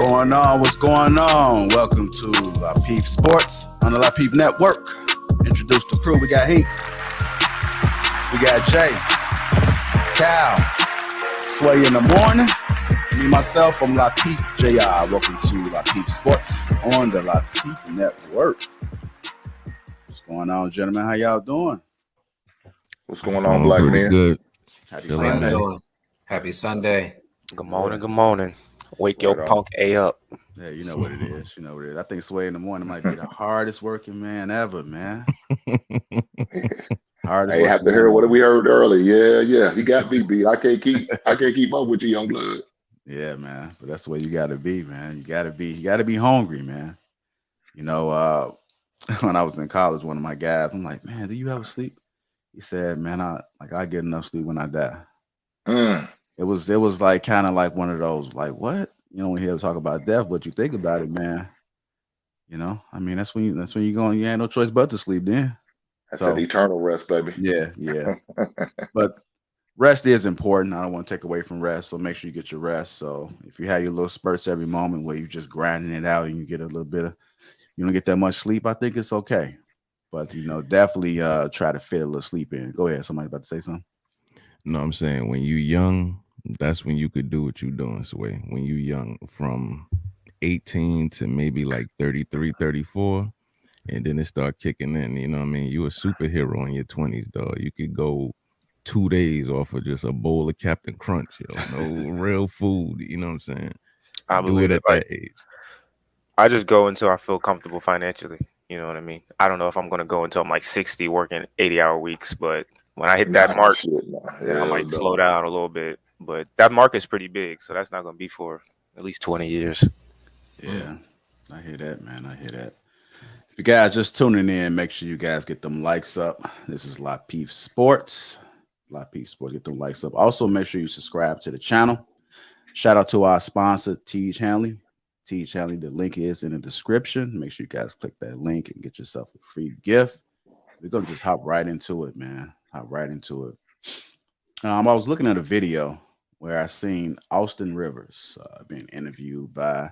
going on? What's going on? Welcome to Lapeef Sports on the Lapeef Network. Introduce the crew. We got Hink. We got Jay. Cal. Sway in the morning. Me, myself, I'm Lapeef JR. Welcome to Lapeef Sports on the Lapeef Network. What's going on, gentlemen? How y'all doing? What's going on, black man? Good. Happy Sunday. Happy Sunday. Good morning, good morning. Wake your punk A up. Yeah, you know what it is. You know what it is. I think Sway in the morning might be the hardest working man ever, man. Hardest. I have to hear what we heard earlier. Yeah. He got me beat. I can't keep up with you, young blood. Yeah, man. But that's the way you gotta be, man. You gotta be hungry, man. You know, when I was in college, one of my guys, I'm like, man, do you ever sleep? He said, man, I get enough sleep when I die. It was like kind of like one of those, like, what? You know, when you hear talk about death, but you think about it, man. You know, I mean, that's when you going, you ain't no choice but to sleep then. That's an eternal rest, baby. Yeah. But rest is important. I don't want to take away from rest, so make sure you get your rest. So if you have your little spurts every moment where you're just grinding it out and you get a little bit of, you don't get that much sleep, I think it's okay. But, you know, definitely try to fit a little sleep in. Go ahead. Somebody about to say something? No, I'm saying when you young, that's when you could do what you're doing. So when you young, from 18 to maybe like 33, 34, and then it start kicking in, you know what I mean? You a superhero in your 20s, dog. You could go 2 days off of just a bowl of Captain Crunch, no real food, you know what I'm saying? I believe it at that age. I just go until I feel comfortable financially. You know what I mean? I don't know if I'm going to go until I'm like 60 working 80-hour weeks, but when I hit that mark, I might slow down a little bit. But that mark is pretty big, so that's not going to be for at least 20 years. Yeah, I hear that, man. I hear that. If you guys just tuning in, make sure you guys get them likes up. This is Lapeef Sports. Lapeef Sports, get them likes up. Also, make sure you subscribe to the channel. Shout out to our sponsor, Teej Hanley. Teej Hanley, the link is in the description. Make sure you guys click that link and get yourself a free gift. We're going to just hop right into it, man. Hop right into it. I was looking at a video where I seen Austin Rivers being interviewed by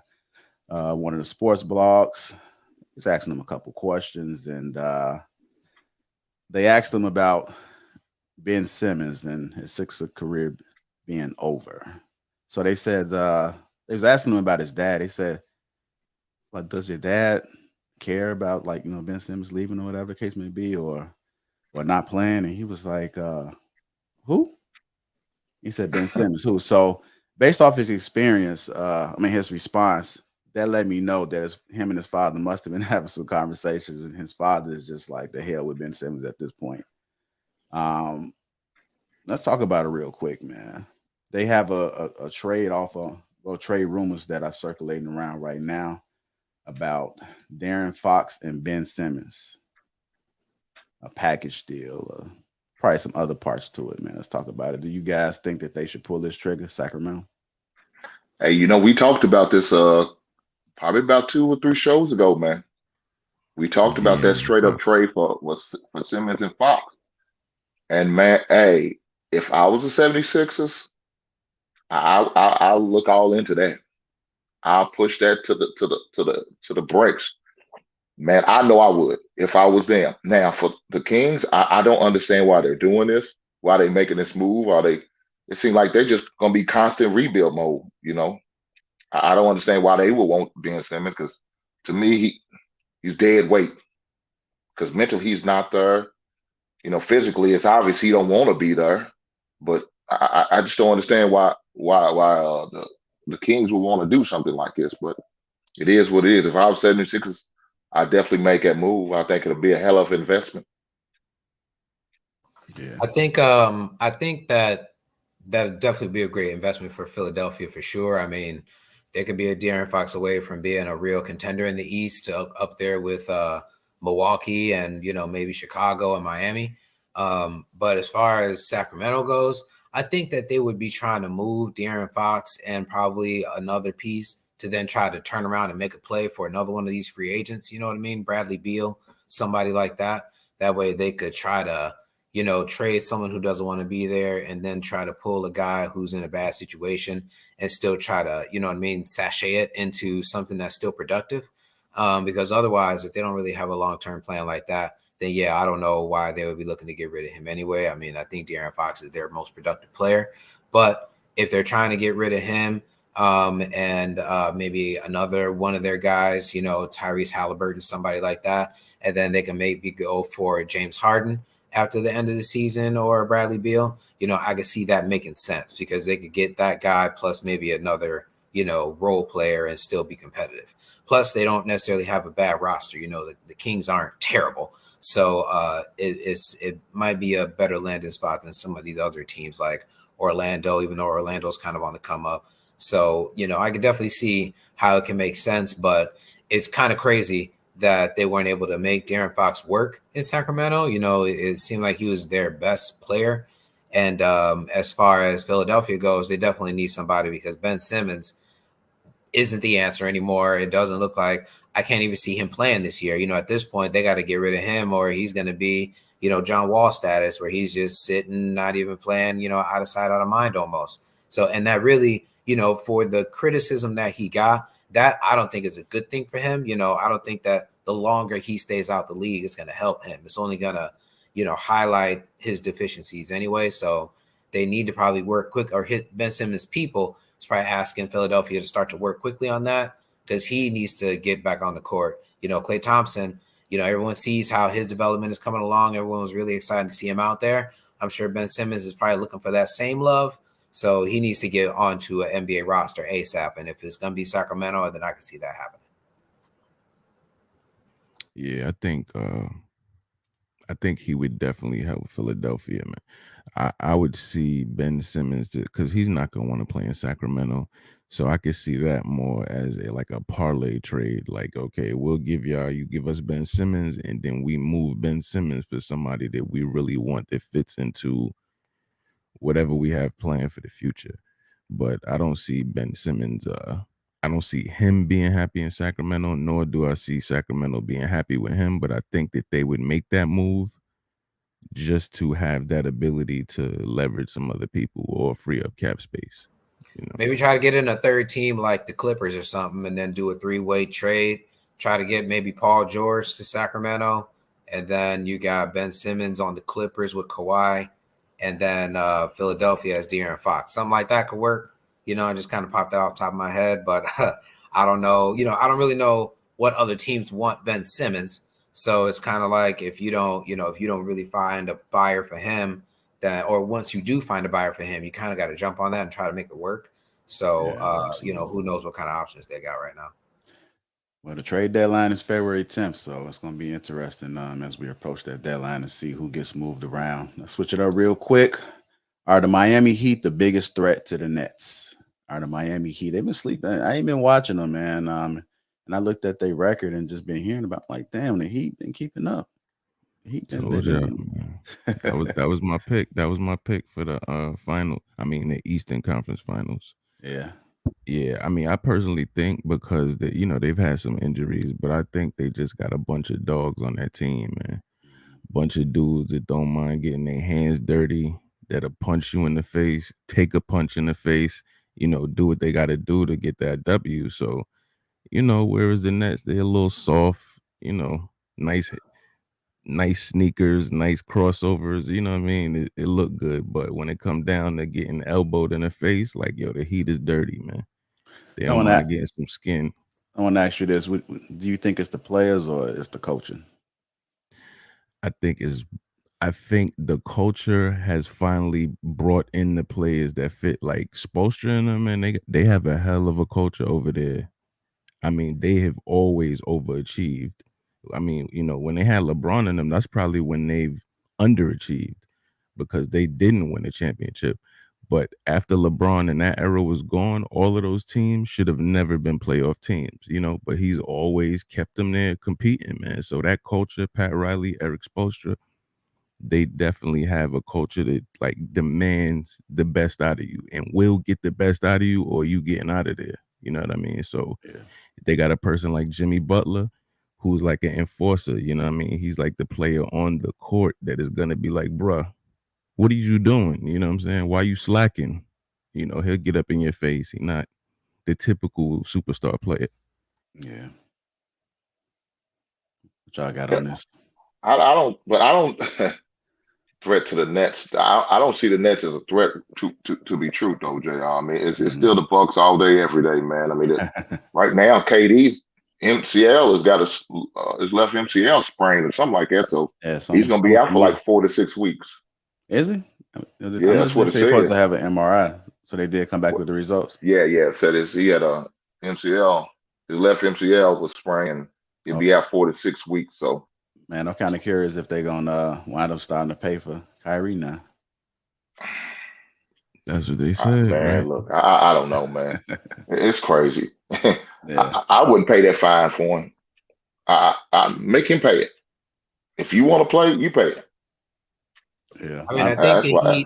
one of the sports blogs. He's asking him a couple questions, and they asked him about Ben Simmons and his Sixer career being over. So they said they was asking him about his dad. They said, like, does your dad care about, like, you know, Ben Simmons leaving or whatever the case may be, or not playing? And he was like, who? He said Ben Simmons. Who? So based off his experience, his response, that let me know that him and his father must have been having some conversations, and his father is just like, the hell with Ben Simmons at this point. Let's talk about it real quick, man. They have a trade offer, or trade rumors that are circulating around right now about De'Aaron Fox and Ben Simmons. A package deal, probably some other parts to it, man. Let's talk about it. Do you guys think that they should pull this trigger, Sacramento? Hey, you know, we talked about this probably about 2 or 3 shows ago, man. We talked about that straight up trade for Simmons and Fox. And man, hey, if I was the 76ers, I'll look all into that. I'll push that to the brakes. Man, I know I would if I was them. Now, for the Kings, I don't understand why they're doing this, why they're making this move. It seems like they're just going to be constant rebuild mode, you know. I don't understand why they would want Ben Simmons, because to me, he's dead weight. Because mentally, he's not there. You know, physically, it's obvious he don't want to be there. But I just don't understand why the Kings would want to do something like this. But it is what it is. If I was 76ers, I'd definitely make that move. I think it'll be a hell of an investment. Yeah. I think that that'd definitely be a great investment for Philadelphia for sure. I mean, they could be a De'Aaron Fox away from being a real contender in the East, up there with Milwaukee and, you know, maybe Chicago and Miami. But as far as Sacramento goes, I think that they would be trying to move De'Aaron Fox and probably another piece to then try to turn around and make a play for another one of these free agents. You know what I mean? Bradley Beal, somebody like that. That way they could try to, trade someone who doesn't want to be there and then try to pull a guy who's in a bad situation and still try to, sashay it into something that's still productive. Because otherwise, if they don't really have a long-term plan like that, then yeah, I don't know why they would be looking to get rid of him anyway. I mean, I think De'Aaron Fox is their most productive player, but if they're trying to get rid of him, and maybe another one of their guys, Tyrese Halliburton, somebody like that, and then they can maybe go for James Harden after the end of the season or Bradley Beal, I could see that making sense because they could get that guy plus maybe another, role player and still be competitive. Plus, they don't necessarily have a bad roster. The Kings aren't terrible. So it might be a better landing spot than some of these other teams like Orlando, even though Orlando's kind of on the come up. So, I could definitely see how it can make sense, but it's kind of crazy that they weren't able to make De'Aaron Fox work in Sacramento. It seemed like he was their best player. And as far as Philadelphia goes, they definitely need somebody because Ben Simmons isn't the answer anymore. It doesn't look like I can't even see him playing this year. At this point, they got to get rid of him or he's going to be, John Wall status where he's just sitting, not even playing, out of sight, out of mind almost. So, and that really, for the criticism that he got, that I don't think is a good thing for him. I don't think that the longer he stays out the league is going to help him. It's only going to, highlight his deficiencies anyway. So they need to probably work quick or hit Ben Simmons' people. It's probably asking Philadelphia to start to work quickly on that because he needs to get back on the court. Klay Thompson, everyone sees how his development is coming along. Everyone was really excited to see him out there. I'm sure Ben Simmons is probably looking for that same love. So he needs to get onto an NBA roster ASAP. And if it's going to be Sacramento, then I can see that happening. Yeah, I think he would definitely help Philadelphia, man. I would see Ben Simmons because he's not going to want to play in Sacramento. So I could see that more as a parlay trade. Like, okay, we'll give you give us Ben Simmons, and then we move Ben Simmons for somebody that we really want that fits into whatever we have planned for the future. But I don't see Ben Simmons. I don't see him being happy in Sacramento, nor do I see Sacramento being happy with him. But I think that they would make that move just to have that ability to leverage some other people or free up cap space. Maybe try to get in a third team like the Clippers or something and then do a 3-way trade. Try to get maybe Paul George to Sacramento. And then you got Ben Simmons on the Clippers with Kawhi. And then Philadelphia has De'Aaron Fox. Something like that could work. I just kind of popped that off the top of my head. But I don't know. I don't really know what other teams want Ben Simmons. So it's kind of like if you don't really find a buyer for him, or once you do find a buyer for him, you kind of got to jump on that and try to make it work. So, who knows what kind of options they got right now. Well, the trade deadline is February 10th, so it's going to be interesting as we approach that deadline to see who gets moved around. Let's switch it up real quick. Are the Miami Heat the biggest threat to the Nets? Are the Miami Heat? They've been sleeping. I ain't been watching them, man. And I looked at their record and just been hearing about like, damn, the Heat been keeping up. That was my pick. That was my pick for the final. I mean, the Eastern Conference Finals. Yeah. Yeah, I mean, I personally think because they've had some injuries, but I think they just got a bunch of dogs on that team, man. Bunch of dudes that don't mind getting their hands dirty, that'll punch you in the face, take a punch in the face, do what they got to do to get that W. So, whereas the Nets, they're a little soft, nice sneakers, nice crossovers, you know what I mean? It looked good, but when it come down to getting elbowed in the face, like, yo, the Heat is dirty, man. They don't mind getting some skin. I want to ask you this. Do you think it's the players or it's the coaching? I think the culture has finally brought in the players that fit, like Spoelstra and them, and they have a hell of a culture over there. I mean, they have always overachieved. I mean, when they had LeBron in them, that's probably when they've underachieved because they didn't win a championship. But after LeBron and that era was gone, all of those teams should have never been playoff teams, but he's always kept them there competing, man. So that culture, Pat Riley, Eric Spoelstra, they definitely have a culture that like demands the best out of you and will get the best out of you or you getting out of there. You know what I mean? So They got a person like Jimmy Butler who's like an enforcer. You know what I mean? He's like the player on the court that is gonna be like, bruh, what are you doing? You know what I'm saying? Why you slacking? You know, he'll get up in your face. He's not the typical superstar player. Yeah. What y'all got on this? I don't threat to the Nets. I don't see the Nets as a threat to be true though, JR. I mean, it's still the Bucks all day, every day, man. I mean, right now, KD's MCL has got his left MCL sprained or something like that, so Yeah, he's gonna be out for like 4 to 6 weeks. Is he? I Yeah, know that's what they it say he's supposed said. to have an MRI, so they did come back with the results. Yeah, it said he had a MCL. His left MCL was sprained, and he'll be out 4 to 6 weeks. So, man, I'm kind of curious if they're gonna wind up starting to pay for Kyrie now. That's what they said, man. right? Look, I don't know, man. It's crazy. Yeah. I wouldn't pay that fine for him. I make him pay it. If you want to play, you pay it. Yeah. I mean,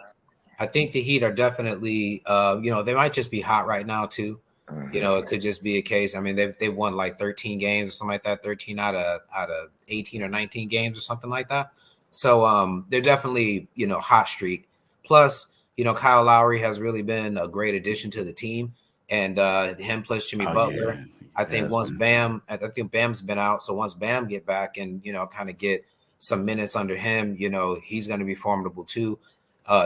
I think the Heat are definitely, they might just be hot right now too. Mm-hmm. You know, it could just be a case. I mean, they've won like 13 games or something like that, 13 out of 18 or 19 games or something like that. So they're definitely, hot streak. Plus, Kyle Lowry has really been a great addition to the team, and him plus Jimmy Butler. Yeah. I think I think Bam's been out. So once Bam get back and kind of get some minutes under him, he's going to be formidable too.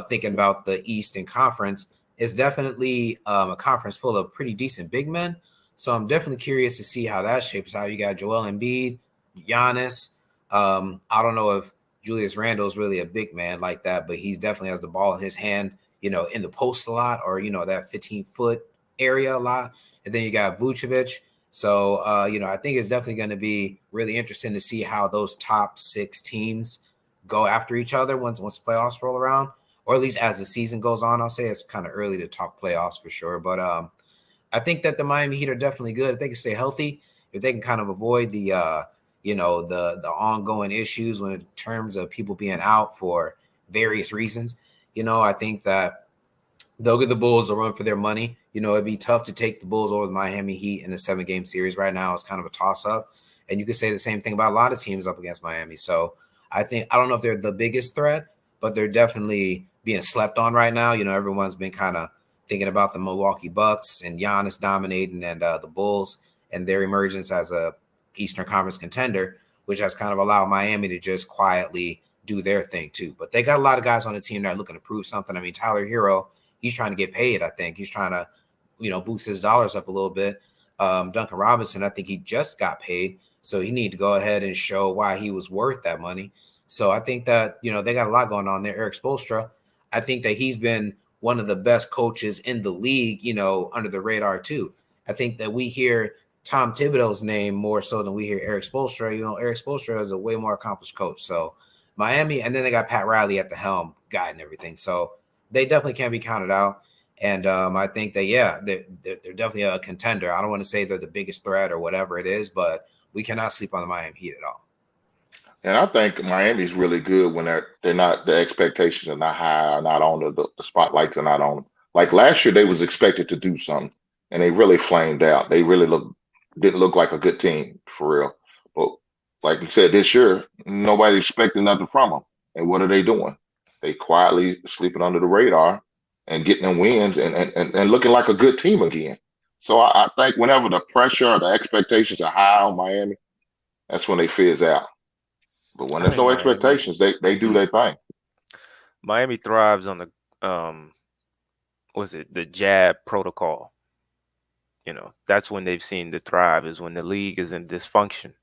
Thinking about the Eastern Conference, it's definitely a conference full of pretty decent big men. So I'm definitely curious to see how that shapes out. You got Joel Embiid, Giannis. I don't know if Julius Randle is really a big man like that, but he's definitely has the ball in his hand, in the post a lot, or that 15-foot area a lot. And then you got Vucevic. So I think it's definitely going to be really interesting to see how those top 6 teams go after each other once playoffs roll around, or at least as the season goes on. I'll say it's kind of early to talk playoffs for sure, but I think that the Miami Heat are definitely good if they can stay healthy, if they can kind of avoid the the ongoing issues when in terms of people being out for various reasons. I think that they'll give the Bulls a run for their money. It'd be tough to take the Bulls over the Miami Heat in a 7-game series right now. It's kind of a toss-up. And you could say the same thing about a lot of teams up against Miami. So I don't know if they're the biggest threat, but they're definitely being slept on right now. Everyone's been kind of thinking about the Milwaukee Bucks and Giannis dominating and the Bulls and their emergence as a Eastern Conference contender, which has kind of allowed Miami to just quietly do their thing too. But they got a lot of guys on the team that are looking to prove something. I mean, Tyler Hero, he's trying to get paid. I think he's trying to, boost his dollars up a little bit. Duncan Robinson, I think he just got paid, so he need to go ahead and show why he was worth that money. So I think that, they got a lot going on there. Eric Spoelstra, I think that he's been one of the best coaches in the league, under the radar too. I think that we hear Tom Thibodeau's name more so than we hear Eric Spoelstra. Eric Spoelstra is a way more accomplished coach. So Miami, and then they got Pat Riley at the helm guiding everything. So they definitely can't be counted out. And I think that, they're definitely a contender. I don't want to say they're the biggest threat or whatever it is, but we cannot sleep on the Miami Heat at all. And I think Miami's really good when they're not, the expectations are not high, or not on the spotlights are not on them. Like last year, they was expected to do something, and they really flamed out. They really didn't look like a good team for real. But like you said, this year nobody expecting nothing from them. And what are they doing? They quietly sleeping under the radar and getting them wins and looking like a good team again. So I think whenever the pressure or the expectations are high on Miami, that's when they fizz out. But when there's no expectations, they do their thing. Miami thrives on the the jab protocol. That's when they've seen the thrive, is when the league is in dysfunction.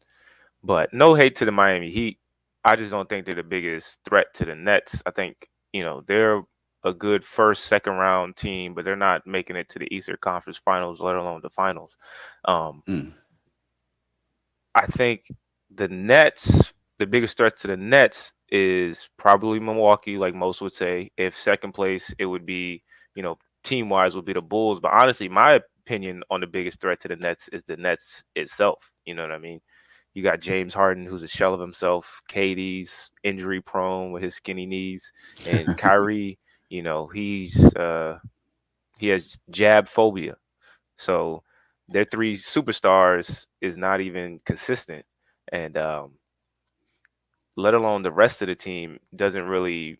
But no hate to the Miami Heat. I just don't think they're the biggest threat to the Nets. I think, they're a good first, second round team, but they're not making it to the Eastern Conference Finals, let alone the finals. I think the Nets, the biggest threat to the Nets is probably Milwaukee, like most would say. If second place, it would be, team-wise would be the Bulls. But honestly, my opinion on the biggest threat to the Nets is the Nets itself. You know what I mean? You got James Harden, who's a shell of himself. KD's injury prone with his skinny knees, and Kyrie, he has jab phobia. So their 3 superstars is not even consistent. and let alone the rest of the team doesn't really,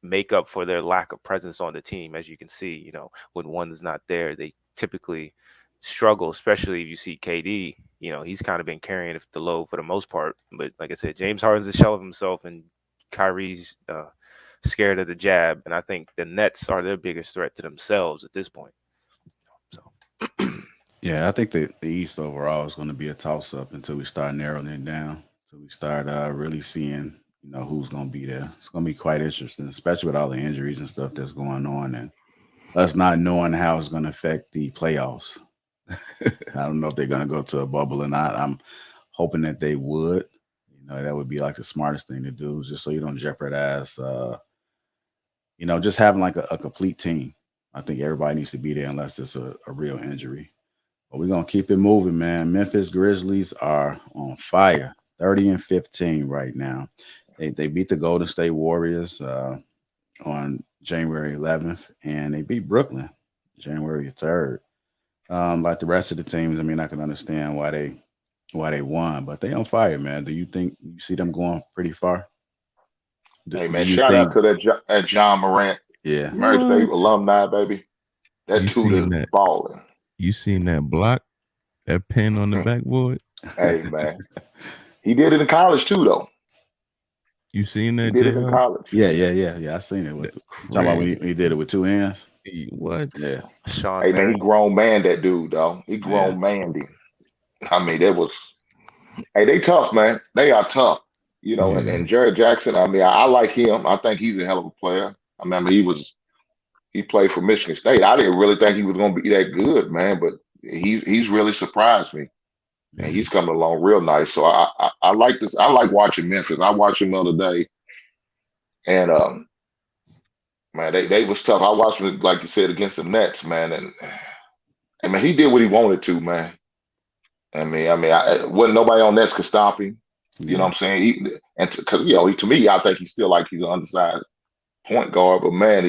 make up for their lack of presence on the team. As you can see, when one is not there, they typically struggle, especially if you see KD. He's kind of been carrying the load for the most part. But like I said, James Harden's a shell of himself, and Kyrie's scared of the jab. And I think the Nets are their biggest threat to themselves at this point. So, yeah, I think the East overall is going to be a toss-up until we start narrowing it down. Until we start really seeing, who's going to be there. It's going to be quite interesting, especially with all the injuries and stuff that's going on, and us not knowing how it's going to affect the playoffs. I don't know if they're going to go to a bubble or not. I'm hoping that they would. That would be like the smartest thing to do, just so you don't jeopardize, just having like a complete team. I think everybody needs to be there unless it's a real injury. But we're going to keep it moving, man. Memphis Grizzlies are on fire, 30-15 right now. They beat the Golden State Warriors on January 11th, and they beat Brooklyn January 3rd. Like the rest of the teams, I can understand why they won, but they on fire, man. Do you think you see them going pretty far? Hey, man, shout out to that John Morant. Yeah. Murray State alumni, baby. That dude is balling. You seen that block, that pen on the backboard? Hey, man. He did it in college, too, though. You seen that? He did it in college. Yeah. I seen it. Talking about when he did it with two hands. What? Yeah. Sean, hey, man, he grown man that dude, though. He grown man him. That was. Hey, they tough, man. They are tough. And Jared Jackson, I like him. I think he's a hell of a player. He played for Michigan State. I didn't really think he was going to be that good, man, but he's really surprised me. And he's coming along real nice. So I like this. I like watching Memphis. I watched him the other day. And, man, they was tough. I watched him, like you said, against the Nets, man. And man, he did what he wanted to, man. Wasn't nobody on Nets could stop him. You know what I'm saying? Because to me, I think he's still like he's an undersized point guard. But man,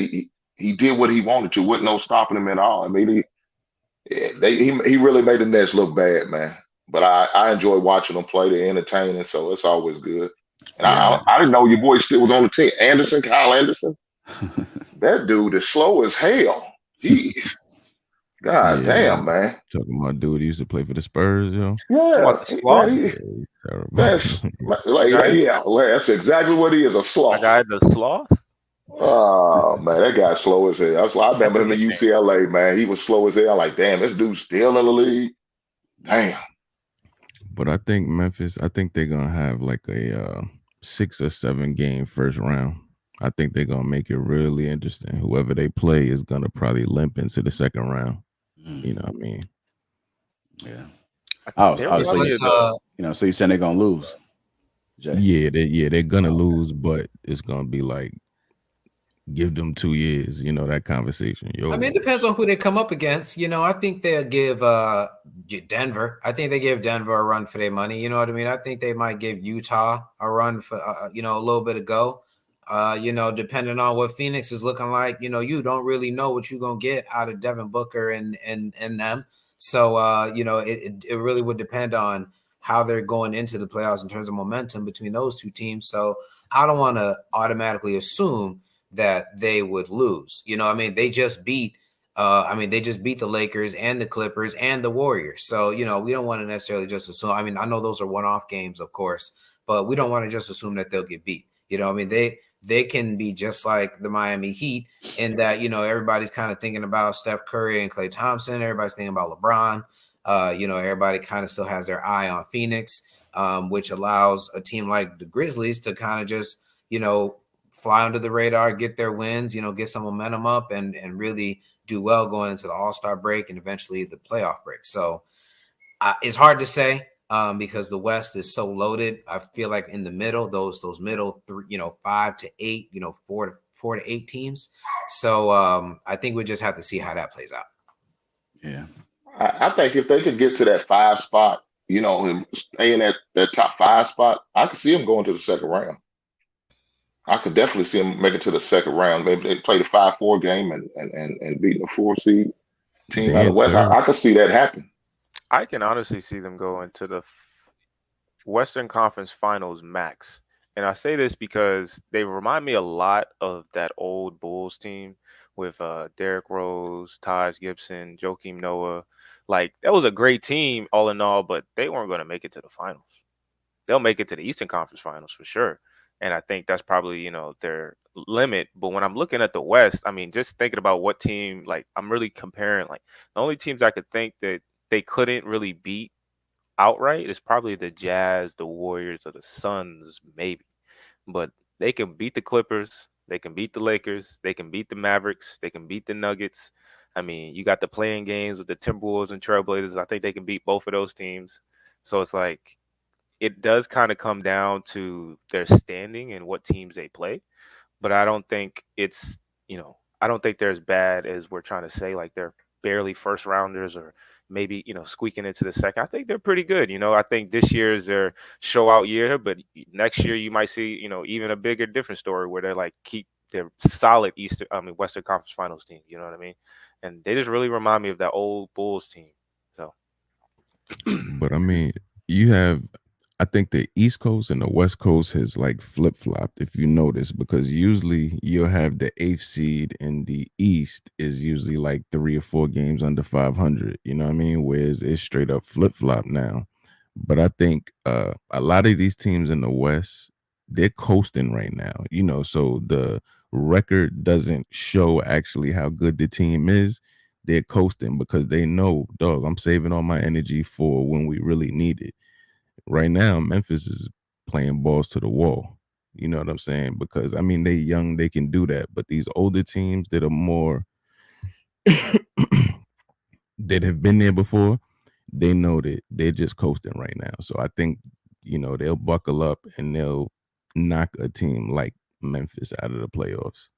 he did what he wanted to. Wasn't no stopping him at all. He really made the Nets look bad, man. But I enjoy watching them play. They're entertaining, so it's always good. And I didn't know your boy still was on the team. Kyle Anderson. That dude is slow as hell. God damn, man. Talking about dude who used to play for the Spurs, yo. Yeah. He's terrible. That's exactly what he is, a sloth. A guy the sloth? Oh, man, that guy's slow as hell. That's why I remember him in UCLA, man. He was slow as hell. Like, damn, this dude's still in the league. Damn. But I think Memphis, they're going to have like a 6 or 7 game first round. I think they're going to make it really interesting. Whoever they play is going to probably limp into the second round. You know what I mean? Yeah. So you're saying they're going to lose? Jay? Yeah, they're going to lose, but it's going to be like, give them 2 years, that conversation. It depends on who they come up against. I think they'll give Denver. I think they give Denver a run for their money. You know what I mean? I think they might give Utah a run for, a little bit of go. Depending on what Phoenix is looking like, you don't really know what you're going to get out of Devin Booker and them. So, it really would depend on how they're going into the playoffs in terms of momentum between those two teams. So I don't want to automatically assume that they would lose. They just beat the Lakers and the Clippers and the Warriors. So, we don't want to necessarily just assume. I know those are one-off games, of course, but we don't want to just assume that they'll get beat. They can be just like the Miami Heat in that, everybody's kind of thinking about Steph Curry and Klay Thompson. Everybody's thinking about LeBron. Everybody kind of still has their eye on Phoenix, which allows a team like the Grizzlies to kind of just, fly under the radar, get their wins, get some momentum up and really do well going into the All-Star break and eventually the playoff break. So it's hard to say. Because the West is so loaded. I feel like in the middle, those middle 5 to 8, 4 to 8 teams. So I think we just have to see how that plays out. Yeah, I think if they could get to that 5 spot, and stay in that top 5 spot, I could see them going to the second round. I could definitely see them make it to the second round. Maybe they play the 5-4 game and beat the 4 seed team out of the West. I could see that happen. I can honestly see them going to the Western Conference Finals max. And I say this because they remind me a lot of that old Bulls team with Derrick Rose, Taj Gibson, Joakim Noah. Like, that was a great team all in all, but they weren't going to make it to the finals. They'll make it to the Eastern Conference Finals for sure. And I think that's probably, their limit. But when I'm looking at the West, I mean, just thinking about what team, like, I'm really comparing, like, the only teams I could think that they couldn't really beat outright is probably the Jazz, the Warriors, or the Suns, maybe. But they can beat the Clippers, they can beat the Lakers, they can beat the Mavericks, they can beat the Nuggets. I mean, you got the playing games with the Timberwolves and Trailblazers. I think they can beat both of those teams. So it's like it does kind of come down to their standing and what teams they play. But I don't think it's, I don't think they're as bad as we're trying to say, like they're barely first rounders or maybe, squeaking into the second. I think they're pretty good. I think this year is their show out year, but next year you might see, even a bigger, different story where they're like keep their solid Western Conference Finals team. You know what I mean? And they just really remind me of that old Bulls team. So, but I mean, I think the East Coast and the West Coast has like flip flopped, if you notice, because usually you'll have the 8th seed in the East is usually like 3 or 4 games under 500. You know what I mean? Whereas it's straight up flip flop now. But I think a lot of these teams in the West, they're coasting right now. So the record doesn't show actually how good the team is. They're coasting because they know, dog, I'm saving all my energy for when we really need it. Right now, Memphis is playing balls to the wall. You know what I'm saying? Because, I mean, they young, they can do that. But these older teams that are more that have been there before, they know that they're just coasting right now. So I think, they'll buckle up and they'll knock a team like Memphis out of the playoffs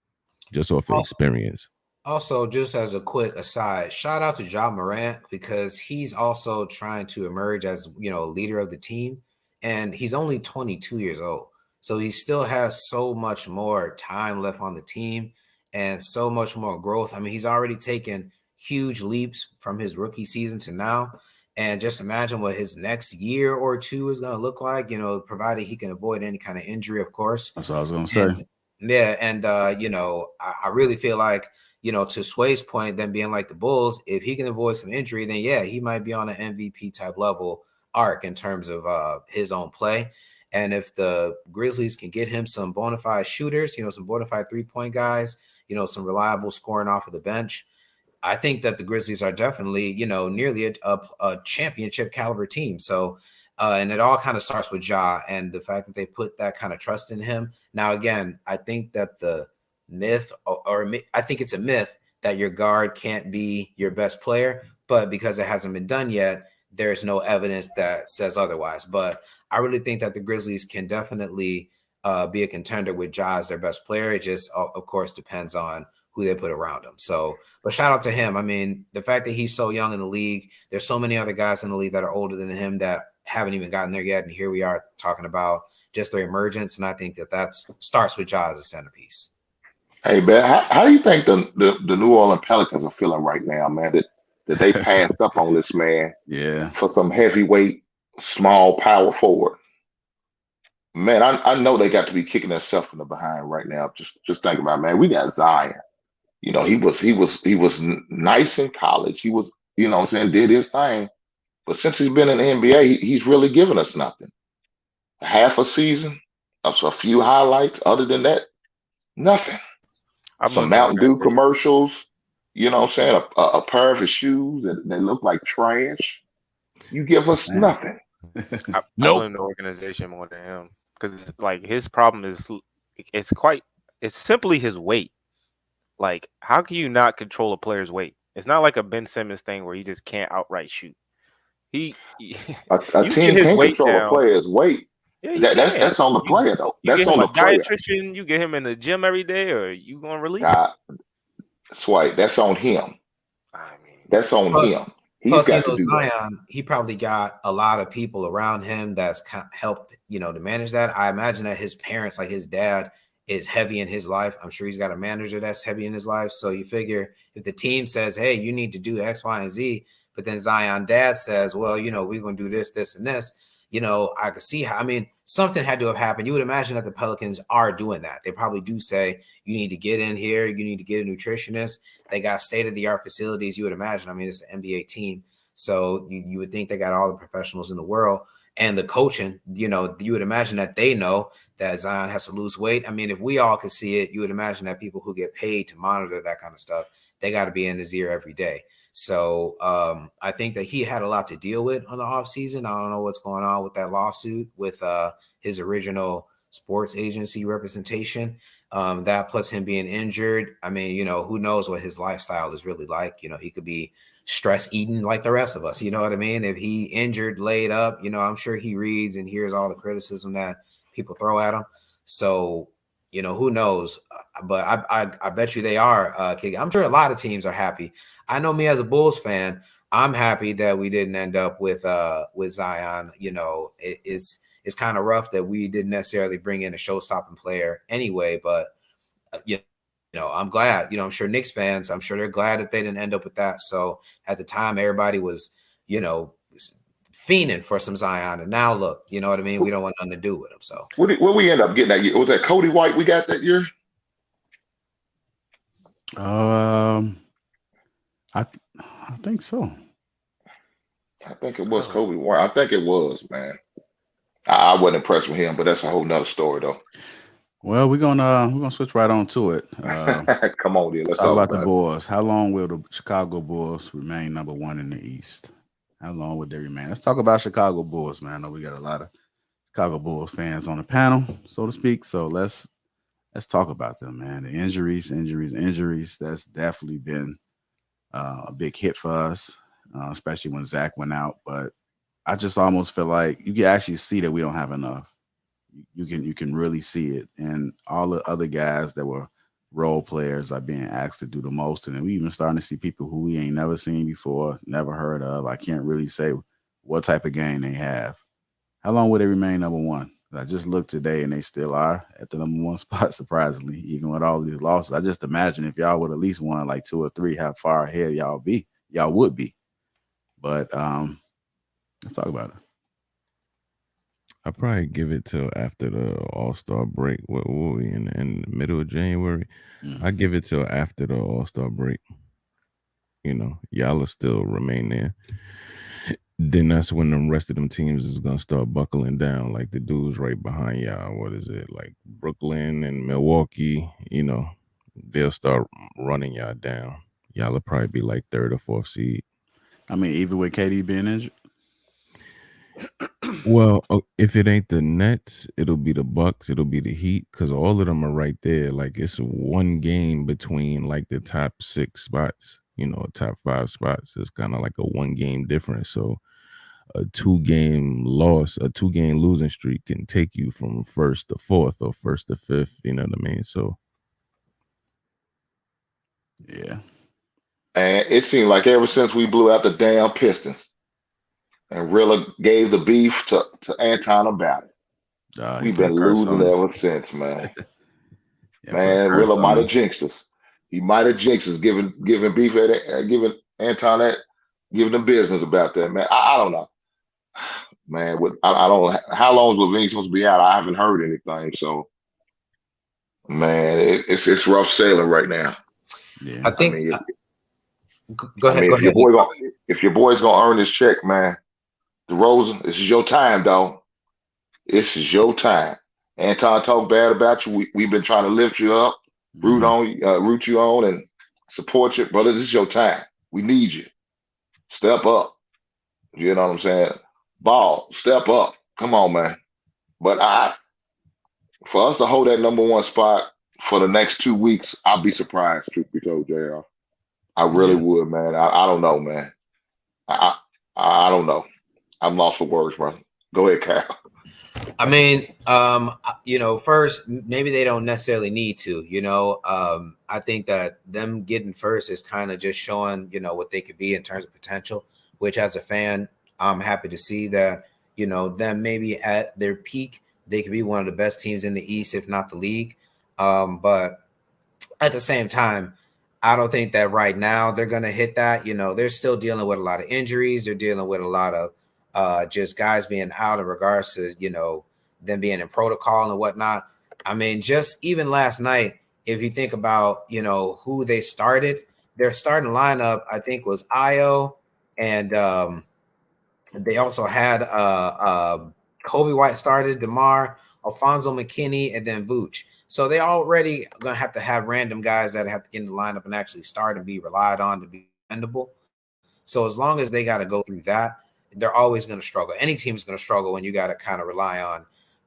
just off of experience. Also, just as a quick aside, shout out to Morant because he's also trying to emerge as, leader of the team. And he's only 22 years old. So he still has so much more time left on the team and so much more growth. I mean, he's already taken huge leaps from his rookie season to now. And just imagine what his next year or two is going to look like, provided he can avoid any kind of injury, of course. That's what I was going to say. Yeah. And, I really feel like, to Sway's point, then being like the Bulls, if he can avoid some injury, then yeah, he might be on an MVP type level arc in terms of his own play. And if the Grizzlies can get him some bona fide shooters, some bona fide 3-point guys, some reliable scoring off of the bench, I think that the Grizzlies are definitely, nearly a championship caliber team. So, and it all kind of starts with Ja and the fact that they put that kind of trust in him. Now, again, I think that the myth, or I think it's a myth that your guard can't be your best player, but because it hasn't been done yet, there's no evidence that says otherwise. But I really think that the Grizzlies can definitely be a contender with Ja as their best player. It just, of course, depends on who they put around him. So, but shout out to him. I mean, the fact that he's so young in the league, there's so many other guys in the league that are older than him that haven't even gotten there yet. And here we are talking about just their emergence. And I think that starts with Ja as a centerpiece. Hey, man, how do you think the New Orleans Pelicans are feeling right now, man? That they passed up on this man for some heavyweight, small power forward. Man, I know they got to be kicking themselves in the behind right now. Just think about it, man. We got Zion. He was nice in college. He was, what I'm saying, did his thing. But since he's been in the NBA, he's really given us nothing. Half a season, a few highlights. Other than that, nothing. Some Mountain Dew commercials, what I'm saying, a pair of his shoes that look like trash. You give us nothing. I blame the organization more than him because like his problem is it's simply his weight. Like, how can you not control a player's weight? It's not like a Ben Simmons thing where he just can't outright shoot. A team can control a player's weight. Yeah, that's on the player though. That's on the player. Dietitian, you get him in the gym every day, or you gonna release him? That's right. That's on him. I mean, that's on him. Plus, Zion, he probably got a lot of people around him that's helped, to manage that. I imagine that his parents, like his dad, is heavy in his life. I'm sure he's got a manager that's heavy in his life. So you figure if the team says, hey, you need to do X, Y, and Z, but then Zion dad says, well, we're going to do this, this, and this, I could see how, something had to have happened. You would imagine that the Pelicans are doing that. They probably do say, you need to get in here. You need to get a nutritionist. They got state-of-the-art facilities, you would imagine. It's an NBA team. So you would think they got all the professionals in the world. And the coaching, you would imagine that they know that Zion has to lose weight. If we all could see it, you would imagine that people who get paid to monitor that kind of stuff, they got to be in his ear every day. So I think that he had a lot to deal with on the offseason. I don't know what's going on with that lawsuit with his original sports agency representation. That plus him being injured. Who knows what his lifestyle is really like. He could be stress eating like the rest of us. You know what I mean? If he injured, laid up, I'm sure he reads and hears all the criticism that people throw at him. So, who knows? But I bet you they are kicking. I'm sure a lot of teams are happy. I know me as a Bulls fan, I'm happy that we didn't end up with Zion. It's kind of rough that we didn't necessarily bring in a show-stopping player anyway. But I'm glad. I'm sure Knicks fans, I'm sure they're glad that they didn't end up with that. So at the time, everybody was, fiending for some Zion. And now look, you know what I mean? We don't want nothing to do with him. So what we end up getting that year? Was that Cody White we got that year? I think so. I think it was Kobe White. I think it was, man. I wasn't impressed with him, but that's a whole nother story, though. Well, we're gonna switch right on to it. Come on, dude. Let's talk about it. the Bulls. How long will the Chicago Bulls remain number one in the East? How long would they remain? Let's talk about Chicago Bulls, man. I know we got a lot of Chicago Bulls fans on the panel, so to speak. So let's talk about them, man. The injuries. That's definitely been a big hit for us, especially when Zach went out. But I just almost feel like you can actually see that we don't have enough. You can really see it, and all the other guys that were role players are being asked to do the most, and then we even starting to see people who we ain't never seen before, never heard of. I can't really say what type of game they have. How long will they remain number one? I just looked today, and they still are at the number one spot, surprisingly, even with all these losses. I just imagine if y'all would at least won like 2 or 3, how far ahead y'all would be. But let's talk about it. I'll probably give it till after the All-Star break. What were we in the middle of January? I give it till after the All-Star break. Y'all will still remain there. Then that's when the rest of them teams is gonna start buckling down, like the dudes right behind y'all. What is it, like Brooklyn and Milwaukee? They'll start running y'all down. Y'all will probably be like 3rd or 4th seed. Even with KD being injured. Well, if it ain't the Nets, it'll be the Bucks, it'll be the Heat, because all of them are right there. Like it's one game between like the top 6 spots, top 5 spots. It's kind of like a 1 game difference. So a 2-game loss, a 2-game losing streak can take you from 1st to 4th or 1st to 5th. You know what I mean? So yeah. And it seemed like ever since we blew out the damn Pistons, and Rilla gave the beef to Anton about it. We've been losing ever since, man. Man, Rilla might have jinxed us. He might have jinxed us, giving beef giving Anton that, giving them business about that, man. I don't know, man. I don't know how long is Levine supposed to be out. I haven't heard anything, so man, it's rough sailing right now. Yeah, I think. Go ahead. If your boy's gonna earn his check, man. DeRozan, this is your time, dog. This is your time. Anton talk bad about you. We've been trying to lift you up, root you on, and support you, brother. This is your time. We need you. Step up. You know what I'm saying? Ball, step up. Come on, man. But for us to hold that number 1 spot for the next 2 weeks, I'll be surprised. Truth be told, JR, I really would, man. I don't know, man. I don't know. I'm lost for words, bro. Go ahead, Cal. First, maybe they don't necessarily need to, I think that them getting first is kind of just showing, what they could be in terms of potential, which as a fan, I'm happy to see that, them maybe at their peak, they could be one of the best teams in the East, if not the league. But at the same time, I don't think that right now they're going to hit that. They're still dealing with a lot of injuries. They're dealing with a lot of just guys being out in regards to, them being in protocol and whatnot. I mean, just even last night, if you think about, who they started, their starting lineup, I think, was Io, and they also had Kobe White started, DeMar, Alfonso McKinney, and then Vooch. So they already going to have random guys that have to get in the lineup and actually start and be relied on to be dependable. So as long as they got to go through that, they're always going to struggle. Any team's going to struggle when you got to kind of rely on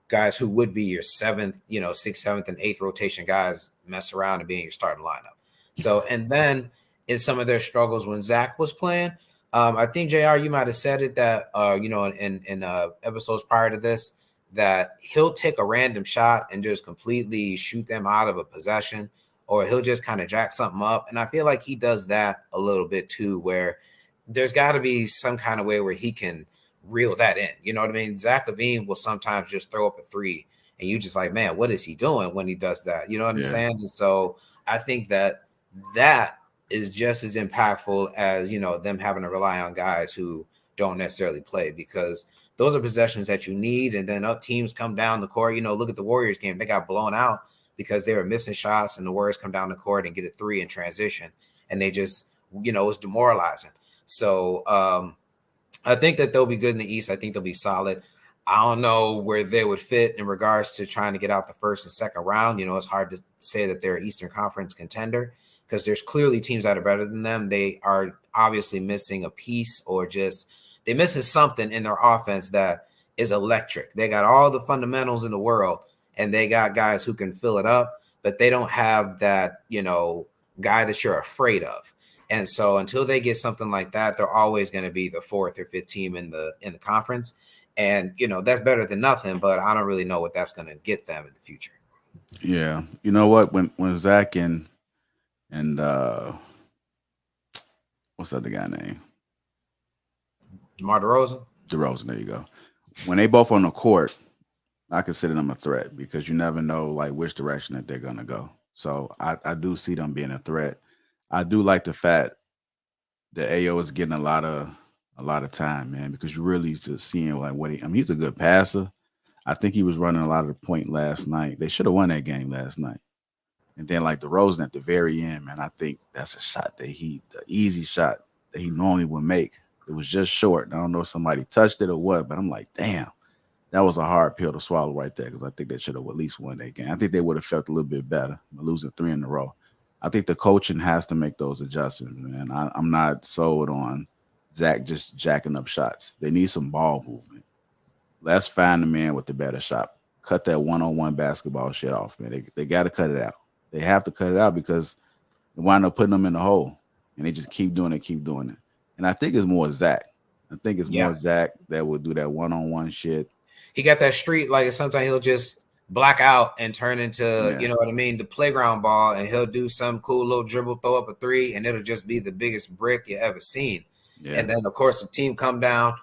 guys who would be your seventh, sixth, seventh, and eighth rotation guys mess around and be in your starting lineup. So, and then in some of their struggles when Zach was playing, I think JR, you might have said it that in episodes prior to this, that he'll take a random shot and just completely shoot them out of a possession, or he'll just kind of jack something up. And I feel like he does that a little bit too, where there's got to be some kind of way where he can reel that in. You know what I mean? Zach LaVine will sometimes just throw up a three and you just like, man, what is he doing when he does that? You know what I'm saying? And so I think that is just as impactful as, them having to rely on guys who don't necessarily play, because those are possessions that you need. And then teams come down the court, look at the Warriors game. They got blown out because they were missing shots, and the Warriors come down the court and get a three in transition. And they just, it was demoralizing. So I think that they'll be good in the East. I think they'll be solid. I don't know where they would fit in regards to trying to get out the first and second round. It's hard to say that they're an Eastern Conference contender because there's clearly teams that are better than them. They are obviously missing a piece, or just they're missing something in their offense that is electric. They got all the fundamentals in the world, and they got guys who can fill it up, but they don't have that, guy that you're afraid of. And so until they get something like that, they're always going to be the fourth or fifth team in the conference. And, that's better than nothing, but I don't really know what that's going to get them in the future. Yeah. You know what? When Zach and what's that other guy name? DeMar DeRozan? DeRozan, there you go. When they both on the court, I consider them a threat, because you never know like which direction that they're going to go. So I do see them being a threat. I do like the fact that AO is getting a lot of time, man, because you're really just seeing like he's a good passer. I think he was running a lot of the point last night. They should have won that game last night. And then like DeRozan at the very end, man, I think that's a shot that the easy shot that he normally would make. It was just short. I don't know if somebody touched it or what, but I'm like, damn, that was a hard pill to swallow right there, because I think they should have at least won that game. I think they would have felt a little bit better losing 3 in a row. I think the coaching has to make those adjustments, man. I'm not sold on Zach just jacking up shots. They need some ball movement. Let's find the man with the better shot. Cut that one-on-one basketball shit off, man. They got to cut it out. They have to cut it out, because they wind up putting them in the hole, and they just keep doing it. And I think it's more Zach. I think it's more Zach that will do that one-on-one shit. He got that street, like sometimes he'll just black out and turn into, you know what I mean, the playground ball, and he'll do some cool little dribble, throw up a three, and it'll just be the biggest brick you ever seen. Yeah. And then, of course, the team come down,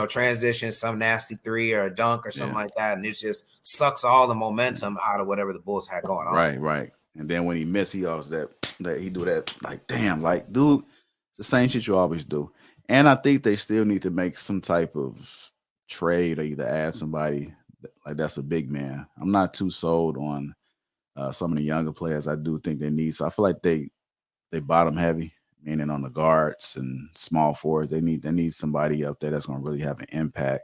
transition, some nasty three or a dunk or something like that, and it just sucks all the momentum out of whatever the Bulls had going on. Right. And then when he missed, he always that he do that, like, damn, like, dude, it's the same shit you always do. And I think they still need to make some type of trade, or either add somebody like that's a big man. I'm not too sold on some of the younger players. I do think they need. So I feel like they bottom heavy, meaning on the guards and small forwards. They need somebody up there that's going to really have an impact,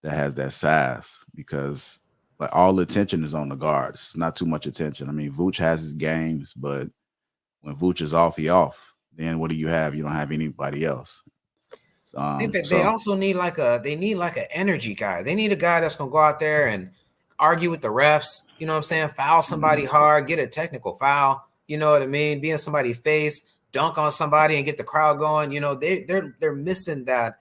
that has that size, because like all the attention is on the guards. It's not too much attention. I mean, Vooch has his games, but when Vooch is off, he off. Then what do you have? You don't have anybody else. I think that they also need like an energy guy. They need a guy that's gonna go out there and argue with the refs. You know what I'm saying? Foul somebody hard, get a technical foul. You know what I mean? Be in somebody's face, dunk on somebody, and get the crowd going. They're missing that.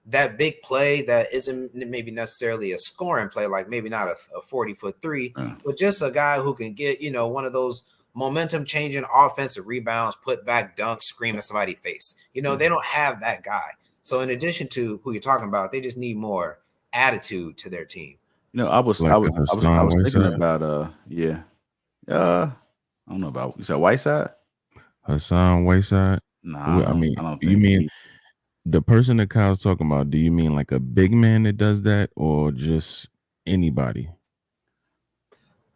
That big play that isn't maybe necessarily a scoring play, like maybe not a 40-foot three, but just a guy who can get one of those momentum changing offensive rebounds, put back dunks, scream at somebody's face. They don't have that guy. So in addition to who you're talking about, they just need more attitude to their team. I was thinking about I don't know about, you said Whiteside? Hassan Whiteside? Nah, I mean, I don't think The person that Kyle's talking about, do you mean like a big man that does that, or just anybody?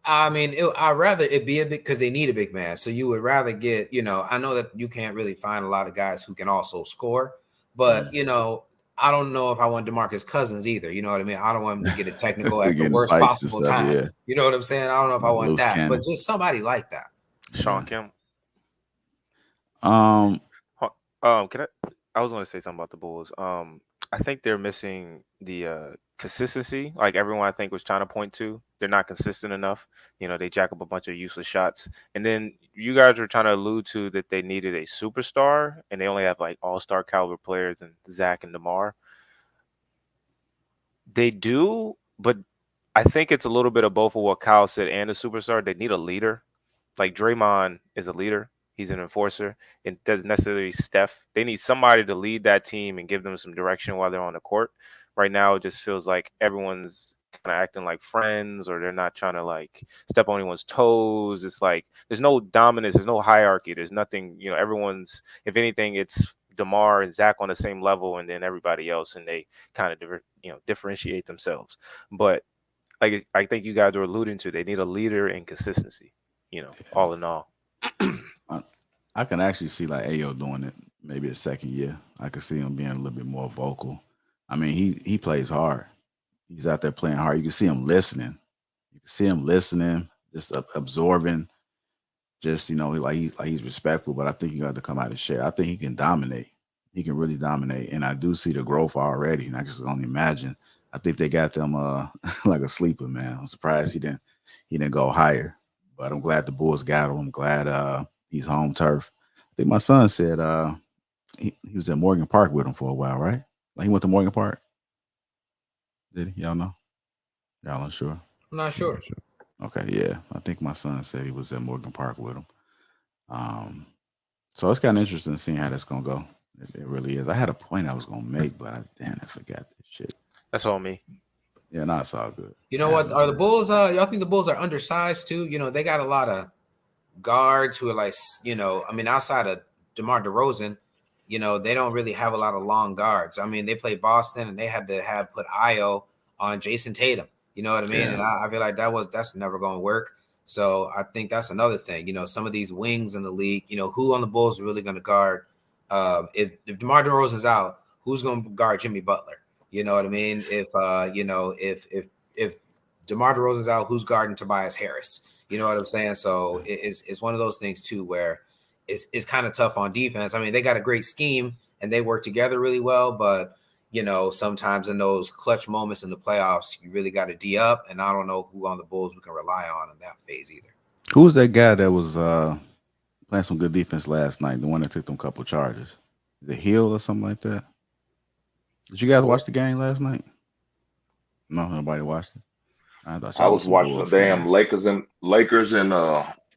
I mean, I'd rather it be a big because they need a big man. So you would rather get, I know that you can't really find a lot of guys who can also score, but I don't know if I want DeMarcus Cousins either. You know what I mean? I don't want him to get a technical at the Getting worst fights and possible stuff, time. yeah. You know what I'm saying? I don't know if I want Loose that, but cannon. just somebody like that. Sean Kim. Can I was going to say something about the Bulls. I think they're missing the consistency. Like everyone, I think, was trying to point to. They're not consistent enough. They jack up a bunch of useless shots. And then you guys were trying to allude to that they needed a superstar, and they only have like all-star caliber players and Zach and DeMar. They do, but I think it's a little bit of both of what Kyle said and a superstar. They need a leader. Like Draymond is a leader. He's an enforcer. It doesn't necessarily Steph. They need somebody to lead that team and give them some direction while they're on the court. Right now, it just feels like everyone's kind of acting like friends, or they're not trying to like step on anyone's toes. It's like there's no dominance, there's no hierarchy, there's nothing. Everyone's, if anything, it's DeMar and Zach on the same level, and then everybody else, and they kind of differentiate themselves. But like I think you guys were alluding to, they need a leader and consistency. All in all. I can actually see like Ayo doing it maybe a second year. I could see him being a little bit more vocal. I mean, he plays hard. He's out there playing hard. You can see him listening. You can see him listening, just absorbing. Just he's respectful. But I think you got to come out and share. I think he can dominate. He can really dominate, and I do see the growth already. And I just can only imagine. I think they got them like a sleeper, man. I'm surprised he didn't go higher. But I'm glad the Bulls got him. I'm glad he's home turf. I think my son said he was at Morgan Park with him for a while, right? Like he went to Morgan Park. Did he? Y'all know? Y'all unsure? I'm not sure. Okay, yeah. I think my son said he was at Morgan Park with him. So it's kind of interesting seeing how that's gonna go. It really is. I had a point I was gonna make, but I forgot this shit. That's all me. Yeah, no, it's all good. You know what? Are the Bulls? Y'all think the Bulls are undersized too? They got a lot of guards who are like, outside of DeMar DeRozan, they don't really have a lot of long guards. I mean, they played Boston and they had to put Io on Jason Tatum. You know what I mean? Yeah. And I feel like that's never going to work. So I think that's another thing. Some of these wings in the league, who on the Bulls are really going to guard? If DeMar DeRozan's out, who's going to guard Jimmy Butler? You know what I mean? If DeMar DeRozan's out, who's guarding Tobias Harris? You know what I'm saying? So it's one of those things too where it's kind of tough on defense. I mean, they got a great scheme and they work together really well, but sometimes in those clutch moments in the playoffs, you really got to D up. And I don't know who on the Bulls we can rely on in that phase either. Who's that guy that was playing some good defense last night? The one that took them couple charges? Is it Hill or something like that? Did you guys watch the game last night? No, nobody watched it. I was watching the damn Lakers and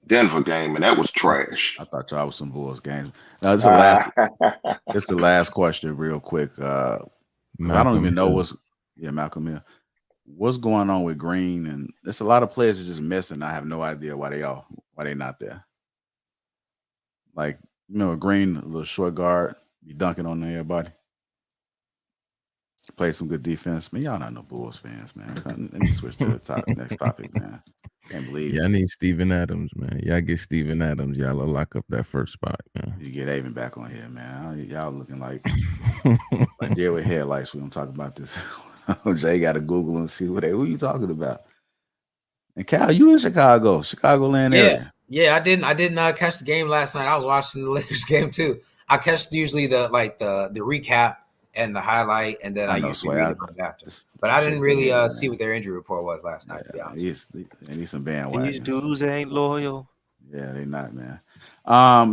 Denver game, and that was trash. I thought y'all was some Bulls games. Now this is the last question, real quick. I don't even know Malcolm Hill. What's going on with Green? And there's a lot of players are just missing. I have no idea why they not there. Like, Green, a little short guard, be dunking on everybody. Play some good defense. Man, y'all not no Bulls fans, man. Let me switch to the next topic, man. Can't believe y'all need Steven Adams, man. Y'all get Steven Adams, y'all will lock up that first spot, man. You get Avon back on here, man. Y'all looking like deer with headlights. We don't talk about this. Jay got to Google and see who you talking about. And Cal, you in Chicagoland area. Yeah, I did not catch the game last night. I was watching the Lakers game too. I catch usually the recap and the highlight, and then I usually read it after. But I didn't really see what their injury report was last night, to be honest. They need some bandwagons. These dudes ain't loyal. Yeah, they not, man.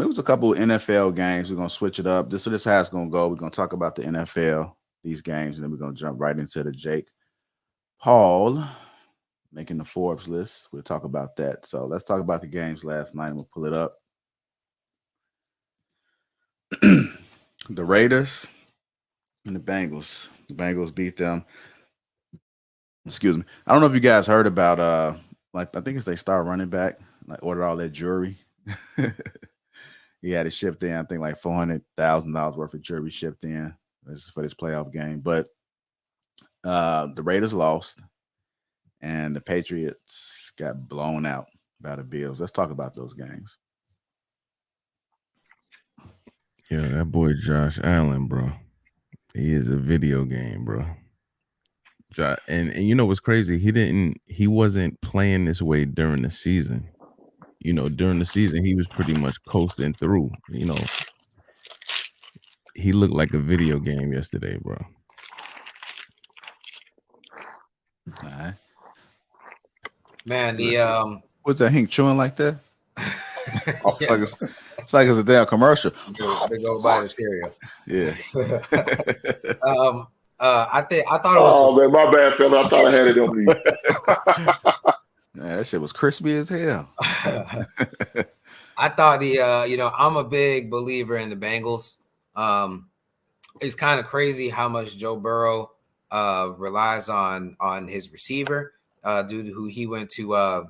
It was a couple of NFL games. We're going to switch it up. This is how it's going to go. We're going to talk about the NFL, these games, and then we're going to jump right into the Jake Paul making the Forbes list. We'll talk about that. So let's talk about the games last night. We'll pull it up. The Raiders and the Bengals. The Bengals beat them. Excuse me. I don't know if you guys heard about I think it's they star running back, like ordered all that jewelry. He had it shipped in, I think like $400,000 worth of jewelry shipped in. for this playoff game. But the Raiders lost, and the Patriots got blown out by the Bills. Let's talk about those games. Yeah, that boy Josh Allen, bro. He is a video game, bro. And you know what's crazy? He wasn't playing this way during the season. You know, during the season, he was pretty much coasting through. You know, he looked like a video game yesterday, bro. All right. Man, the what's that Hank chewing like that? It's like it's a damn commercial. They go buy the cereal. Yeah. I thought it was. Oh man, my bad, fella. I thought I had it on me. Man, that shit was crispy as hell. I thought I'm a big believer in the Bengals. It's kind of crazy how much Joe Burrow relies on his receiver due to who he went to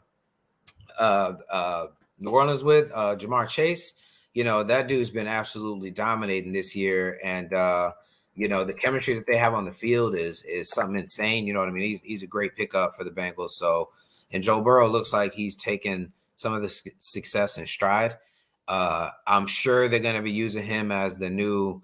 New Orleans with, Jamar Chase. You know, that dude's been absolutely dominating this year, and the chemistry that they have on the field is something insane. You know what I mean? He's a great pickup for the Bengals. So, and Joe Burrow looks like he's taken some of the success in stride. I'm sure they're going to be using him as the new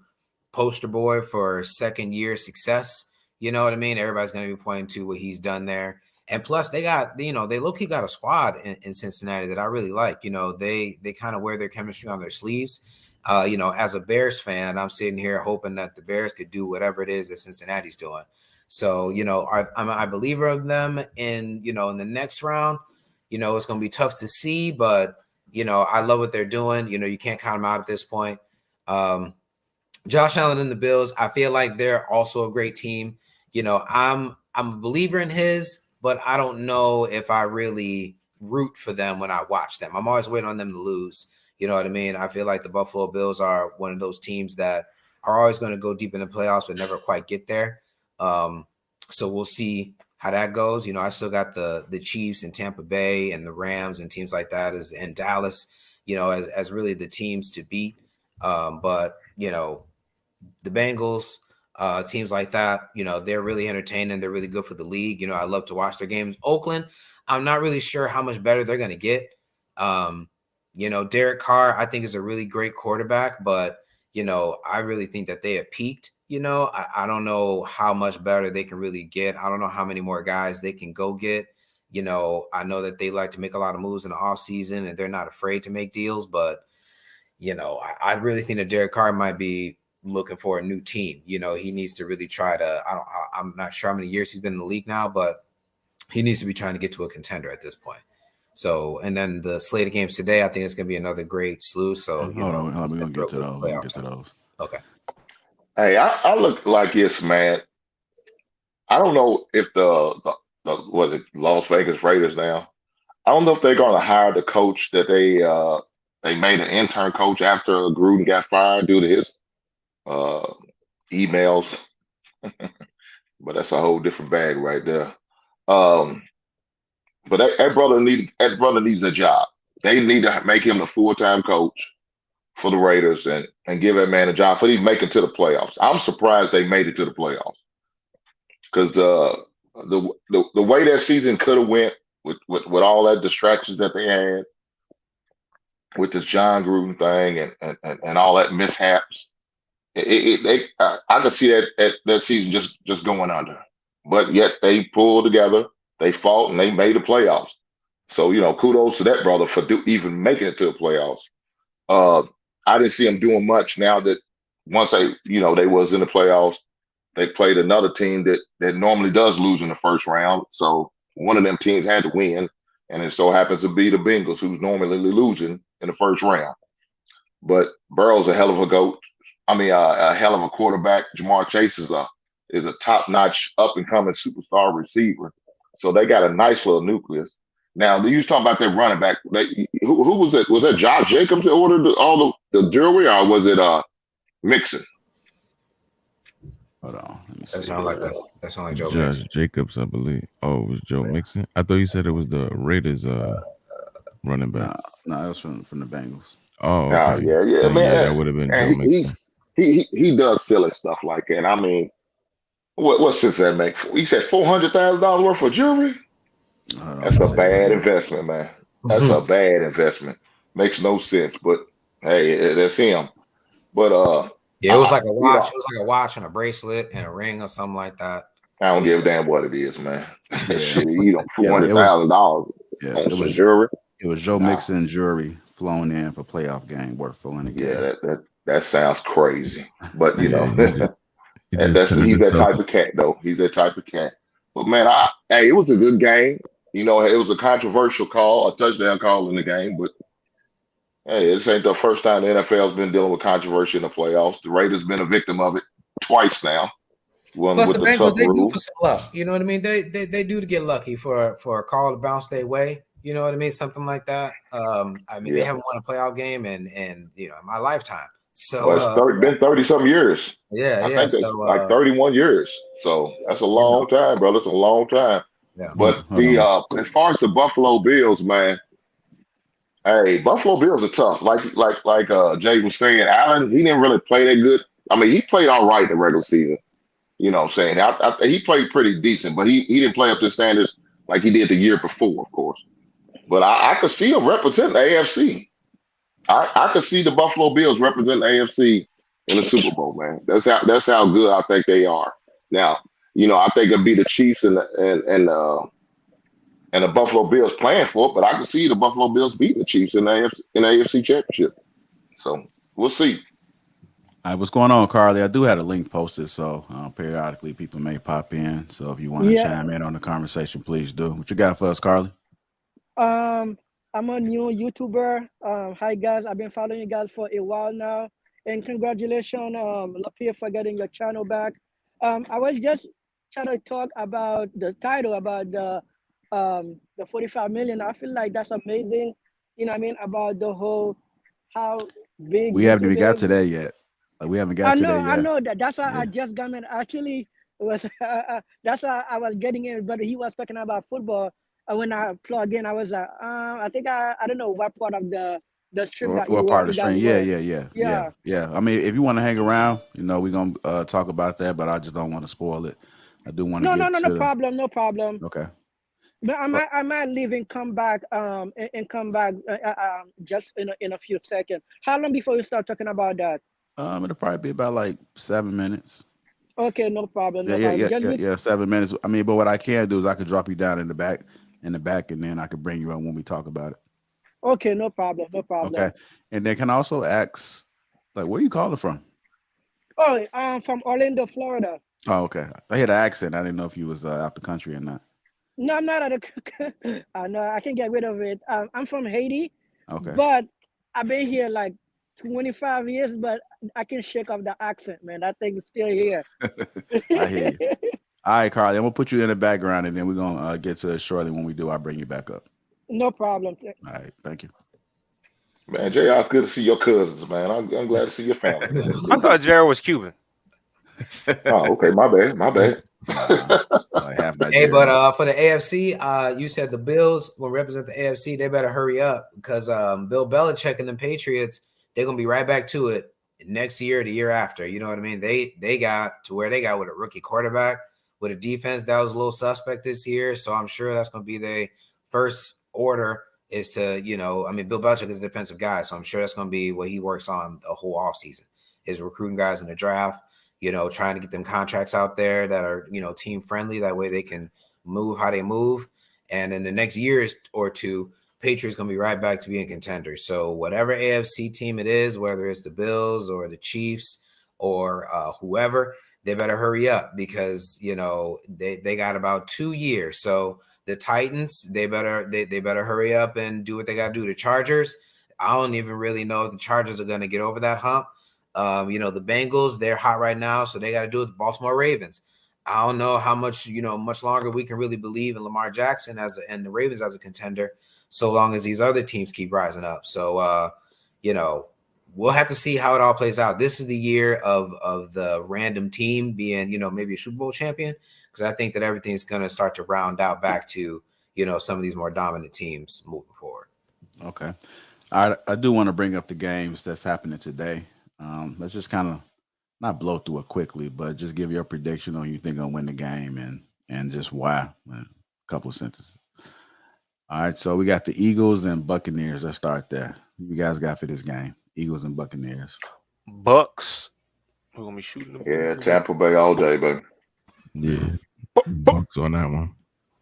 poster boy for second year success. You know what I mean? Everybody's going to be pointing to what he's done there. And plus they got, they low-key got a squad in Cincinnati that I really like. You know, they kind of wear their chemistry on their sleeves. As a Bears fan, I'm sitting here hoping that the Bears could do whatever it is that Cincinnati's doing. So, I'm a believer of them in the next round. It's going to be tough to see, but, I love what they're doing. You can't count them out at this point. Josh Allen and the Bills, I feel like they're also a great team. I'm a believer in his, but I don't know if I really root for them when I watch them. I'm always waiting on them to lose. You know what I mean? I feel like the Buffalo Bills are one of those teams that are always going to go deep in the playoffs, but never quite get there. So we'll see how that goes. I still got the Chiefs and Tampa Bay and the Rams and teams like that and Dallas, as really the teams to beat. But the Bengals, teams like that, they're really entertaining. They're really good for the league. I love to watch their games. Oakland, I'm not really sure how much better they're going to get. Derek Carr, I think, is a really great quarterback, but, I really think that they have peaked. I don't know how much better they can really get. I don't know how many more guys they can go get. I know that they like to make a lot of moves in the offseason and they're not afraid to make deals, but, I really think that Derek Carr might be looking for a new team. He needs to really try to, I'm not sure how many years he's been in the league now, but he needs to be trying to get to a contender at this point. So, and then the slate of games today, I think it's going to be another great slew. So, hold on, we're going to get to those. We're going to get to those. Okay. Hey, I look like this, man. I don't know if the was it Las Vegas Raiders now? I don't know if they're going to hire the coach that they made an intern coach after Gruden got fired due to his emails. But that's a whole different bag right there. But that brother needs a job. They need to make him the full-time coach for the Raiders and give that man a job for him to make it to the playoffs. I'm surprised they made it to the playoffs because the way that season could have went with all that distractions that they had with this John Gruden thing and all that mishaps. I could see that season just going under, but yet they pulled together, they fought, and they made the playoffs. So kudos to that brother for even making it to the playoffs. I didn't see him doing much. Now that once they was in the playoffs, they played another team that normally does lose in the first round. So one of them teams had to win, and it so happens to be the Bengals, who's normally losing in the first round. But Burrow's a hell of a goat. A hell of a quarterback. Jamar Chase is a top-notch, up-and-coming superstar receiver. So they got a nice little nucleus. Now, you was talking about their running back. Who was it? Was that Josh Jacobs that ordered all the jewelry, or was it Mixon? Hold on. Let me That see. sounds like Joe Josh Mixon. Jacobs, I believe. Oh, it was Joe Mixon. I thought you said it was the Raiders running back. No, it was from the Bengals. Oh, Yeah, okay. yeah, Oh, man. yeah, that would have been Joe Mixon. he does silly stuff like that. And I mean, what sense that make? He said $400,000 worth of jewelry. That's a bad investment, man. That's a bad investment. Makes no sense. But hey, that's him. But yeah, it was like a watch. It was like a watch and a bracelet and a ring or something like that. I don't give a damn what it is, man. Yeah. Shit, $400,000 on some jewelry. It was Joe Mixon jewelry flown in for playoff game worth $400,000. Yeah, that sounds crazy. But you know, and he's that type of cat, though. He's that type of cat. But man, hey, it was a good game. You know, it was a controversial call, a touchdown call in the game, but hey, this ain't the first time the NFL's been dealing with controversy in the playoffs. The Raiders been a victim of it twice now. Plus the Bengals, they do for some luck. You know what I mean? They do to get lucky for a call to bounce their way. You know what I mean? Something like that. I mean, they haven't won a playoff game in you know, in my lifetime. So it's been 30-something years. Yeah, I think it's like 31 years. So that's a long time, brother. It's a long time. Yeah. But as far as the Buffalo Bills, man, hey, Buffalo Bills are tough. Like Jay was saying, Allen, he didn't really play that good. I mean, he played all right in the regular season. You know what I'm saying? He played pretty decent, but he didn't play up to standards like he did the year before, of course. But I could see him represent the AFC. I could see the Buffalo Bills represent the AFC in the Super Bowl, man. That's how good I think they are. Now, you know, I think it'll be the Chiefs and the Buffalo Bills playing for it, but I can see the Buffalo Bills beating the Chiefs in the AFC Championship. So we'll see. All right, what's going on, Carly? I do have a link posted, so periodically people may pop in. So if you want to chime in on the conversation, please do. What you got for us, Carly? I'm a new YouTuber. Hi guys, I've been following you guys for a while now, and congratulations, Lapeef, for getting your channel back. I was just trying to talk about the title, about the 45 million. I feel like that's amazing. You know what I mean? About the whole how big we haven't even got to that yet. Like, we haven't got to that yet. I know that. That's why I just got in. Actually, was that's why I was getting in. But he was talking about football. When I plug in, I was I think I don't know what part of the stream that what part of the stream. Yeah. I mean, if you want to hang around, you know, we're gonna talk about that, but I just don't want to spoil it. I do want to. No problem. Okay. But I might leave and come back just in a few seconds. How long before we start talking about that? It'll probably be about like 7 minutes. Okay, no problem. Yeah, 7 minutes. I mean, but what I can do is I could drop you down in the back, and then I could bring you on when we talk about it. Okay, no problem. Okay, and they can also ask, like, where you calling from? Oh, I'm from Orlando, Florida. Oh, okay. I hear the accent. I didn't know if you was out the country or not. No, I'm not out of. No, I can get rid of it. I'm from Haiti. Okay. But I've been here like 25 years, but I can shake off the accent, man. That thing is still here. I hear you. All right, Carly, I'm going to put you in the background, and then we're going to get to it shortly. When we do, I'll bring you back up. No problem. All right, thank you. Man, JR, it's good to see your cousins, man. I'm glad to see your family. I thought Jared was Cuban. Oh, okay. My bad. Hey, but for the AFC, you said the Bills will represent the AFC. They better hurry up because Bill Belichick and the Patriots, they're going to be right back to it next year, the year after. You know what I mean? They got to where they got with a rookie quarterback, with a defense that was a little suspect this year. So I'm sure that's going to be their first order is to, you know, I mean, Bill Belichick is a defensive guy, so I'm sure that's going to be what he works on the whole offseason is recruiting guys in the draft, you know, trying to get them contracts out there that are, you know, team friendly. That way they can move how they move. And in the next year or two, Patriots going to be right back to being contenders. So whatever AFC team it is, whether it's the Bills or the Chiefs or whoever, they better hurry up because, you know, they got about 2 years. So the Titans, they better hurry up and do what they got to do. The Chargers, I don't even really know if the Chargers are going to get over that hump. You know, the Bengals, they're hot right now, so they got to do it. The Baltimore Ravens, I don't know how much, you know, much longer we can really believe in Lamar Jackson and the Ravens as a contender, so long as these other teams keep rising up. So, you know, we'll have to see how it all plays out. This is the year of the random team being, you know, maybe a Super Bowl champion, because I think that everything's going to start to round out back to, you know, some of these more dominant teams moving forward. Okay. I do want to bring up the games that's happening today. Let's just kind of not blow through it quickly, but just give your prediction on you think gonna win the game and just why. A couple of sentences. All right, so we got the Eagles and Buccaneers. Let's start there. What you guys got for this game? Eagles and Buccaneers. Bucks. We're gonna be shooting them. Yeah, Tampa Bay all day, baby. Yeah, Bucks on that one.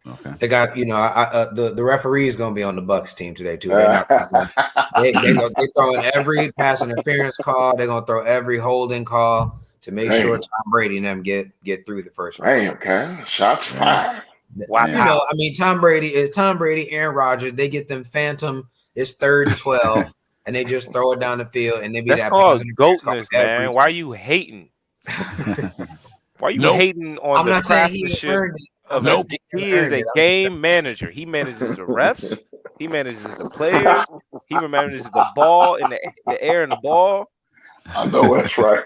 Okay. They got, the referee is going to be on the Bucks team today too. They're they're throwing every pass interference call. They're going to throw every holding call to make sure Tom Brady and them get through the first round. Okay, shots fired. Wow. Tom Brady, Aaron Rodgers. They get them phantom. It's 3rd and 12, and they just throw it down the field, and they be That's that called pass goatness, man. Why are you hating? Why are you hating on I'm the not saying he craftsmanship earned it. of this? He is a game manager. He manages the refs. He manages the players. He manages the ball in the air and the ball. I know that's right.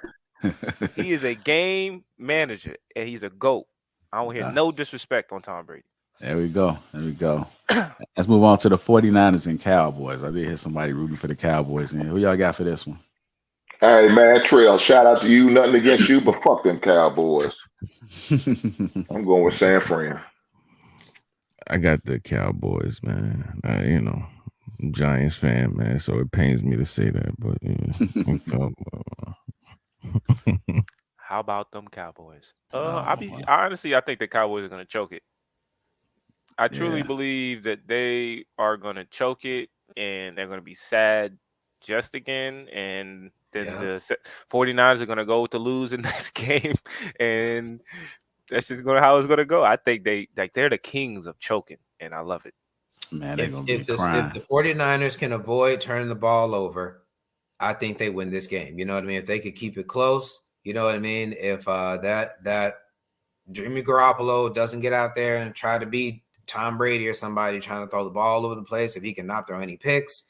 He is a game manager, and he's a GOAT. I don't hear no disrespect on Tom Brady. There we go. Let's move on to the 49ers and Cowboys. I did hear somebody rooting for the Cowboys. And who y'all got for this one? Hey, man, Trail, shout out to you. Nothing against you, but fuck them Cowboys. I'm going with San Fran. I got the Cowboys, man. Giants fan, man. So it pains me to say that, but How about them Cowboys? I think the Cowboys are going to choke it. I truly believe that they are going to choke it, and they're going to be sad just again, and then the 49ers are going to go to lose in this game, and that's just how it's going to go. I think they're the kings of choking, and I love it. Man, if the 49ers can avoid turning the ball over, I think they win this game. You know what I mean? If they could keep it close, you know what I mean? If that Jimmy Garoppolo doesn't get out there and try to beat Tom Brady or somebody trying to throw the ball all over the place, if he cannot throw any picks,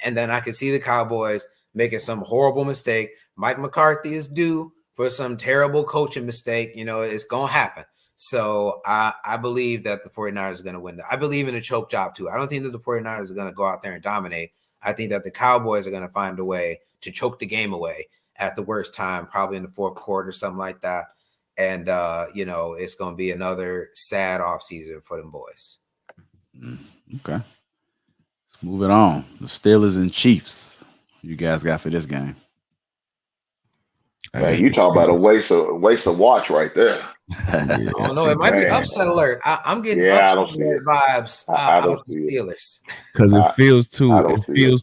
and then I can see the Cowboys making some horrible mistake. Mike McCarthy is due for some terrible coaching mistake. It's going to happen. So I believe that the 49ers are going to win. I believe in a choke job too. I don't think that the 49ers are going to go out there and dominate. I think that the Cowboys are going to find a way to choke the game away at the worst time, probably in the fourth quarter, something like that. And, it's going to be another sad offseason for them boys. Okay. Let's move it on. The Steelers and Chiefs. You guys got for this game? Man, you talk about a waste of watch right there. I don't know. It might be upset alert. I'm getting upset alert vibes out of the Steelers. Because it feels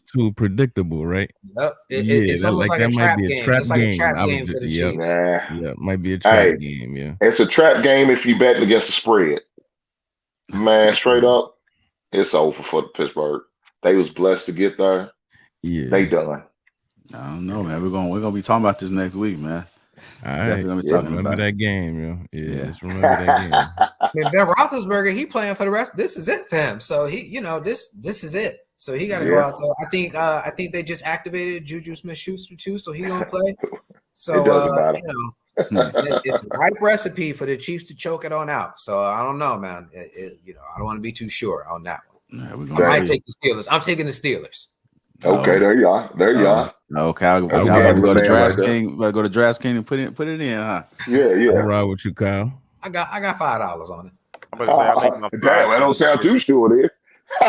too predictable, right? Yep. It's almost like a trap game. It's like a trap game for the Chiefs. Yeah, might be a trap game. Yeah, it's a trap game if you bet against the spread. Man, straight up, it's over for Pittsburgh. They was blessed to get there. Yeah, they done. I don't know, man. We're gonna be talking about this next week, man. All right, remember that game, yo. Yeah, just remember that game. I mean, Ben Roethlisberger, he playing for the rest. This is it for him. So he, this is it. So he got to go out there. I think they just activated Juju Smith-Schuster too, so he gonna play. So it's the right recipe for the Chiefs to choke it on out. So I don't know, man. I don't want to be too sure on that one. I might take the Steelers. I'm taking the Steelers. Okay, there you are. Okay, I'll go to DraftKings. Go to DraftKings and put it in, huh? Yeah. I'll ride with you, Kyle. I got $5 on it. I'm about to say, I make my damn, that don't sound too sure there. You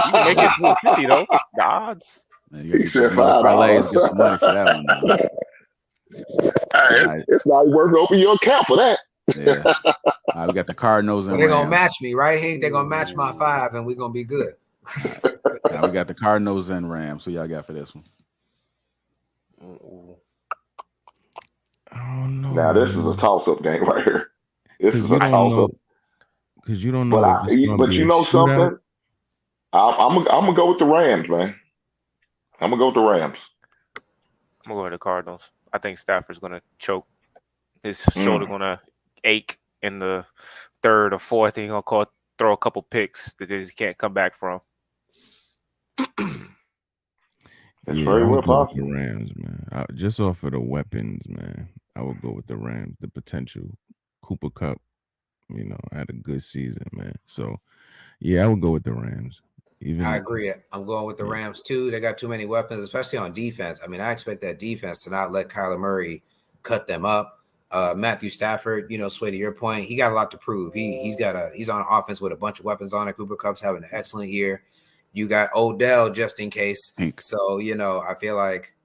can make it to 50 though. The odds. Man, you get some parlays, get some money for that one. It's not worth opening your account for that. Yeah. All right, we got the Cardinals and they're gonna match me, right? Hey, they're gonna match my 5, and we're gonna be good. Now we got the Cardinals and Rams. Who y'all got for this one? I don't know. Now this is a toss-up game right here. This is a toss-up. Because you don't know. But you know something? I'm gonna go with the Rams, man. I'm gonna go with the Rams. I'm gonna go with the Cardinals. I think Stafford's gonna choke. His shoulder gonna ache in the third or fourth. He's gonna throw a couple picks that he can't come back from. That's very well possible. The Rams, man. Just off of the weapons, man. I would go with the Rams. The potential. Cooper Kupp, had a good season, man. So, yeah, I would go with the Rams. I agree. I'm going with the Rams too. They got too many weapons, especially on defense. I mean, I expect that defense to not let Kyler Murray cut them up. Matthew Stafford, Sway, to your point, he got a lot to prove. He's on offense with a bunch of weapons on it. Cooper Kupp's having an excellent year. You got Odell just in case. So, I feel like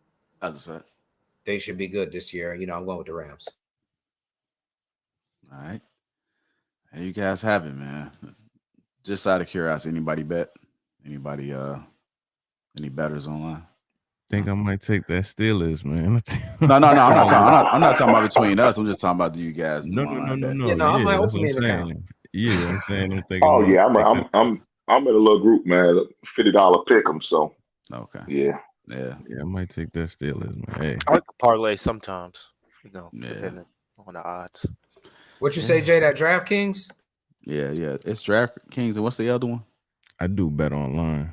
they should be good this year. I'm going with the Rams. All right. There you guys have it, man. Just out of curiosity, anybody bet? Anybody any bettors online? I think I might take that Steelers, man. No. I'm not talking about between us. I'm just talking about you guys. No. I might open me an account. Yeah, I'm saying I'm thinking. Oh yeah, I'm in a little group, man. $50 pick 'em. So okay. Yeah, I might take that Steelers, man. Hey. I like to parlay sometimes, depending on the odds. What you say, Jay? That DraftKings? Yeah. It's DraftKings, and what's the other one? I do bet online.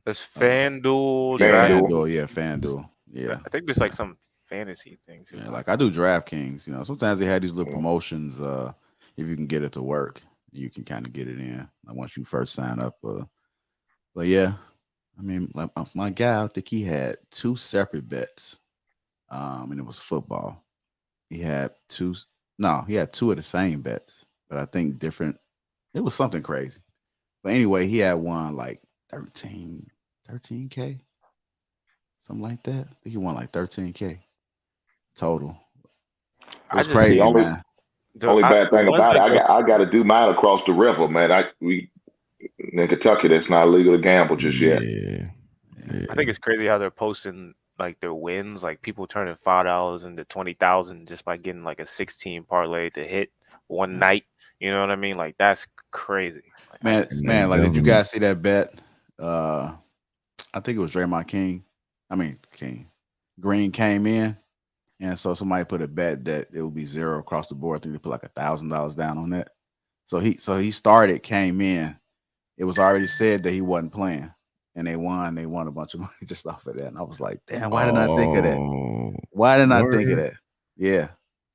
There's FanDuel. FanDuel. Yeah. I think there's like some fantasy things. Yeah, like I do DraftKings. Sometimes they have these little promotions. If you can get it to work, you can kind of get it in. Like once you first sign up. But yeah, I mean, like my guy, I think he had 2 separate bets. And it was football. He had 2 of the same bets, but I think different. It was something crazy. But anyway, he had one like 13K, something like that. I think he won like 13K total. It was crazy, man. The only bad thing about it, I got to do mine across the river, man. We in Kentucky, that's not legal to gamble just yet. Yeah. I think it's crazy how they're posting like their wins, like people turning $5 into 20,000 just by getting like a 16 parlay to hit one night. You know what I mean? Like that's crazy. Man, like did you guys see that bet? I think it was Draymond Green came in, and so somebody put a bet that it would be 0 across the board. I think they put like $1,000 down on that. So he came in. It was already said that he wasn't playing, and they won. They won a bunch of money just off of that. And I was like, damn, why didn't I think of that? Why didn't I think of that? Yeah,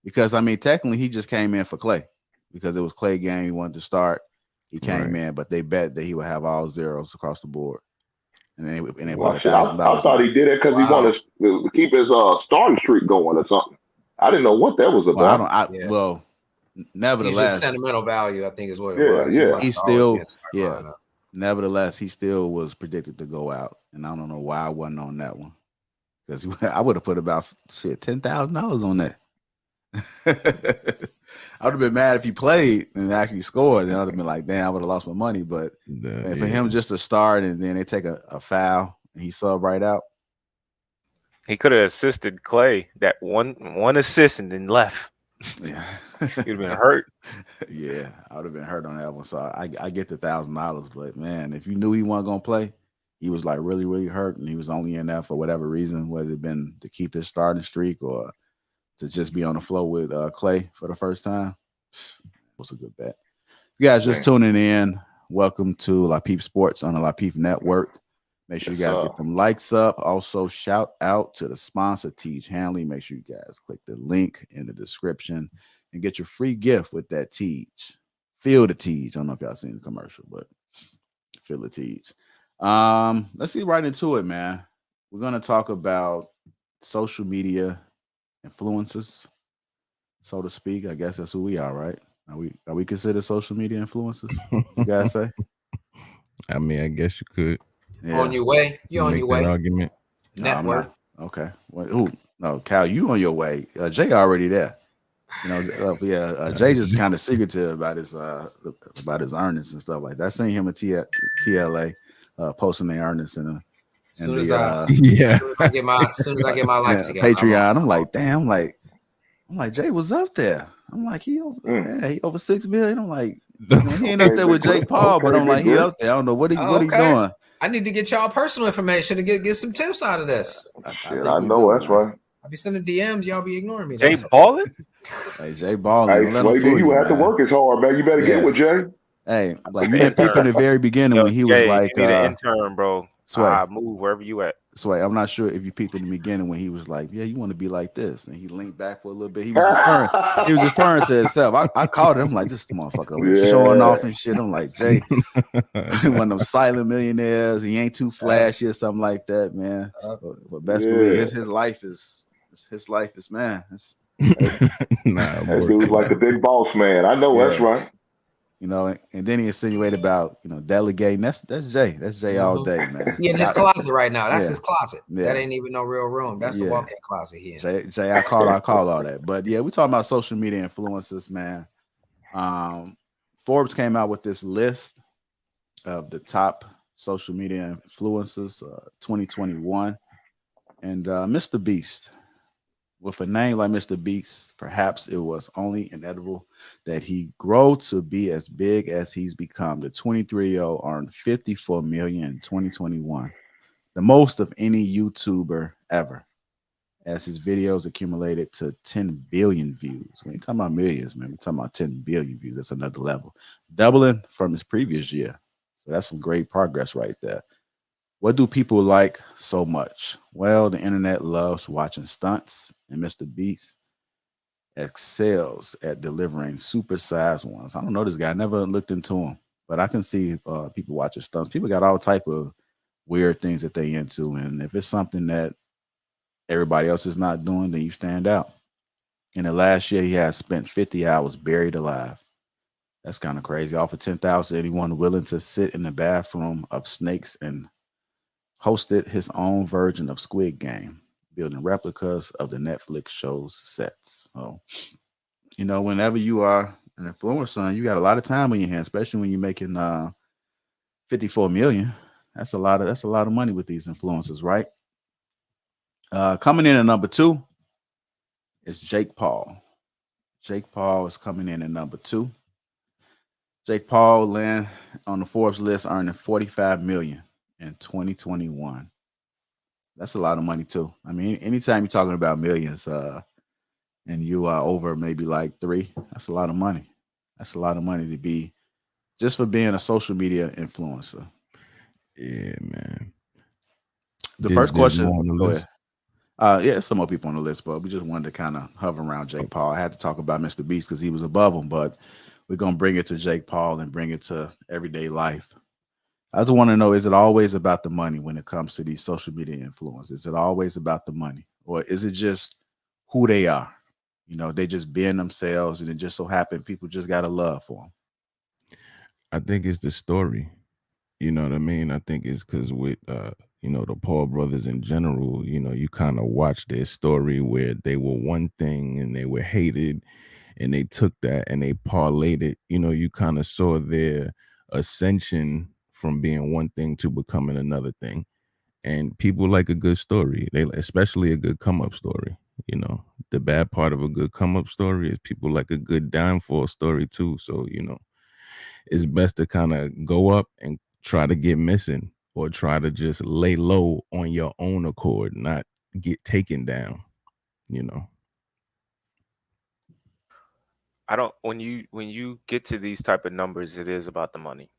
because I mean, technically, he just came in for Clay because it was Clay game. He wanted to start. He came in, but they bet that he would have all zeros across the board. And they put $1,000. I thought he did it because he wanted to keep his starting streak going or something. I didn't know what that was about. Nevertheless, he's just sentimental value, I think, is what it was. Yeah, he still, Nevertheless, he still was predicted to go out, and I don't know why I wasn't on that one because I would have put about $10,000 on that. I would have been mad if he played and actually scored. Then I would have been like, damn, I would have lost my money. But for him just to start and then they take a foul and he sub right out. He could have assisted Clay that one assist and then left. Yeah. He'd have been hurt. Yeah, I would have been hurt on that one. So I get the $1,000. But man, if you knew he wasn't gonna play, he was like really, really hurt, and he was only in there for whatever reason, whether it been to keep his starting streak or to just be on the floor with Clay for the first time. It was a good bet. You guys just tuning in. Welcome to Lapeef Sports on the Lapeef Network. Make sure you guys get them likes up. Also, shout out to the sponsor, Teej Hanley. Make sure you guys click the link in the description and get your free gift with that Teej. Feel the Teej. I don't know if y'all seen the commercial, but feel the Teej. Let's get right into it, man. We're going to talk about social media influencers, so to speak. I guess that's who we are, right? Are we considered social media influencers? You guys say? I mean, I guess you could. Yeah. On your way. You're on your way. Argument. Network. Okay. No, Cal, you on your way. Jay already there. Jay just kind of secretive about his earnings and stuff like that. I seen him at TLA posting their earnings and As soon as I get my life together. Patreon. I'm like, damn. I'm like, Jay was up there. I'm like, he over 6 million. I'm like, he ain't up there with Jake Paul, but I'm like, he up there. I don't know what he doing. I need to get y'all personal information to get some tips out of this. I know that's right. I'll be sending DMs. Y'all be ignoring me. Jay balling? Hey, Jay balling. Hey, you have to work as hard, man. You better get with Jay. Hey, like you didn't peep in the very beginning when he was like, you need an intern, bro. Sway. Move wherever you at. Sway, I'm not sure if you peeped in the beginning when he was like, yeah, you want to be like this. And he leaned back for a little bit. He was referring to himself. I called him like, this motherfucker showing off and shit. I'm like, Jay, one of them silent millionaires. He ain't too flashy or something like that, man. But best believe his life is man. Nah, That dude's like the big boss man. I know that's right. You know, and then he insinuated about, delegating. That's Jay. That's Jay all day, man. He in his closet right now. That's his closet. Yeah. That ain't even no real room. That's the walk-in closet he in. Jay, I call all that. But yeah, we talking about social media influencers, man. Forbes came out with this list of the top social media influencers 2021, and Mr. Beast. With a name like Mr. Beast, perhaps it was only inevitable that he grow to be as big as he's become. The 23-year-old earned $54 million in 2021, the most of any YouTuber ever, as his videos accumulated to 10 billion views. We ain't talking about millions, man. We're talking about 10 billion views. That's another level, doubling from his previous year. So that's some great progress right there. What do people like so much? Well, the internet loves watching stunts, and Mr. Beast excels at delivering supersized ones. I don't know this guy. I never looked into him, but I can see people watching stunts. People got all type of weird things that they into, and if it's something that everybody else is not doing, then you stand out. In the last year, he has spent 50 hours buried alive. That's kind of crazy. Offered 10,000 to anyone willing to sit in the bathroom of snakes, and hosted his own version of Squid Game, building replicas of the Netflix show's sets. So, whenever you are an influencer, you got a lot of time on your hands, especially when you're making 54 million. That's a lot of money with these influencers, right? Coming in at number 2 is Jake Paul. Jake Paul is coming in at number 2. Jake Paul land on the Forbes list, earning $45 million in 2021. That's a lot of money too. I mean, anytime you're talking about millions, and you are over maybe like 3, that's a lot of money. That's a lot of money to be just for being a social media influencer. Yeah, man. The first question. Go ahead. Yeah, some more people on the list, but we just wanted to kind of hover around Jake Paul. I had to talk about Mr. Beast because he was above him, but we're gonna bring it to Jake Paul and bring it to everyday life. I just want to know, is it always about the money when it comes to these social media influencers? Is it always about the money? Or is it just who they are? They just being themselves, and it just so happened people just got a love for them. I think it's the story. You know what I mean? I think it's because with, the Paul brothers in general, you kind of watch their story where they were one thing and they were hated, and they took that and they parlayed it. You kind of saw their ascension from being one thing to becoming another thing. And people like a good story. They especially a good come up story. The bad part of a good come up story is people like a good downfall story too. So, it's best to kind of go up and try to get missing, or try to just lay low on your own accord, not get taken down. When you get to these type of numbers, it is about the money.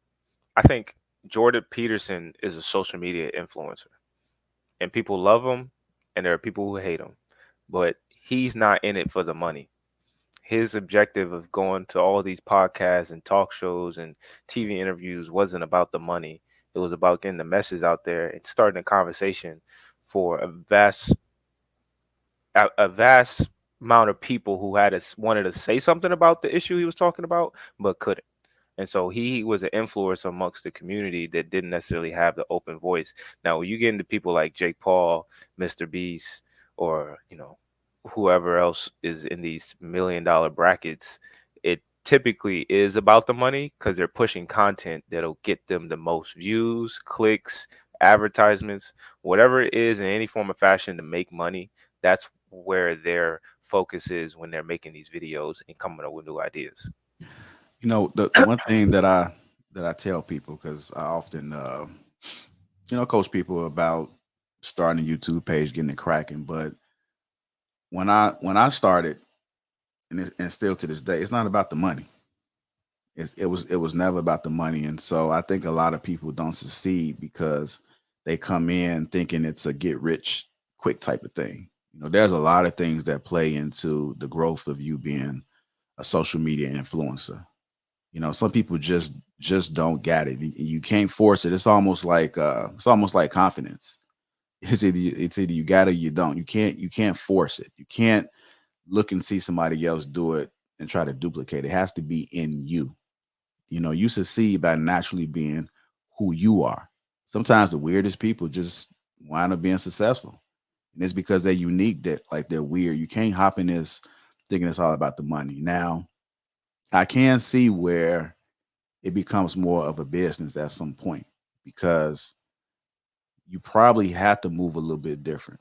I think Jordan Peterson is a social media influencer, and people love him, and there are people who hate him, but he's not in it for the money. His objective of going to all these podcasts and talk shows and TV interviews wasn't about the money. It was about getting the message out there and starting a conversation for a vast amount of people who wanted to say something about the issue he was talking about, but couldn't. And so he was an influence amongst the community that didn't necessarily have the open voice. Now, when you get into people like Jake Paul, Mr. Beast, or, whoever else is in these $1 million brackets, it typically is about the money because they're pushing content that'll get them the most views, clicks, advertisements, whatever it is in any form of fashion to make money. That's where their focus is when they're making these videos and coming up with new ideas. The one thing that I tell people, because I often coach people about starting a YouTube page, getting it cracking, but when I started, and still to this day, it's not about the money. It was never about the money, and so I think a lot of people don't succeed because they come in thinking it's a get rich quick type of thing. There's a lot of things that play into the growth of you being a social media influencer. Some people just don't get it. You can't force it. It's almost like confidence. It's either you got it or you don't. You can't force it. You can't look and see somebody else do it and try to duplicate. It has to be in you. You know, you succeed by naturally being who you are. Sometimes the weirdest people just wind up being successful. And it's because they're unique that like they're weird. You can't hop in this thinking it's all about the money. Now, I can see where it becomes more of a business at some point because you probably have to move a little bit different.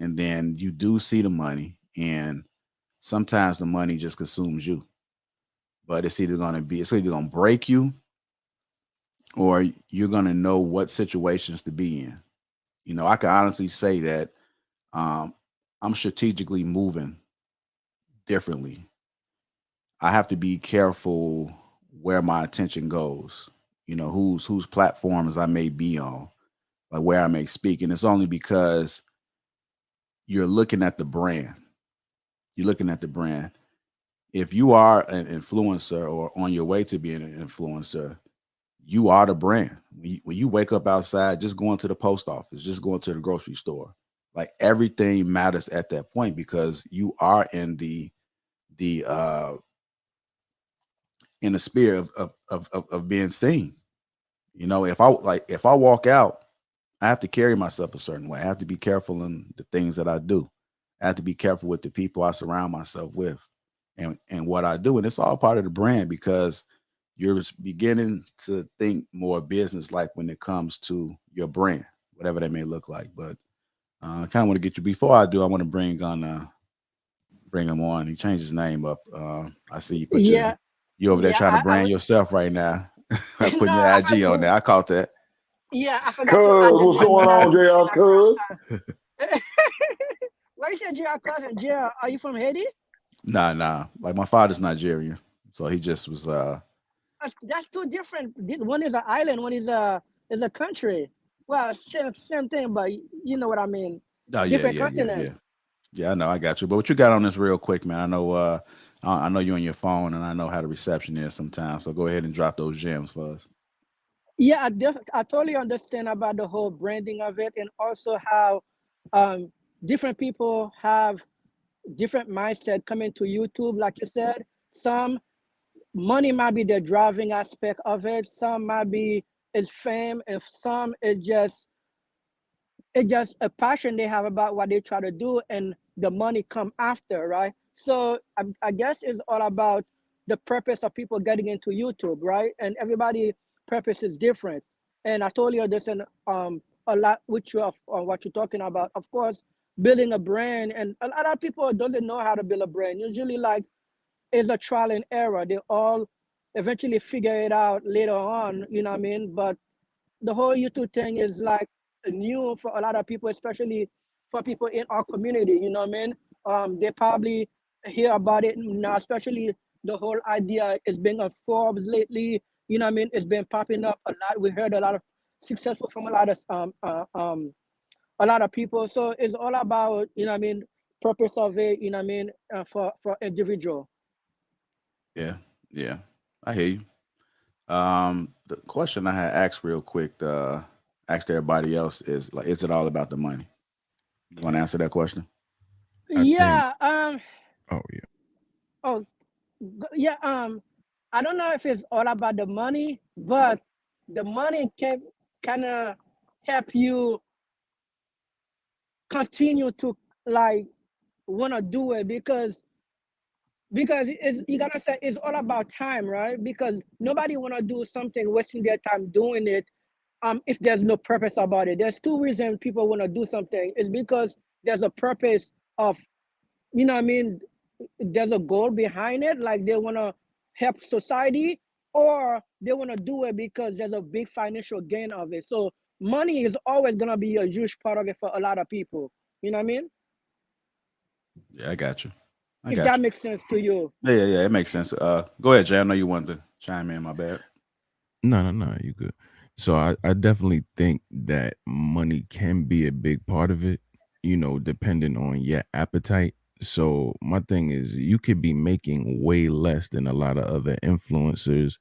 And then you do see the money, and sometimes the money just consumes you. But it's either gonna break you or you're gonna know what situations to be in. You know, I can honestly say that um, I'm strategically moving differently. I have to be careful where my attention goes. You know, whose platforms I may be on, like where I may speak, and it's only because you're looking at the brand. You're looking at the brand. If you are an influencer or on your way to being an influencer, you are the brand. When you wake up outside, just going to the post office, just going to the grocery store, like everything matters at that point because you are the in the spirit of being seen. You know, if I walk out, I have to carry myself a certain way. I have to be careful in the things that I do. I have to be careful with the people I surround myself with and what I do. And it's all part of the brand because you're beginning to think more business like when it comes to your brand, whatever that may look like. But I kind of want to get you before I do, I want to bring him on. He changed his name up. I see you put Yeah, you over there yeah. trying to I brand was yourself right now. Putting no, your I IG on forgot. there. I caught that. Yeah, I Cuz, forgot to add the what's name going when I on, see JR? that Cuz, first time. Where you said JR cousin? JR, are you from Haiti? Nah. Like my father's Nigerian. So he just was That's two different. One is an island. One is a country. Well, same thing, but you know what I mean. oh Different continent. yeah. Yeah, I know, I got you. But what you got on this real quick, man? I know I know you're on your phone and I know how the reception is sometimes. So go ahead and drop those gems for us. Yeah, I totally understand about the whole branding of it, and also how um, different people have different mindset coming to YouTube. Like you said, some money might be the driving aspect of it. Some might be is fame, and some is just a passion they have about what they try to do, and the money come after, right? So I guess it's all about the purpose of people getting into YouTube, right? And everybody purpose is different, and I totally understand a lot with you of on what you're talking about. Of course, building a brand, and a lot of people doesn't know how to build a brand. Usually, like, it's a trial and error. They all eventually figure it out later on, you know what I mean? But the whole YouTube thing is like new for a lot of people, especially for people in our community. You know what I mean? They probably hear about it now, especially the whole idea is being on Forbes lately. You know what I mean? It's been popping up a lot. We heard a lot of successful from a lot of people. So it's all about, you know what I mean, purpose of it. You know what I mean, for individual. Yeah, yeah. I hear you. The question I had asked real quick, asked everybody else is like, is it all about the money? You want to answer that question? I think, Yeah. oh yeah. Oh, yeah. I don't know if it's all about the money, but the money can kind of help you continue to, like, want to do it, because you gotta say it's all about time, right? Because nobody want to do something wasting their time doing it if there's no purpose about it. There's two reasons people want to do something. It's because there's a purpose of, you know what I mean, there's a goal behind it, like they want to help society, or they want to do it because there's a big financial gain of it. So money is always going to be a huge part of it for a lot of people. You know what I mean? Yeah, I got you. I If got that you. makes sense to you. Yeah. It makes sense. Go ahead, Jay. I know you wanted to chime in. My bad. No, you good. So I definitely think that money can be a big part of it, depending on your appetite. So my thing is you could be making way less than a lot of other influencers,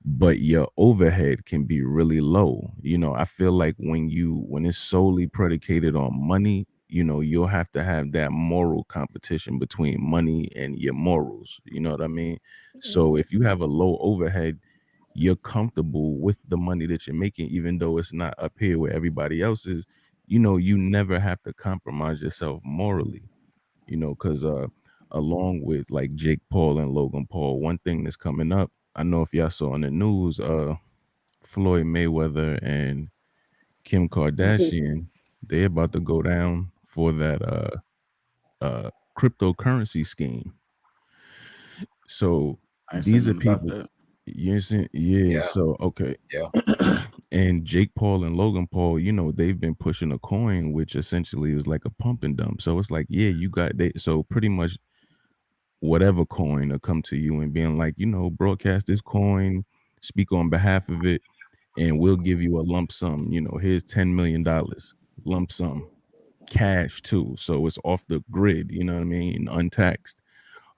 but your overhead can be really low. I feel like when it's solely predicated on money, you'll have to have that moral competition between money and your morals. You know what I mean? So if you have a low overhead, you're comfortable with the money that you're making, even though it's not up here where everybody else is. You never have to compromise yourself morally, because along with like Jake Paul and Logan Paul, one thing that's coming up, I know if y'all saw on the news, Floyd Mayweather and Kim Kardashian, they're about to go down for that cryptocurrency scheme. So I ain't seen these are nothing about people. that. You see, yeah. So okay. Yeah. And Jake Paul and Logan Paul, they've been pushing a coin, which essentially is like a pump and dump. So it's like, yeah, you got they. So pretty much whatever coin will come to you and being like, broadcast this coin, speak on behalf of it, and we'll give you a lump sum. Here's $10 million lump sum, cash too. So it's off the grid, you know what I mean? Untaxed.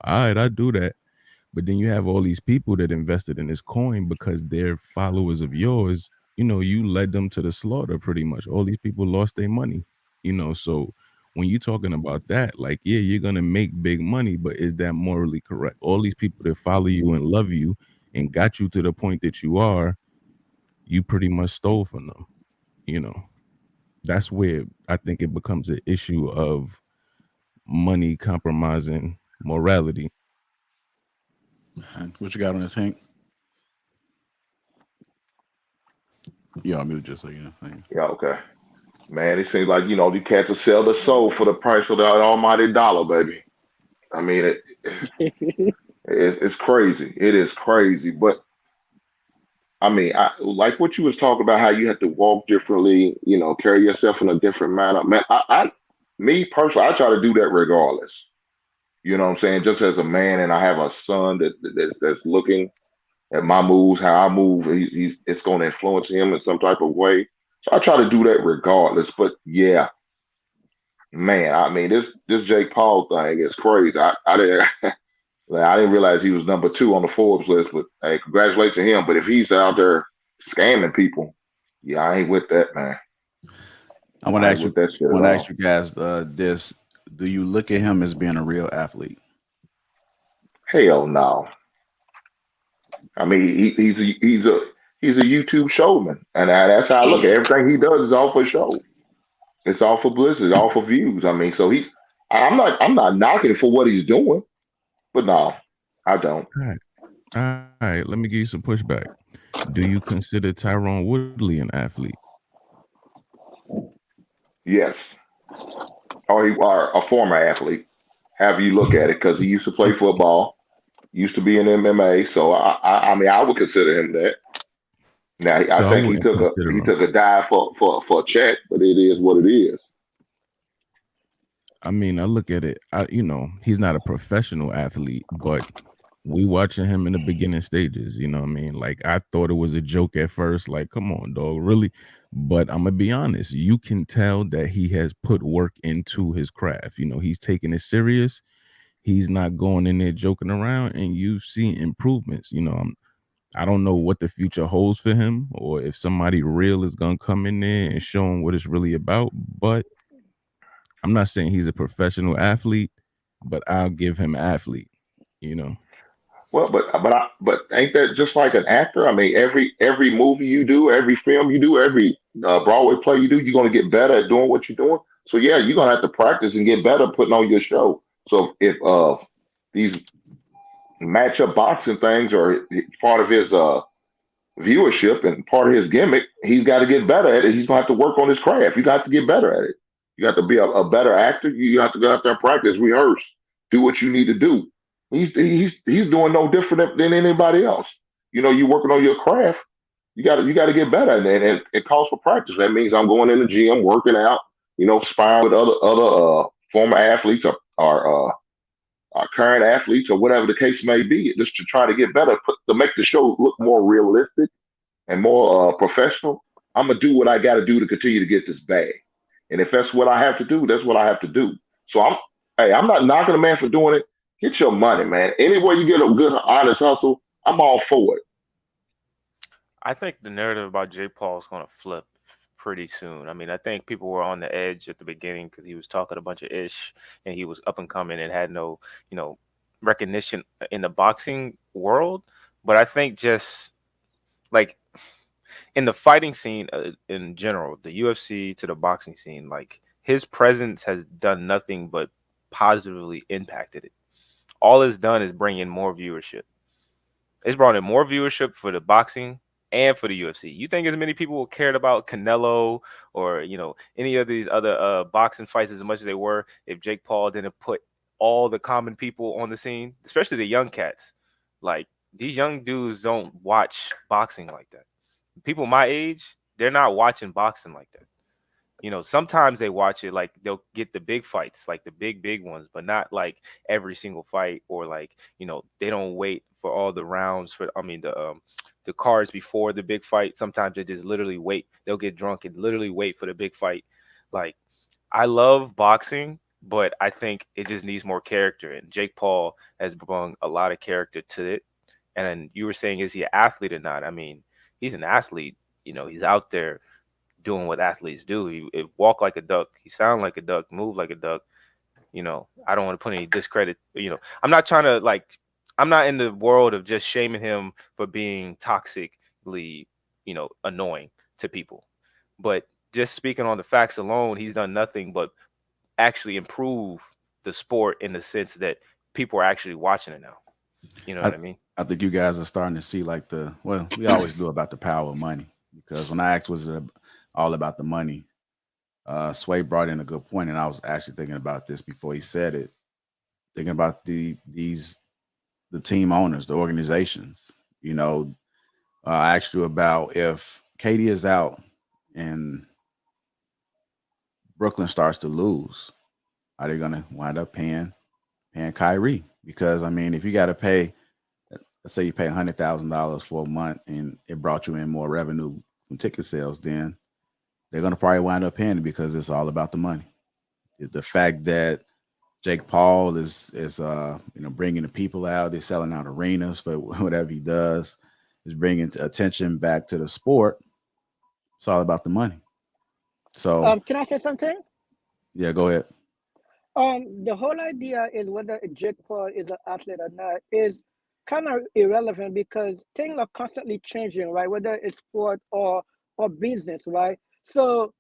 All right, I do that. But then you have all these people that invested in this coin because they're followers of yours. You led them to the slaughter pretty much. All these people lost their money, so when you're talking about that, like, yeah, you're going to make big money, but is that morally correct? All these people that follow you and love you and got you to the point that you are, you pretty much stole from them. That's where I think it becomes an issue of money compromising morality. What you got on this, Hank? You on mute, just so you know. Yeah, okay. Man, it seems like these cats will sell their soul for the price of the almighty dollar, baby. I mean, it's crazy. It is crazy, but I mean, I like what you was talking about, how you have to walk differently, carry yourself in a different manner. Man, me personally, I try to do that regardless. You know what I'm saying? Just as a man, and I have a son that's looking at my moves, how I move, it's going to influence him in some type of way. So I try to do that regardless. But yeah, man, I mean, this Jake Paul thing is crazy. I didn't. I didn't realize he was number 2 on the Forbes list, but hey, congratulations to him. But if he's out there scamming people, yeah, I ain't with that, man. I want to ask you. That shit I want to ask you guys this: do you look at him as being a real athlete? Hell no. I mean, he's a YouTube showman, and that's how I look at it. Everything he does is all for show. It's all for publicity, all for views. I mean, so I'm not knocking it for what he's doing, but no, I don't. All right. Let me give you some pushback. Do you consider Tyrone Woodley an athlete? Yes. Or a former athlete. However you look at it, because he used to play football, used to be in MMA. So I mean, I would consider him that. Now So I think he took a dive for a check, but it is what it is. I mean, I look at it. He's not a professional athlete, but we watching him in the beginning stages. You know what I mean? Like, I thought it was a joke at first. Like, come on, dog, really? But I'm gonna be honest. You can tell that he has put work into his craft. He's taking it serious. He's not going in there joking around, and you see improvements. I don't know what the future holds for him, or if somebody real is gonna come in there and show him what it's really about. But I'm not saying he's a professional athlete, but I'll give him athlete. Well, but ain't that just like an actor? I mean, every movie you do, every film you do, every Broadway play you do, you're gonna get better at doing what you're doing. So yeah, you're gonna have to practice and get better putting on your show. So if these matchup boxing things are part of his viewership and part of his gimmick, he's got to get better at it. He's gonna have to work on his craft. You got to get better at it. You got to be a better actor. You have to go out there and practice, rehearse, do what you need to do. He's doing no different than anybody else. You working on your craft. You got to get better, and it calls for practice. That means I'm going in the gym, working out. Sparring with other former athletes or current athletes or whatever the case may be, just to try to get better, to make the show look more realistic and more professional. I'm gonna do what I got to do to continue to get this bag, and if that's what I have to do, that's what I have to do. So I'm not knocking a man for doing it. Get your money, man. Anywhere you get a good, honest hustle, I'm all for it. I think the narrative about Jake Paul is going to flip pretty soon. I mean, I think people were on the edge at the beginning because he was talking a bunch of ish and he was up and coming and had no, recognition in the boxing world. But I think just like in the fighting scene in general, the UFC to the boxing scene, like his presence has done nothing but positively impacted it. All it's done is bring in more viewership. It's brought in more viewership for the boxing and for the UFC. You think as many people cared about Canelo or any of these other boxing fights as much as they were if Jake Paul didn't put all the common people on the scene, especially the young cats. Like these young dudes don't watch boxing like that. People my age, they're not watching boxing like that. Sometimes they watch it, like they'll get the big fights, like the big ones, but not like every single fight, or like, they don't wait for all the rounds the cards before the big fight. Sometimes they just literally wait. They'll get drunk and literally wait for the big fight. Like, I love boxing, but I think it just needs more character. And Jake Paul has brought a lot of character to it. And then you were saying, is he an athlete or not? I mean, he's an athlete. He's out there doing what athletes do. He walk like a duck. He sound like a duck, move like a duck. I don't want to put any discredit. I'm not trying to I'm not in the world of just shaming him for being toxically, annoying to people. But just speaking on the facts alone, he's done nothing but actually improve the sport in the sense that people are actually watching it now. You know what I mean? I think you guys are starting to see we always do about the power of money, because when I asked was it all about the money, Sway brought in a good point, and I was actually thinking about this before he said it, thinking about the team owners, the organizations. I asked you about if Katie is out and Brooklyn starts to lose, are they going to wind up paying Kyrie? Because I mean, if you got to pay, let's say you pay $100,000 for a month and it brought you in more revenue from ticket sales, then they're going to probably wind up paying it because it's all about the money. The fact that Jake Paul is bringing the people out, they're selling out arenas for whatever he does, is bringing attention back to the sport. It's all about the money. So, can I say something? Yeah, go ahead. The whole idea is whether Jake Paul is an athlete or not is kind of irrelevant, because things are constantly changing, right? Whether it's sport or business, right? So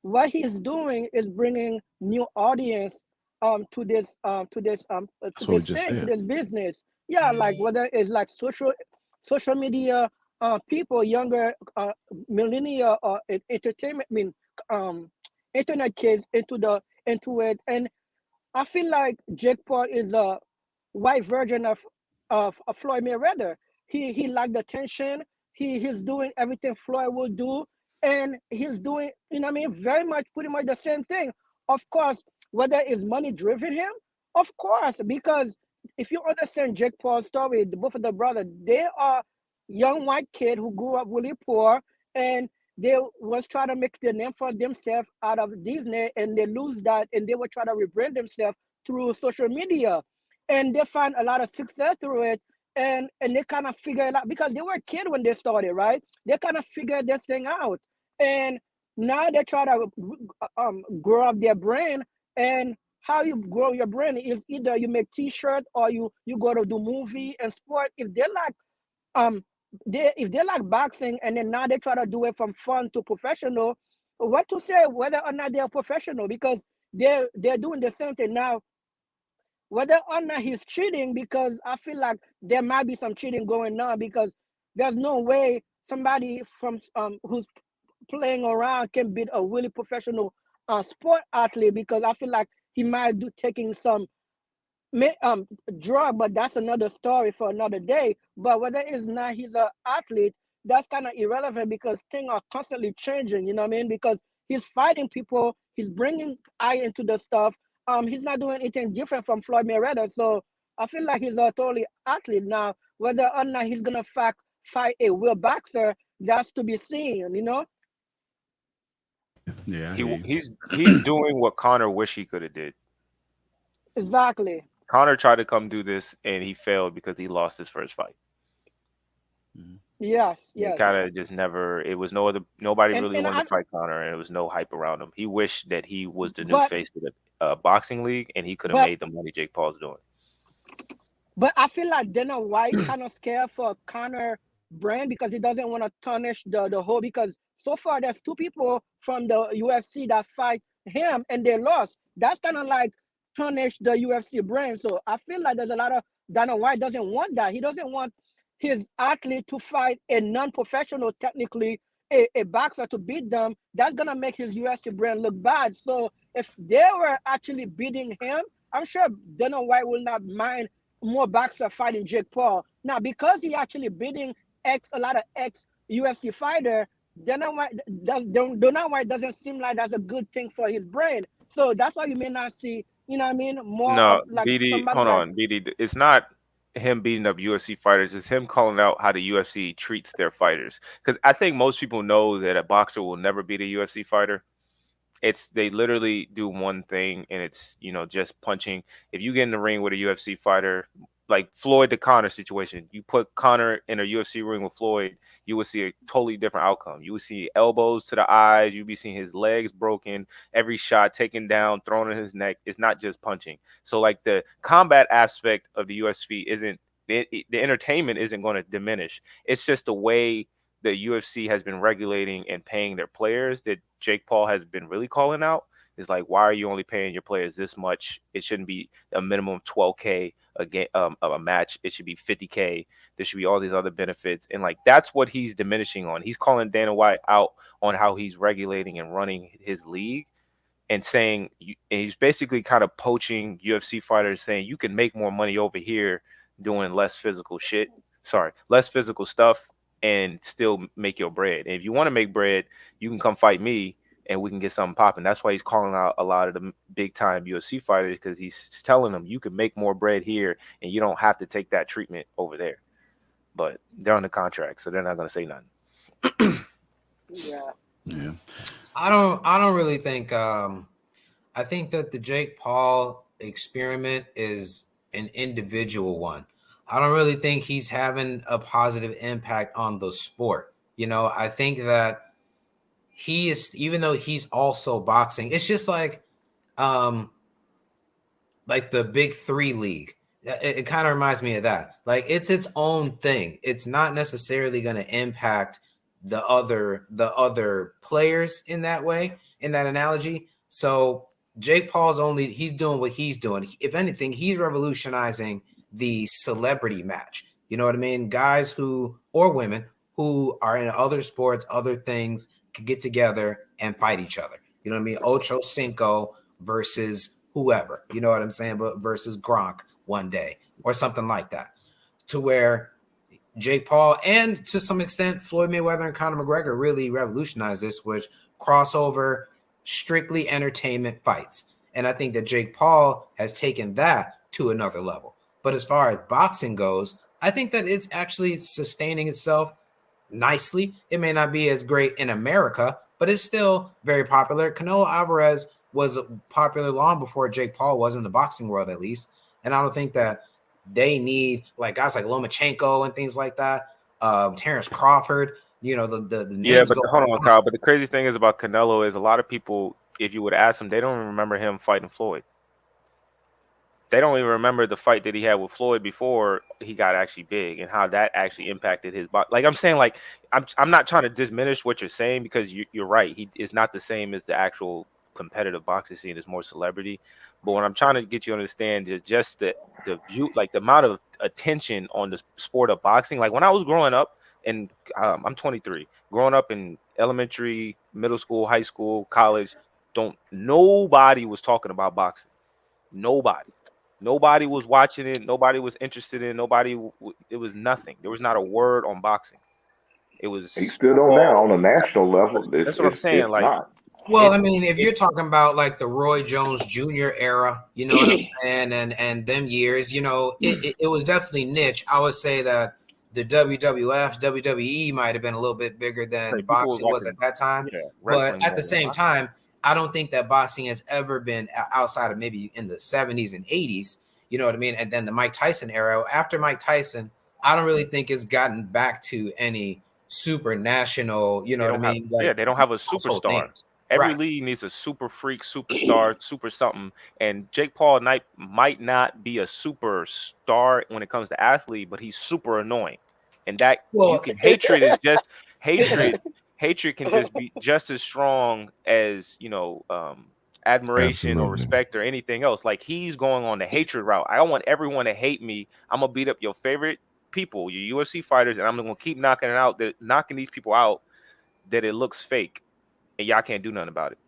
what he's doing is bringing new audience to this That's what we just to said. this business. Yeah, like whether it's like social media people, younger millennial or entertainment, internet kids into it. And I feel like Jake Paul is a white version of Floyd Mayweather. He liked the attention. He's doing everything Floyd will do, and he's doing, very much pretty much the same thing. Of course, whether it's money driven him, of course, because if you understand Jake Paul's story, both of the brothers, they are young white kid who grew up really poor, and they was trying to make the name for themselves out of Disney, and they lose that, and they were trying to rebrand themselves through social media, and they find a lot of success through it, and they kind of figure it out because they were a kid when they started, right? They kind of figured this thing out, and now they try to grow up their brain. And how you grow your brain is either you make T-shirt or you go to do movie and sport. Um if they like boxing, and then now they try to do it from fun to professional, what to say whether or not they're professional, because they're doing the same thing now. Whether or not he's cheating, because I feel like there might be some cheating going on, because there's no way somebody from who's playing around can beat a really professional sport athlete, because I feel like he might do taking some drug, but that's another story for another day. But whether it's not he's an athlete, that's kind of irrelevant, because things are constantly changing. You know what I mean? Because he's fighting people, he's bringing eye into the stuff. He's not doing anything different from Floyd Mayweather. So I feel like he's a totally athlete now. Whether or not he's gonna fight a real boxer, that's to be seen. You know? Yeah, He's doing what Connor wish he could have did. Exactly. Connor tried to come do this and he failed because he lost his first fight. Yes, It yes. kind of just never. It was nobody really And wanted I, to fight Connor, and there was no hype around him. He wished that he was the new but face of the boxing league, and he could have but made the money Jake Paul's doing. But I feel like Dana White kind of scared for Connor brand because he doesn't want to tarnish the whole. Because so far there's two people from the UFC that fight him and they lost. That's kind of like tarnish the UFC brand. So I feel like there's a lot of Dana White doesn't want that. He doesn't want his athlete to fight a non-professional, technically a boxer to beat them. That's gonna make his UFC brand look bad. So if they were actually beating him, I'm sure Dana White will not mind more boxer fighting Jake Paul. Now, because he actually beating a lot of ex UFC fighter, Dana White doesn't seem like that's a good thing for his brain. So that's why you may not see, you know what I mean, more of No, like BD, somebody hold like on, BD. It's not him beating up UFC fighters. It's him calling out how the UFC treats their fighters. Because I think most people know that a boxer will never beat a UFC fighter. They literally do one thing, and it's just punching. If you get in the ring with a UFC fighter, like Floyd to Conor situation, you put Conor in a UFC ring with Floyd, you will see a totally different outcome. You will see elbows to the eyes, you'll be seeing his legs broken, every shot taken down, thrown in his neck. It's not just punching. So like the combat aspect of the UFC isn't the entertainment isn't going to diminish. It's just the way the UFC has been regulating and paying their players that Jake Paul has been really calling out. Is like, why are you only paying your players this much? It shouldn't be a minimum of 12K a game of a match. It should be 50K. There should be all these other benefits, and like that's what he's diminishing on. He's calling Dana White out on how he's regulating and running his league, and saying and he's basically kind of poaching UFC fighters, saying you can make more money over here doing less physical shit. Sorry, less physical stuff, and still make your bread. And if you want to make bread, you can come fight me and we can get something popping. That's why he's calling out a lot of the big time UFC fighters, because he's telling them you can make more bread here and you don't have to take that treatment over there. But they're on the contract, so they're not going to say nothing. Yeah. I don't really think I think that the Jake Paul experiment is an individual one. I don't really think he's having a positive impact on the sport. I think that he is, even though he's also boxing, it's just like the Big Three league. It kind of reminds me of that. Like it's its own thing. It's not necessarily going to impact the other players in that way, in that analogy. So Jake Paul's he's doing what he's doing. If anything, he's revolutionizing the celebrity match. You know what I mean? Guys or women who are in other sports, other things, could get together and fight each other. You know what I mean? Ocho Cinco versus whoever, you know what I'm saying? But versus Gronk one day or something like that, to where Jake Paul and to some extent Floyd Mayweather and Conor McGregor really revolutionized this, which crossover, strictly entertainment fights. And I think that Jake Paul has taken that to another level. But as far as boxing goes, I think that it's actually sustaining itself nicely. It may not be as great in America, but it's still very popular. Canelo Alvarez was popular long before Jake Paul was in the boxing world, at least. And I don't think that they need like guys like Lomachenko and things like that. Terrence Crawford, the names. Yeah, but hold on, Kyle. But the crazy thing is about Canelo is a lot of people, if you would ask them, they don't even remember him fighting Floyd. They don't even remember the fight that he had with Floyd before he got actually big and how that actually impacted his body. Like I'm saying, like I'm not trying to diminish what you're saying, because you're right. He is not the same as the actual competitive boxing scene. Is more celebrity. But what I'm trying to get you to understand is just the view, like the amount of attention on the sport of boxing. Like when I was growing up, and I'm 23, growing up in elementary, middle school, high school, college, nobody was talking about boxing. Nobody was watching it. Nobody was interested in. It was nothing. There was not a word on boxing. It was. He still don't now on a national level. That's what I'm saying. It's like, not. Well, I mean, if you're talking about like the Roy Jones Jr. era, you know what I'm saying, and them years, it was definitely niche. I would say that the WWF, WWE might have been a little bit bigger than boxing was at that time. Yeah, but at the same time, I don't think that boxing has ever been outside of maybe in the 70s and 80s, you know what I mean? And then the Mike Tyson era. After Mike Tyson, I don't really think it's gotten back to any super national, you know what I mean? Like, they don't have a superstar. Names. Every league needs a super freak, superstar, super something. And Jake Paul might not be a superstar when it comes to athlete, but he's super annoying. And that hatred is just hatred. Hatred can just be just as strong as, admiration or respect or anything else. Like, he's going on the hatred route. I don't want everyone to hate me. I'm gonna beat up your favorite people, your UFC fighters, and I'm gonna keep knocking these people out that it looks fake, and y'all can't do nothing about it.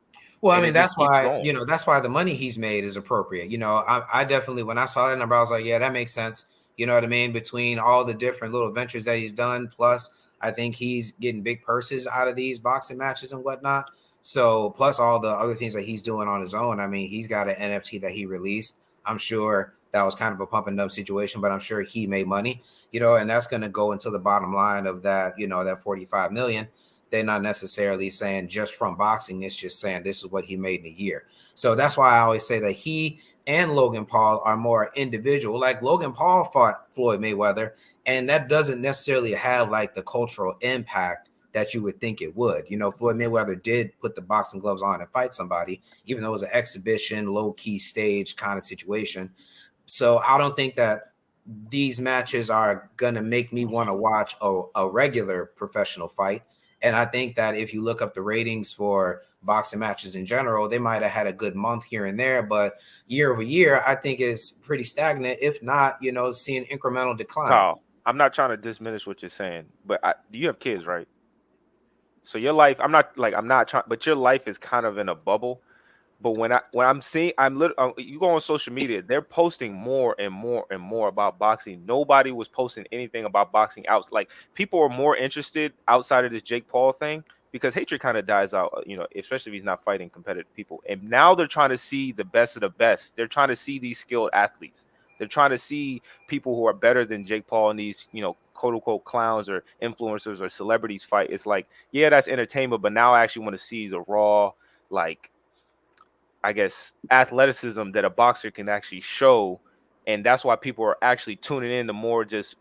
Well, I mean, that's why, that's why the money he's made is appropriate. I definitely, when I saw that number, I was like, yeah, that makes sense. You know what I mean? Between all the different little ventures that he's done, plus I think he's getting big purses out of these boxing matches and whatnot. So plus all the other things that he's doing on his own. I mean, he's got an NFT that he released. I'm sure that was kind of a pump and dump situation, but I'm sure he made money, and that's going to go into the bottom line of that, that 45 million. They're not necessarily saying just from boxing. It's just saying this is what he made in a year. So that's why I always say that he and Logan Paul are more individual. Like, Logan Paul fought Floyd Mayweather, and that doesn't necessarily have like the cultural impact that you would think it would. Floyd Mayweather did put the boxing gloves on and fight somebody, even though it was an exhibition, low-key stage kind of situation. So I don't think that these matches are going to make me want to watch a regular professional fight. And I think that if you look up the ratings for boxing matches in general, they might have had a good month here and there, but year over year, I think it's pretty stagnant, if not, seeing incremental decline. Kyle, I'm not trying to diminish what you're saying, but you have kids, right? So your life, I'm not trying, but your life is kind of in a bubble. But when I'm seeing, you go on social media, they're posting more and more and more about boxing. Nobody was posting anything about boxing out. Like, people are more interested outside of this Jake Paul thing, because hatred kind of dies out, especially if he's not fighting competitive people. And now they're trying to see the best of the best. They're trying to see these skilled athletes. They're trying to see people who are better than Jake Paul and these, quote unquote clowns or influencers or celebrities fight. It's like, yeah, that's entertainment, but now I actually want to see the raw, like, I guess, athleticism that a boxer can actually show. And that's why people are actually tuning in to more. Just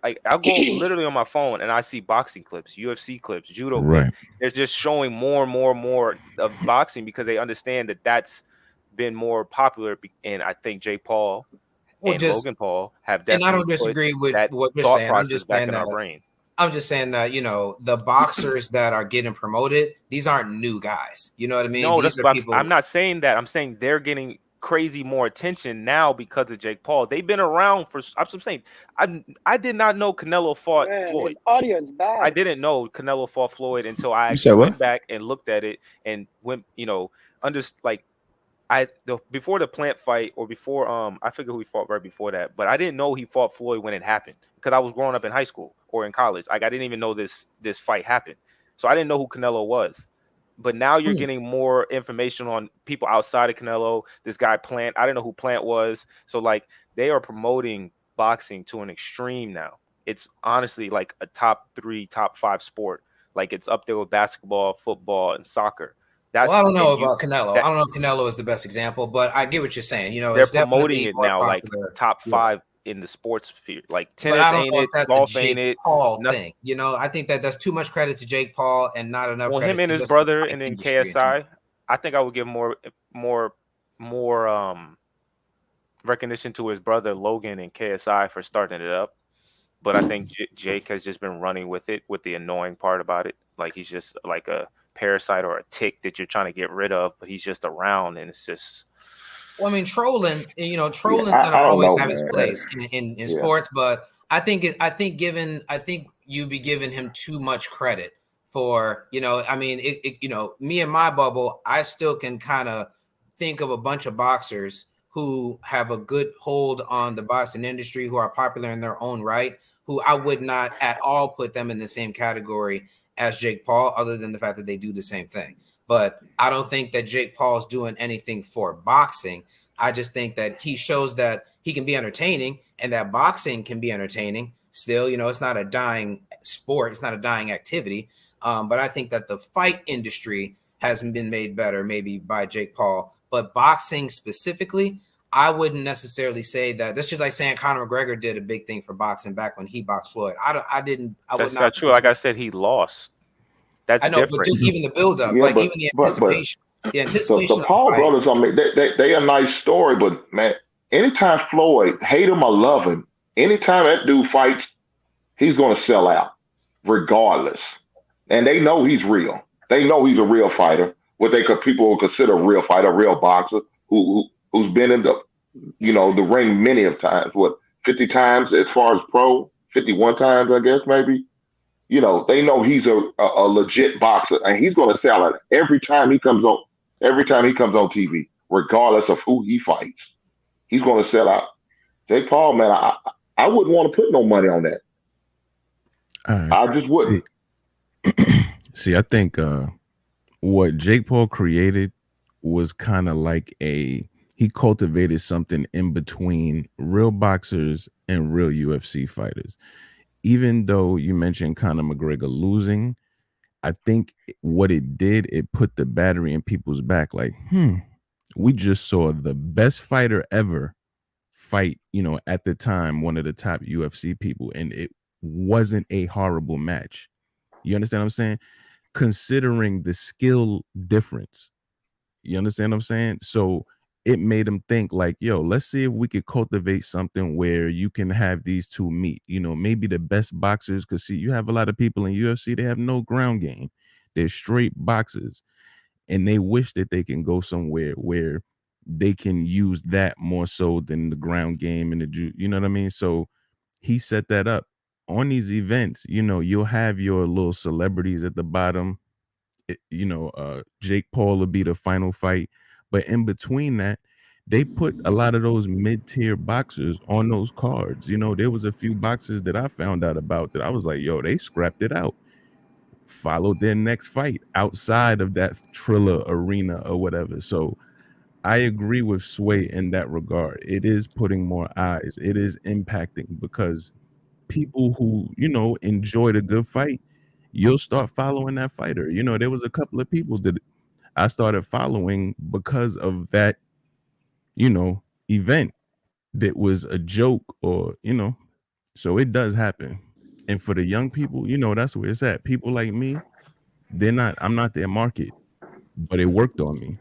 like, I'll go literally on my phone and I see boxing clips, UFC clips, judo clips. They're just showing more and more and more of boxing, because they understand that that's been more popular. And I think Jake Paul and Logan Paul have definitely, and I don't disagree with what you're saying. I'm just saying that, I'm just saying that, the boxers that are getting promoted, these aren't new guys. You know what I mean? No, these are people. I'm not saying that. I'm saying they're getting crazy more attention now because of Jake Paul. They've been around for. I'm saying, I did not know Canelo fought Floyd. His audio is bad. I didn't know Canelo fought Floyd until I actually went back and looked at it and went, before the Plant fight, or before I forget who he fought right before that, but I didn't know he fought Floyd when it happened, because I was growing up in high school or in college. Like, I didn't even know this fight happened, so I didn't know who Canelo was. But now you're getting more information on people outside of Canelo. This guy Plant, I didn't know who Plant was. So, like, they are promoting boxing to an extreme now. It's honestly like a top 3, top 5 sport. Like, it's up there with basketball, football, and soccer. I don't know about Canelo. I don't know if Canelo is the best example, but I get what you're saying. They're promoting it now, like top 5 in the sports sphere. Like, tennis ain't it, golf ain't it. Paul thing. I think that that's too much credit to Jake Paul and not enough. Well, him and his brother, and then KSI. I think I would give more recognition to his brother Logan and KSI for starting it up. But I think Jake has just been running with it, with the annoying part about it. Like, he's just like a parasite or a tick that you're trying to get rid of, but he's just around, and it's just. Well, I mean, trolling's gonna always have its place in sports, but I think you'd be giving him too much credit for, I mean, me and my bubble, I still can kind of think of a bunch of boxers who have a good hold on the boxing industry, who are popular in their own right, who I would not at all put them in the same category as Jake Paul, other than the fact that they do the same thing. But I don't think that Jake Paul is doing anything for boxing. I just think that he shows that he can be entertaining, and that boxing can be entertaining still. It's not a dying sport. It's not a dying activity. But I think that the fight industry has been made better maybe by Jake Paul. But boxing specifically, I wouldn't necessarily say that. That's just like saying Conor McGregor did a big thing for boxing back when he boxed Floyd. That's not true. Like I said, he lost. That's I know, different. but just even the build-up, Yeah, like even the anticipation. The anticipation the of Paul the fight. brothers, I mean, they a nice story, but man, anytime Floyd, hate him or love him, anytime that dude fights, he's going to sell out, regardless. And they know he's real. They know he's a real fighter. What people will consider a real fighter, a real boxer who's been in the the ring many of times. What 50 times as far as pro, 51 times I guess maybe. They know he's a legit boxer, and he's going to sell it every time he comes on. Every time he comes on TV, regardless of who he fights, he's going to sell out. Jake Paul, man, I wouldn't want to put no money on that. I just wouldn't. See, I think what Jake Paul created was kind of like he cultivated something in between real boxers and real UFC fighters. Even though you mentioned Conor McGregor losing, I think what it did, it put the battery in people's back. Like, we just saw the best fighter ever fight, at the time, one of the top UFC people, and it wasn't a horrible match. You understand what I'm saying? Considering the skill difference. You understand what I'm saying? So it made them think like, yo, let's see if we could cultivate something where you can have these two meet. Maybe the best boxers, because see, you have a lot of people in UFC, they have no ground game. They're straight boxers. And they wish that they can go somewhere where they can use that more so than the ground game and you know what I mean? So he set that up. On these events, you'll have your little celebrities at the bottom. Jake Paul will be the final fight. But in between that, they put a lot of those mid-tier boxers on those cards. There was a few boxers that I found out about that I was like, yo, they scrapped it out. Followed their next fight outside of that Triller arena or whatever. So I agree with Sway in that regard. It is putting more eyes. It is impacting because people who, enjoyed a good fight, you'll start following that fighter. There was a couple of people that I started following because of that, event that was a joke or, so it does happen. And for the young people, that's where it's at. People like me, I'm not their market, but it worked on me.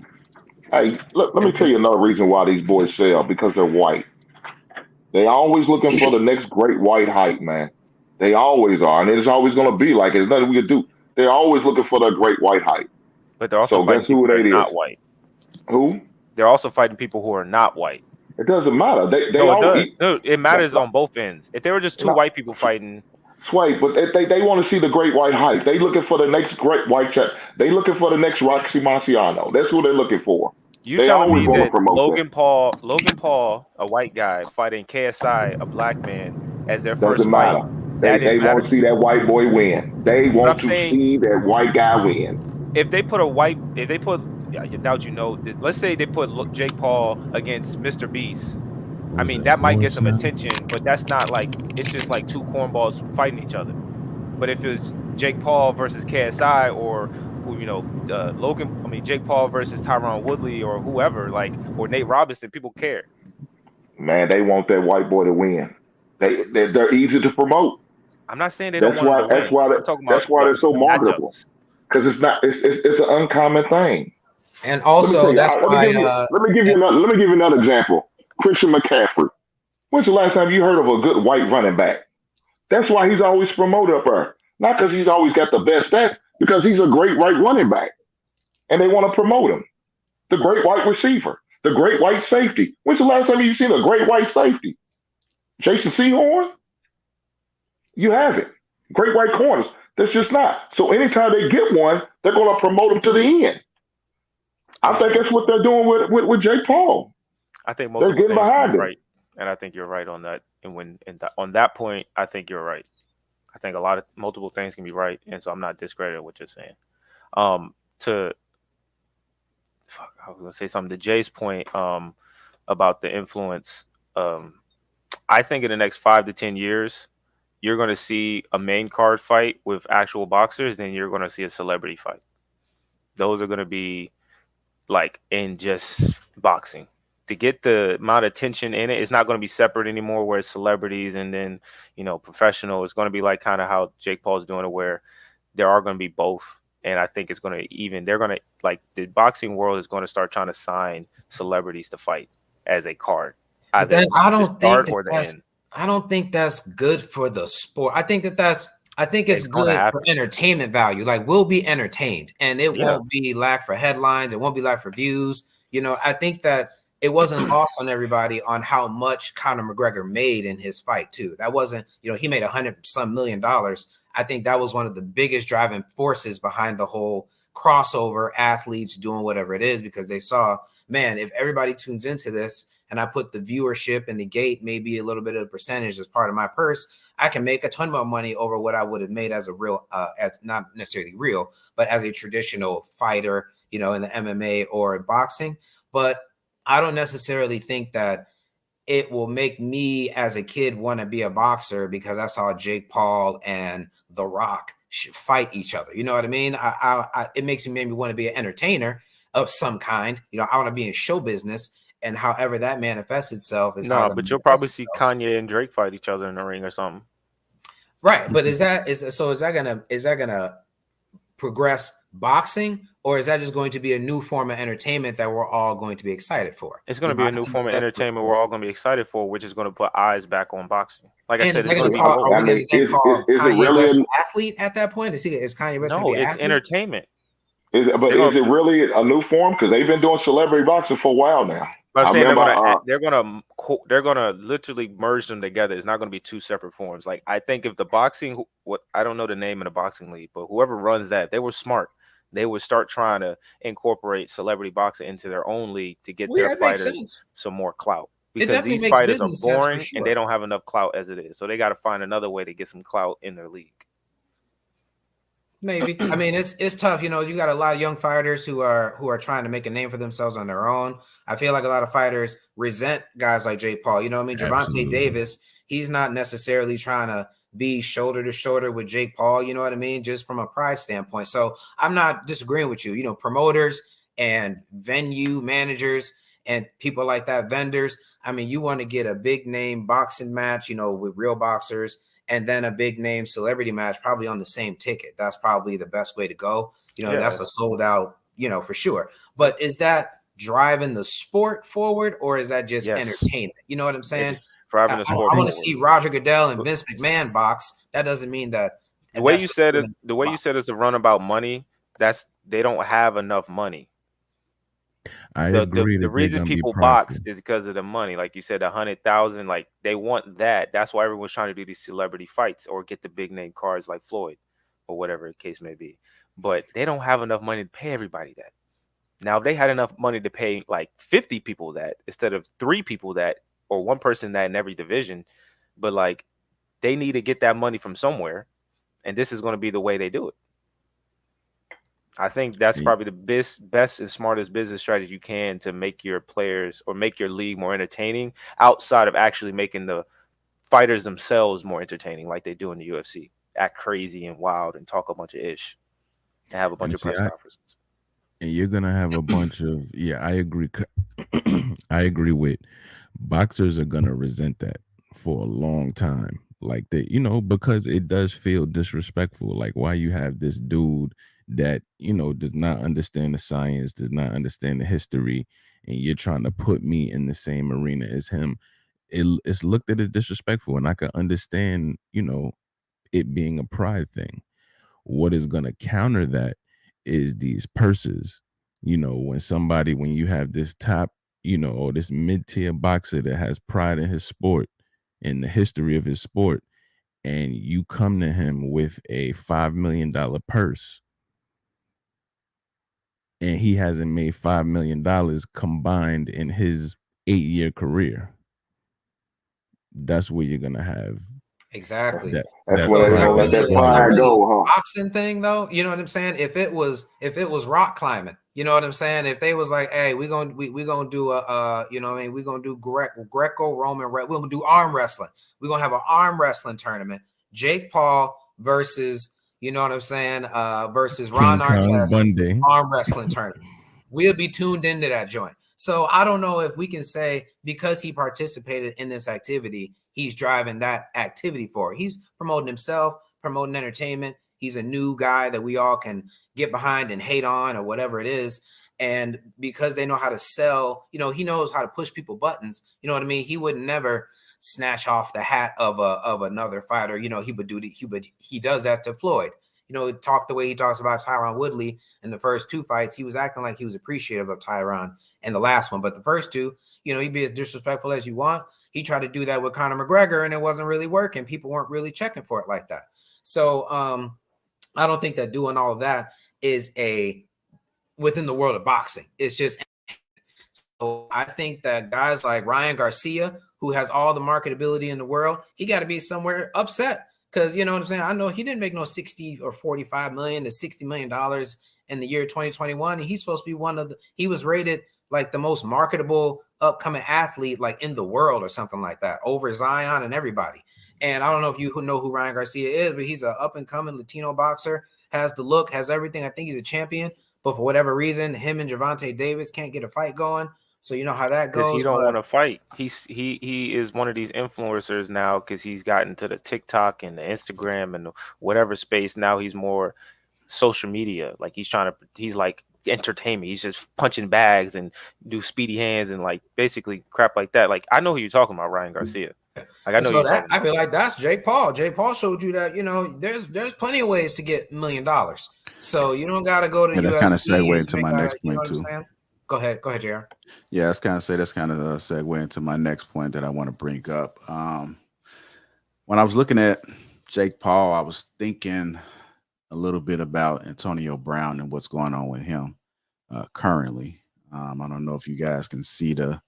Hey, let me tell you another reason why these boys sell, because they're white. They always looking for the next great white hype, man. They always are, and it's always going to be like it. There's nothing we can do. They're always looking for that great white hype. But they're also fighting people who are not white. Who? They're also fighting people who are not white. It doesn't matter. It matters on both ends. If there were just two white people fighting, Sway, but they want to see the great white hype. They looking for the next great white chat. They looking for the next Roxy Marciano. That's who they're looking for. You telling me that Logan Paul, a white guy, fighting KSI, a black man, as their first fight? They want to see that white boy win. They want to see that white guy win. If they put, I doubt let's say they put Jake Paul against Mr. Beast. I mean, that might get some attention, but that's not like, it's just like two cornballs fighting each other. But if it's Jake Paul versus KSI or Jake Paul versus Tyron Woodley or whoever, or Nate Robinson, people care. Man, they want that white boy to win. They're easy to promote. I'm not saying they don't want to win. That's why they're so marketable. Because it's an uncommon thing. And also, let me give you another example. Christian McCaffrey. When's the last time you heard of a good white running back? That's why he's always promoted up there. Not because he's always got the best stats, because he's a great white running back. And they want to promote him. The great white receiver, the great white safety. When's the last time you've seen a great white safety? Jason Sehorn? You have it. Great white corners. That's just not. So anytime they get one, they're going to promote him to the end. I think that's what they're doing with Jake Paul. I think they're getting behind it. Right. And I think you're right on that. And on that point, I think you're right. I think multiple things can be right, and so I'm not discrediting what you're saying. I was gonna say something to Jay's point about the influence. I think in the next 5 to 10 years, you're gonna see a main card fight with actual boxers, then you're gonna see a celebrity fight. Those are gonna be like in just boxing. to get the amount of attention in it, it's not going to be separate anymore where it's celebrities and then, professional. It's going to be like kind of how Jake Paul's doing it, where there are going to be both. And I think it's going to they're going to, like, the boxing world is going to start trying to sign celebrities to fight as a card. But then I don't think that's good for the sport. I think it's good for entertainment value. Like, we'll be entertained, and it won't be lack for headlines. It won't be lack for views. I think that it wasn't lost on everybody on how much Conor McGregor made in his fight too. That wasn't, he made $100-some million. I think that was one of the biggest driving forces behind the whole crossover athletes doing whatever it is, because they saw, man, if everybody tunes into this and I put the viewership and the gate, maybe a little bit of a percentage as part of my purse, I can make a ton more money over what I would have made as a real, as not necessarily real, but as a traditional fighter, in the MMA or boxing. But I don't necessarily think that it will make me as a kid want to be a boxer because I saw Jake Paul and The Rock fight each other. You know what I mean? It makes me maybe want to be an entertainer of some kind. I want to be in show business, and however that manifests itself is but you'll probably see Kanye and Drake fight each other in the ring or something. Right. But is that gonna progress boxing, or is that just going to be a new form of entertainment that we're all going to be excited for? It's going to be a new form of entertainment we're all going to be excited for, which is going to put eyes back on boxing. Like I said, is it really an athlete at that point? Is Kanye West going to be an athlete? It's entertainment. Is it really a new form? Because they've been doing celebrity boxing for a while now. But I'm saying they're gonna literally merge them together. It's not gonna be two separate forms. Like, I think if the boxing, I don't know the name of the boxing league, but whoever runs that, they were smart. They would start trying to incorporate celebrity boxing into their own league to get their fighters some more clout. Because these fighters are boring and they don't have enough clout as it is. So they got to find another way to get some clout in their league. Maybe. I mean, it's tough. You got a lot of young fighters who are trying to make a name for themselves on their own. I feel like a lot of fighters resent guys like Jake Paul. Gervonta Davis, he's not necessarily trying to be shoulder to shoulder with Jake Paul. You know what I mean? Just from a pride standpoint. So I'm not disagreeing with you. Promoters and venue managers and people like that, vendors. I mean, you want to get a big name boxing match, with real boxers, and then a big name celebrity match probably on the same ticket. That's probably the best way to go. That's a sold out, for sure. But is that driving the sport forward, or is that just entertainment? You know what I'm saying? Driving the sport. I want to see Roger Goodell and Vince McMahon box. That doesn't mean that. The way you said it's a run about money. They don't have enough money. I agree. The reason people box is because of the money. Like you said, 100,000. Like, they want that. That's why everyone's trying to do these celebrity fights or get the big name cards like Floyd or whatever the case may be. But they don't have enough money to pay everybody that. Now, if they had enough money to pay like 50 people that instead of 3 people that, or one person that in every division, but like, they need to get that money from somewhere, and this is going to be the way they do it. I think that's probably the best and smartest business strategy you can to make your players or make your league more entertaining, outside of actually making the fighters themselves more entertaining, like they do in the UFC. Act crazy and wild and talk a bunch of ish and have a bunch of press conferences. And you're gonna have a bunch of I agree. I agree with boxers are gonna resent that for a long time. Like, they, because it does feel disrespectful. Like, why you have this dude that does not understand the science, does not understand the history, and you're trying to put me in the same arena as him. It's looked at as disrespectful, and I can understand it being a pride thing. What is going to counter that is these purses. When you have this top or this mid-tier boxer that has pride in his sport and the history of his sport, and you come to him with a $5 million purse, and he hasn't made $5 million combined in his 8-year career. That's where you're gonna have exactly. That's where they're gonna let that fire go, huh? Boxing thing, though, you know what I'm saying? If it was rock climbing, you know what I'm saying? If they was like, hey, we're gonna do a we're gonna do Greco-Roman, we're gonna do arm wrestling. We're gonna have an arm wrestling tournament. Jake Paul versus versus Ron Artest arm wrestling tournament. We'll be tuned into that joint. So I don't know if we can say because he participated in this activity, he's driving that activity forward. He's promoting himself, promoting entertainment. He's a new guy that we all can get behind and hate on or whatever it is. And because they know how to sell, you know, he knows how to push people buttons. You know what I mean? He would never snatch off the hat of another fighter. You know, he does that to Floyd. You know, talk the way he talks about Tyron Woodley in the first two fights. He was acting like he was appreciative of Tyron in the last one. But the first two, you know, he'd be as disrespectful as you want. He tried to do that with Conor McGregor, and it wasn't really working. People weren't really checking for it like that. So I don't think that doing all of that is within the world of boxing. It's just, so I think that guys like Ryan Garcia, who has all the marketability in the world, he got to be somewhere upset because, you know what I'm saying? I know he didn't make no 60 or 45 million to $60 million in the year 2021. He's supposed to be he was rated like the most marketable upcoming athlete like in the world or something like that over Zion and everybody. And I don't know if you know who Ryan Garcia is, but he's an up and coming Latino boxer, has the look, has everything. I think he's a champion, but for whatever reason, him and Gervonta Davis can't get a fight going. So you know how that goes. Because he don't want to fight. He is one of these influencers now because he's gotten to the TikTok and the Instagram and whatever space. Now he's more social media. Like he's like entertainment. He's just punching bags and do speedy hands and like basically crap like that. Like I know who you're talking about, Ryan Garcia. Like I know so that I feel like that's Jake Paul. Jake Paul showed you that, you know, there's plenty of ways to get $1 million. So you don't got to go to that kind of segue into my next point too. Go ahead, JR. Yeah, that's kind of a segue into my next point that I want to bring up. When I was looking at Jake Paul, I was thinking a little bit about Antonio Brown and what's going on with him currently. I don't know if you guys can see the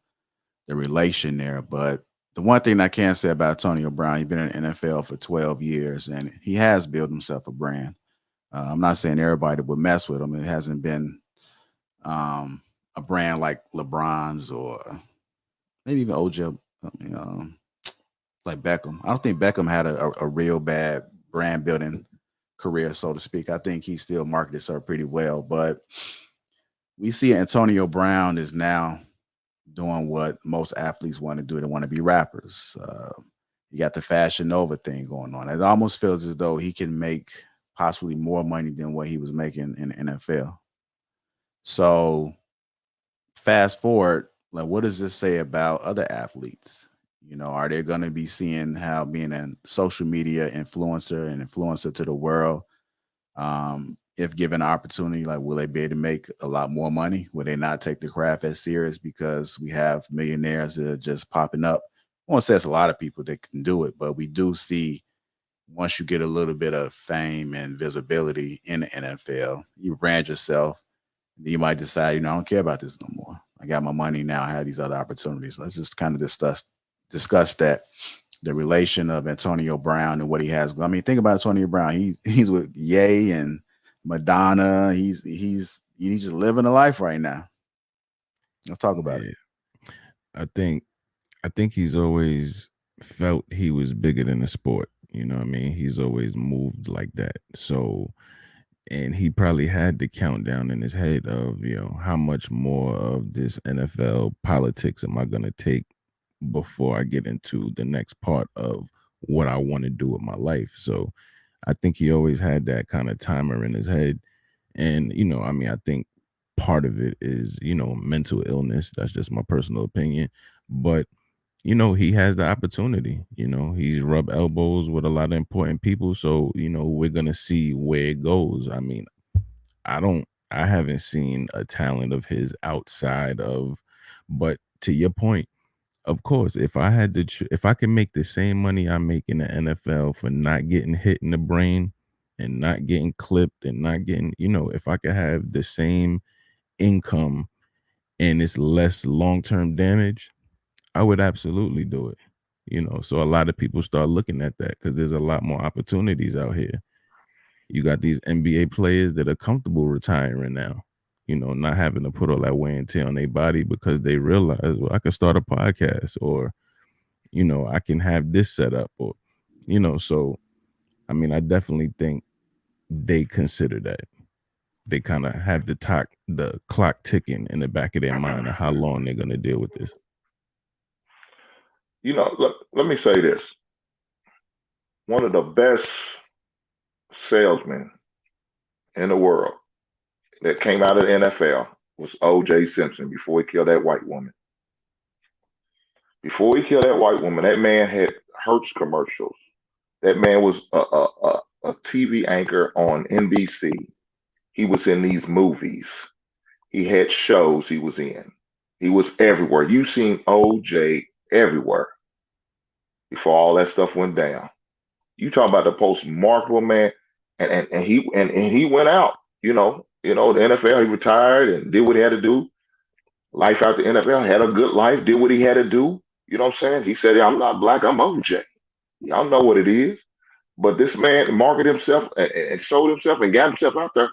relation there, but the one thing I can say about Antonio Brown, he's been in the NFL for 12 years, and he has built himself a brand. I'm not saying everybody would mess with him. It hasn't been a brand like LeBron's or maybe even OJ, like Beckham. I don't think Beckham had a real bad brand building career, so to speak. I think he still marketed himself pretty well, but we see Antonio Brown is now doing what most athletes want to do. They want to be rappers. You got the Fashion Nova thing going on. It almost feels as though he can make possibly more money than what he was making in the NFL. So fast forward, like, what does this say about other athletes? You know, are they going to be seeing how being a social media influencer to the world, if given an opportunity, like, will they be able to make a lot more money? Will they not take the craft as serious because we have millionaires that are just popping up? I won't say it's a lot of people that can do it, but we do see once you get a little bit of fame and visibility in the NFL, you brand yourself, you might decide, you know, I don't care about this no more. I got my money now. I have these other opportunities. Let's just kind of discuss that, the relation of Antonio Brown and what he has. I mean, think about Antonio Brown. He's with Ye and Madonna. He's just living a life right now. Let's talk about it. I think he's always felt he was bigger than the sport. You know what I mean? He's always moved like that. So, and he probably had the countdown in his head of, you know, how much more of this NFL politics am I going to take before I get into the next part of what I want to do with my life. So I think he always had that kind of timer in his head. And, you know, I mean, I think part of it is, you know, mental illness. That's just my personal opinion. But, you know, he has the opportunity. You know, he's rubbed elbows with a lot of important people. So, you know, we're going to see where it goes. I mean, I haven't seen a talent of his outside of, but to your point, of course, if I had to, if I could make the same money I make in the NFL for not getting hit in the brain and not getting clipped and not getting, you know, if I could have the same income and it's less long-term damage, I would absolutely do it. You know, so a lot of people start looking at that because there's a lot more opportunities out here. You got these NBA players that are comfortable retiring now, you know, not having to put all that wear and tear on their body because they realize, well, I can start a podcast, or, you know, I can have this set up, or, you know, so, I mean, I definitely think they consider that. they kind of have the clock ticking in the back of their mind of how long they're going to deal with this. You know, let me say this. One of the best salesmen in the world that came out of the NFL was O.J. Simpson before he killed that white woman. Before he killed that white woman, that man had Hertz commercials. That man was a TV anchor on NBC. He was in these movies. He had shows he was in. He was everywhere. You seen OJ everywhere before all that stuff went down. You talk about the most marketable man, and he went out. You know, the NFL. He retired and did what he had to do. Life out the NFL, had a good life, did what he had to do. You know what I'm saying? He said, "I'm not black, I'm OJ." Y'all know what it is. But this man marketed himself and sold himself and got himself out there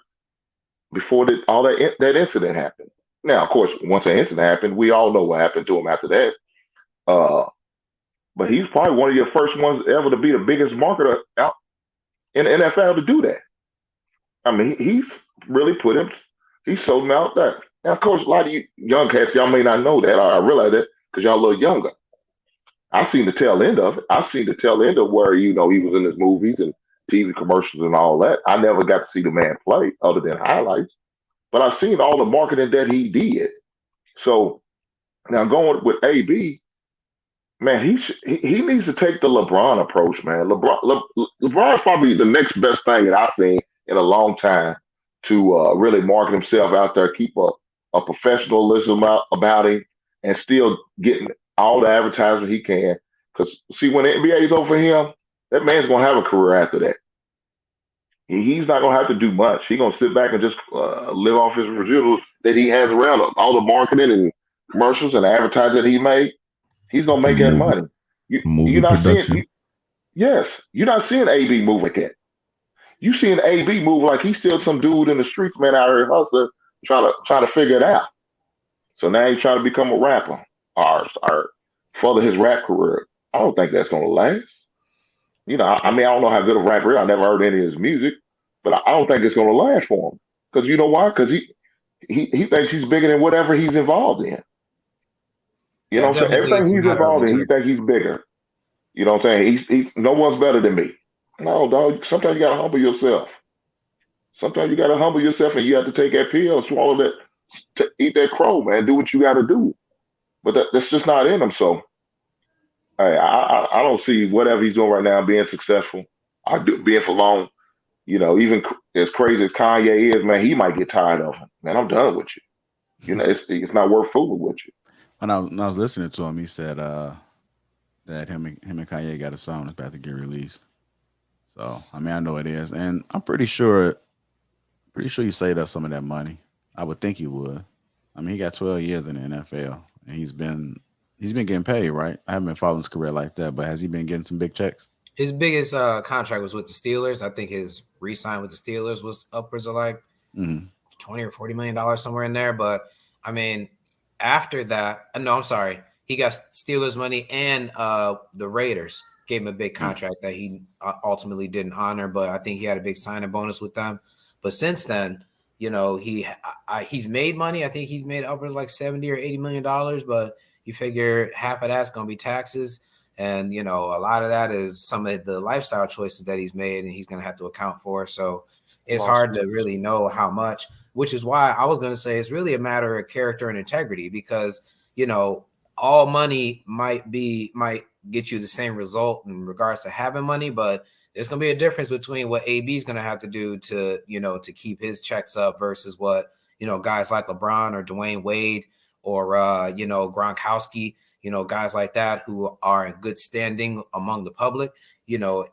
before all that incident happened. Now, of course, once the incident happened, we all know what happened to him after that. But he's probably one of your first ones ever to be the biggest marketer out in the NFL to do that. I mean, he's really he sold him out there. Now, of course, a lot of you young cats, y'all may not know that. I realize that because y'all a little younger. I've seen the tail end of it. I've seen the tail end of where, he was in his movies and TV commercials and all that. I never got to see the man play other than highlights, but I've seen all the marketing that he did. So now going with AB, man, he needs to take the LeBron approach, man. LeBron's probably the next best thing that I've seen in a long time to really market himself out there, keep a professionalism about him, and still getting all the advertisement he can. Because, see, when the NBA is over him, that man's going to have a career after that. He's not going to have to do much. He's going to sit back and just live off his residuals that he has around him. All the marketing and commercials and advertising that he made, he's going to make that money. You're not seeing, yes, you're not seeing AB move like that. You seeing AB move like he's still some dude in the streets, man, out here hustling, trying to figure it out. So now he's trying to become a rapper or further his rap career. I don't think that's going to last. I mean, I don't know how good a rapper is. I never heard any of his music, but I don't think it's going to last for him. Because you know why? Because he thinks he's bigger than whatever he's involved in. You know what I'm saying? Everything he's involved in, he thinks he's bigger. You know what I'm saying? He's no one's better than me. No, dog. Sometimes you got to humble yourself. Sometimes you got to humble yourself, and you have to take that pill, swallow that, eat that crow, man. Do what you got to do. But that's just not in him. So I don't see whatever he's doing right now being successful. Being for long. Even as crazy as Kanye is, man, he might get tired of him. Man, I'm done with you. It's not worth fooling with you. When I was listening to him, he said that him and Kanye got a song that's about to get released. So I mean, I know it is, and I'm pretty sure you saved up some of that money. I would think he would. I mean, he got 12 years in the NFL, and he's been getting paid, right? I haven't been following his career like that, but has he been getting some big checks? His biggest contract was with the Steelers. I think his re-sign with the Steelers was upwards of like $20 or $40 million somewhere in there. But I mean, after that, no, I'm sorry, he got Steelers money, and the Raiders gave him a big contract that he ultimately didn't honor. But I think he had a big signing bonus with them. But since then, he's made money. I think he's made upwards of like $70 or $80 million. But you figure half of that's going to be taxes. And, a lot of that is some of the lifestyle choices that he's made and he's going to have to account for. So it's hard to really know how much, which is why I was going to say it's really a matter of character and integrity, because, all money might get you the same result in regards to having money, but there's going to be a difference between what AB is going to have to do to, to keep his checks up versus what, guys like LeBron or Dwayne Wade or, Gronkowski, guys like that who are in good standing among the public.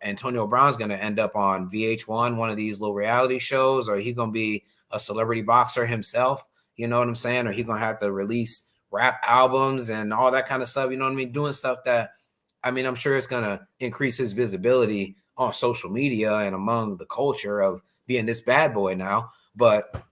Antonio Brown's going to end up on VH1, one of these little reality shows, or he's going to be a celebrity boxer himself. You know what I'm saying? Or he's going to have to release rap albums and all that kind of stuff. You know what I mean? Doing stuff that, I mean, I'm sure it's going to increase his visibility on social media and among the culture of being this bad boy now. But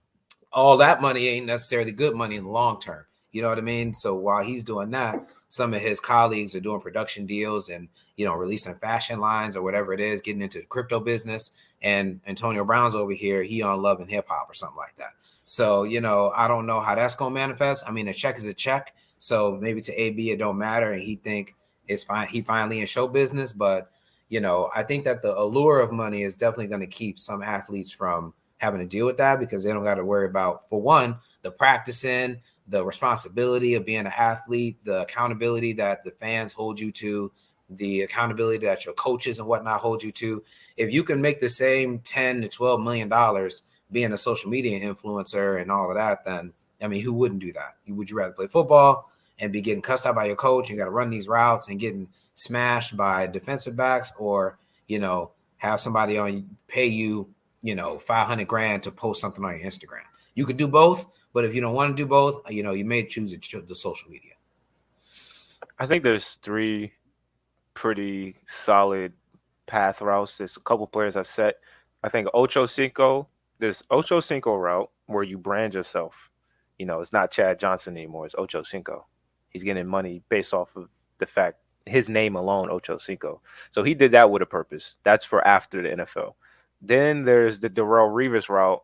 all that money ain't necessarily good money in the long term. You know what I mean? So while he's doing that, some of his colleagues are doing production deals and, you know, releasing fashion lines or whatever it is, getting into the crypto business. And Antonio Brown's over here, he on Love and Hip Hop or something like that. So, you know, I don't know how that's going to manifest. I mean, a check is a check. So maybe to AB, it don't matter. And he think it's fine. He finally in show business. But, you know, I think that the allure of money is definitely going to keep some athletes from having to deal with that, because they don't got to worry about, for one, the practicing, the responsibility of being an athlete, the accountability that the fans hold you to, the accountability that your coaches and whatnot hold you to. If you can make the same $10 to $12 million being a social media influencer and all of that, then, I mean, who wouldn't do that? Would you rather play football and be getting cussed out by your coach and you got to run these routes and getting smashed by defensive backs, or, you know, have somebody pay you, you know, 500 grand to post something on your Instagram? You could do both, but if you don't want to do both, you know, you may choose the social media. I think there's 3 pretty solid path routes. There's a couple players I've set. I think Ocho Cinco, there's Ocho Cinco route where you brand yourself. You know, it's not Chad Johnson anymore. It's Ocho Cinco. He's getting money based off of the fact his name alone, Ocho Cinco. So he did that with a purpose. That's for after the NFL. Then there's the Darrelle Revis route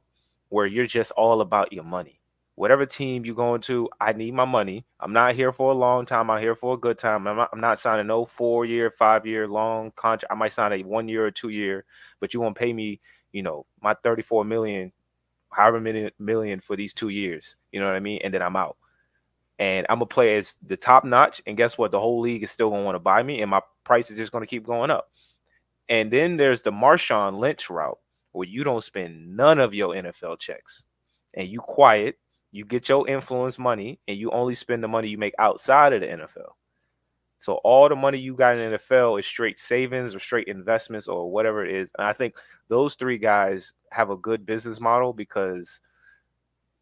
where you're just all about your money. Whatever team you're going to, I need my money. I'm not here for a long time. I'm here for a good time. I'm not signing no 4-year, 5-year long contract. I might sign a 1 year or 2 year, but you won't pay me, you know, my 34 million, however many million for these 2 years. You know what I mean? And then I'm out. And I'm going to play as the top notch. And guess what? The whole league is still going to want to buy me, and my price is just going to keep going up. And then there's the Marshawn Lynch route where you don't spend none of your NFL checks and you quiet. You get your influence money and you only spend the money you make outside of the NFL. So all the money you got in the NFL is straight savings or straight investments or whatever it is. And I think those 3 guys have a good business model, because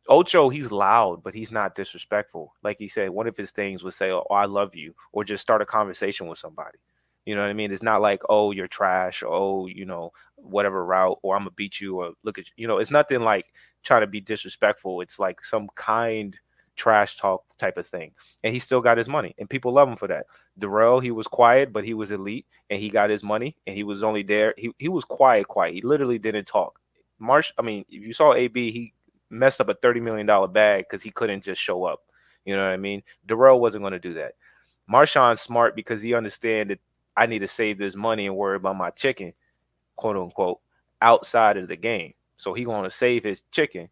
Ocho, he's loud, but he's not disrespectful. Like he said, one of his things was say, "Oh, I love you," or just start a conversation with somebody. You know what I mean? It's not like, "Oh, you're trash," or, "Oh, you know, whatever route," or "I'm gonna beat you," or "Look at you." You know, it's nothing like trying to be disrespectful. It's like some kind trash talk type of thing. And he still got his money, and people love him for that. Darrelle, he was quiet, but he was elite, and he got his money, and he was only there. He was quiet. He literally didn't talk. If you saw AB, he messed up a $30 million bag because he couldn't just show up. You know what I mean? Darrelle wasn't going to do that. Marshawn's smart because he understands that I need to save this money and worry about my chicken, quote unquote, outside of the game. So he going to save his chicken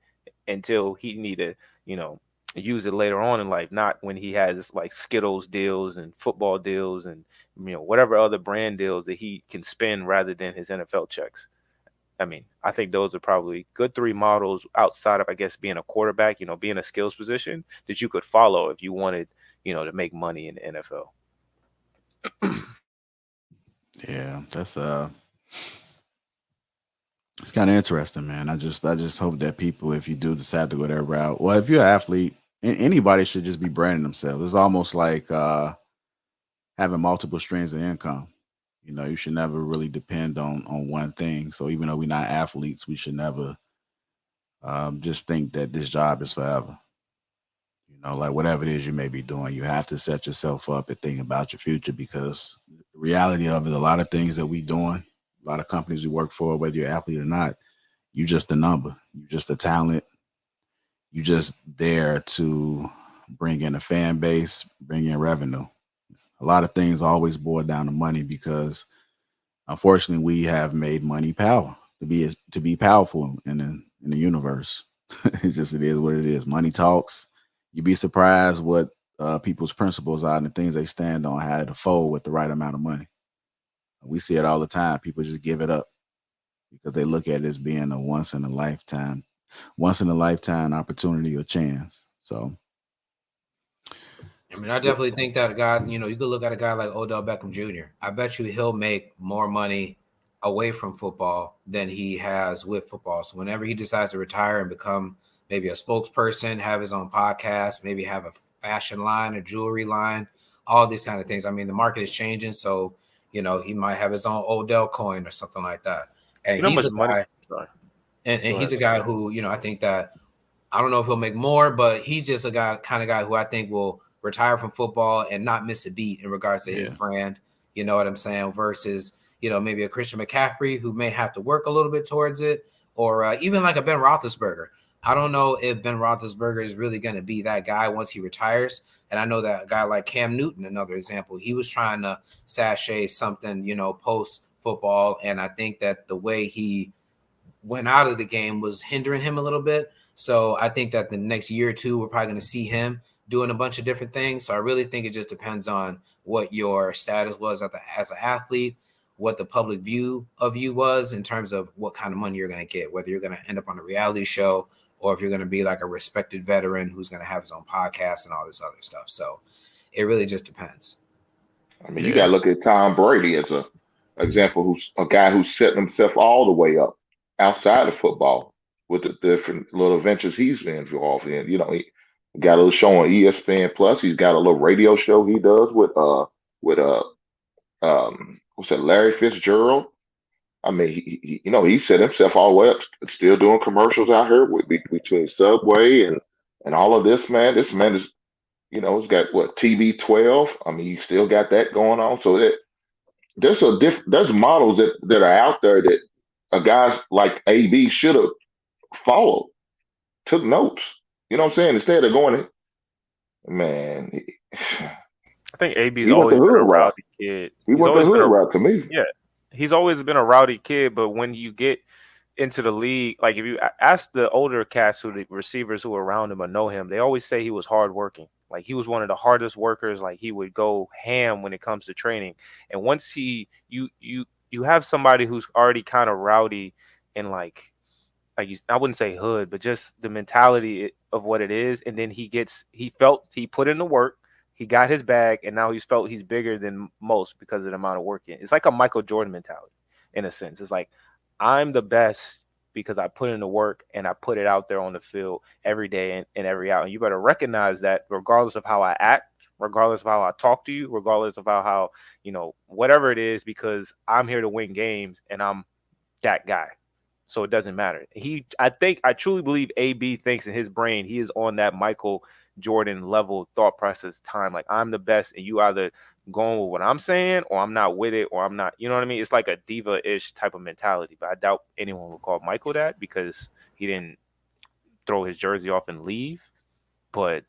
until he need to, you know, use it later on in life, not when he has like Skittles deals and football deals and, you know, whatever other brand deals that he can spend rather than his NFL checks. I mean, I think those are probably good 3 models outside of, I guess, being a quarterback, you know, being a skills position that you could follow if you wanted, you know, to make money in the NFL. Yeah, that's it's kind of interesting, man. I just hope that people, if you do decide to go that route, well, if you're an athlete, anybody should just be branding themselves. It's almost like having multiple streams of income. You know, you should never really depend on one thing. So even though we're not athletes, we should never just think that this job is forever. You know, like whatever it is you may be doing, you have to set yourself up and think about your future, because the reality of it, a lot of things that we doing, a lot of companies we work for, whether you're an athlete or not, you just a number. You just a talent. You just there to bring in a fan base, bring in revenue. A lot of things always boil down to money, because unfortunately we have made money power to be powerful in the universe. It is what it is. Money talks. You'd be surprised what people's principles are and the things they stand on, how to fold with the right amount of money. We see it all the time. People just give it up because they look at it as being a once in a lifetime opportunity or chance. So, I mean, I definitely think that a guy, you know, you could look at a guy like Odell Beckham Jr. I bet you he'll make more money away from football than he has with football. So whenever he decides to retire and become maybe a spokesperson, have his own podcast, maybe have a fashion line, a jewelry line, all these kind of things. I mean, the market is changing. So, you know, he might have his own Odell coin or something like that. And You know he's how a much guy, money? and Go he's a ahead. guy who, you know, I think that, I don't know if he'll make more, but he's just a kind of guy who I think will retire from football and not miss a beat in regards to his brand. You know what I'm saying? Versus, you know, maybe a Christian McCaffrey who may have to work a little bit towards it, or even like a Ben Roethlisberger. I don't know if Ben Roethlisberger is really going to be that guy once he retires. And I know that a guy like Cam Newton, another example, he was trying to sashay something, you know, post football. And I think that the way he went out of the game was hindering him a little bit. So I think that the next year or two, we're probably going to see him doing a bunch of different things. So I really think it just depends on what your status was as an athlete, what the public view of you was in terms of what kind of money you're going to get, whether you're going to end up on a reality show or if you're going to be like a respected veteran who's going to have his own podcast and all this other stuff. So it really just depends. I mean, you got to look at Tom Brady as a example, who's a guy who's setting himself all the way up outside of football with the different little ventures he's been involved in. You know, he got a little show on ESPN Plus. He's got a little radio show he does with what's that, Larry Fitzgerald. I mean, he set himself all the way up, still doing commercials out here between Subway and all of this, man. This man is, you know, he's got what, TB12. I mean, he still got that going on. So there's models that are out there that a guy like AB should have followed, took notes. You know what I'm saying? Instead of going, man. I think AB's always been a rowdy kid. He went the hood route to me. Yeah. He's always been a rowdy kid, but when you get into the league, like if you ask the older cast who the receivers who are around him or know him, they always say he was hardworking. Like he was one of the hardest workers. Like he would go ham when it comes to training. And once you have somebody who's already kind of rowdy and like I wouldn't say hood, but just the mentality of what it is. And then he put in the work. He got his bag, and now he's felt he's bigger than most because of the amount of work in. It's like a Michael Jordan mentality, in a sense. It's like, I'm the best because I put in the work and I put it out there on the field every day and every out. And you better recognize that regardless of how I act, regardless of how I talk to you, regardless of how you know, whatever it is, because I'm here to win games and I'm that guy. So it doesn't matter. I truly believe AB thinks in his brain he is on that Michael Jordan level thought process time. Like, I'm the best, and you either going with what I'm saying or I'm not with it, or I'm not, you know what I mean? It's like a diva-ish type of mentality, but I doubt anyone would call Michael that because he didn't throw his jersey off and leave. But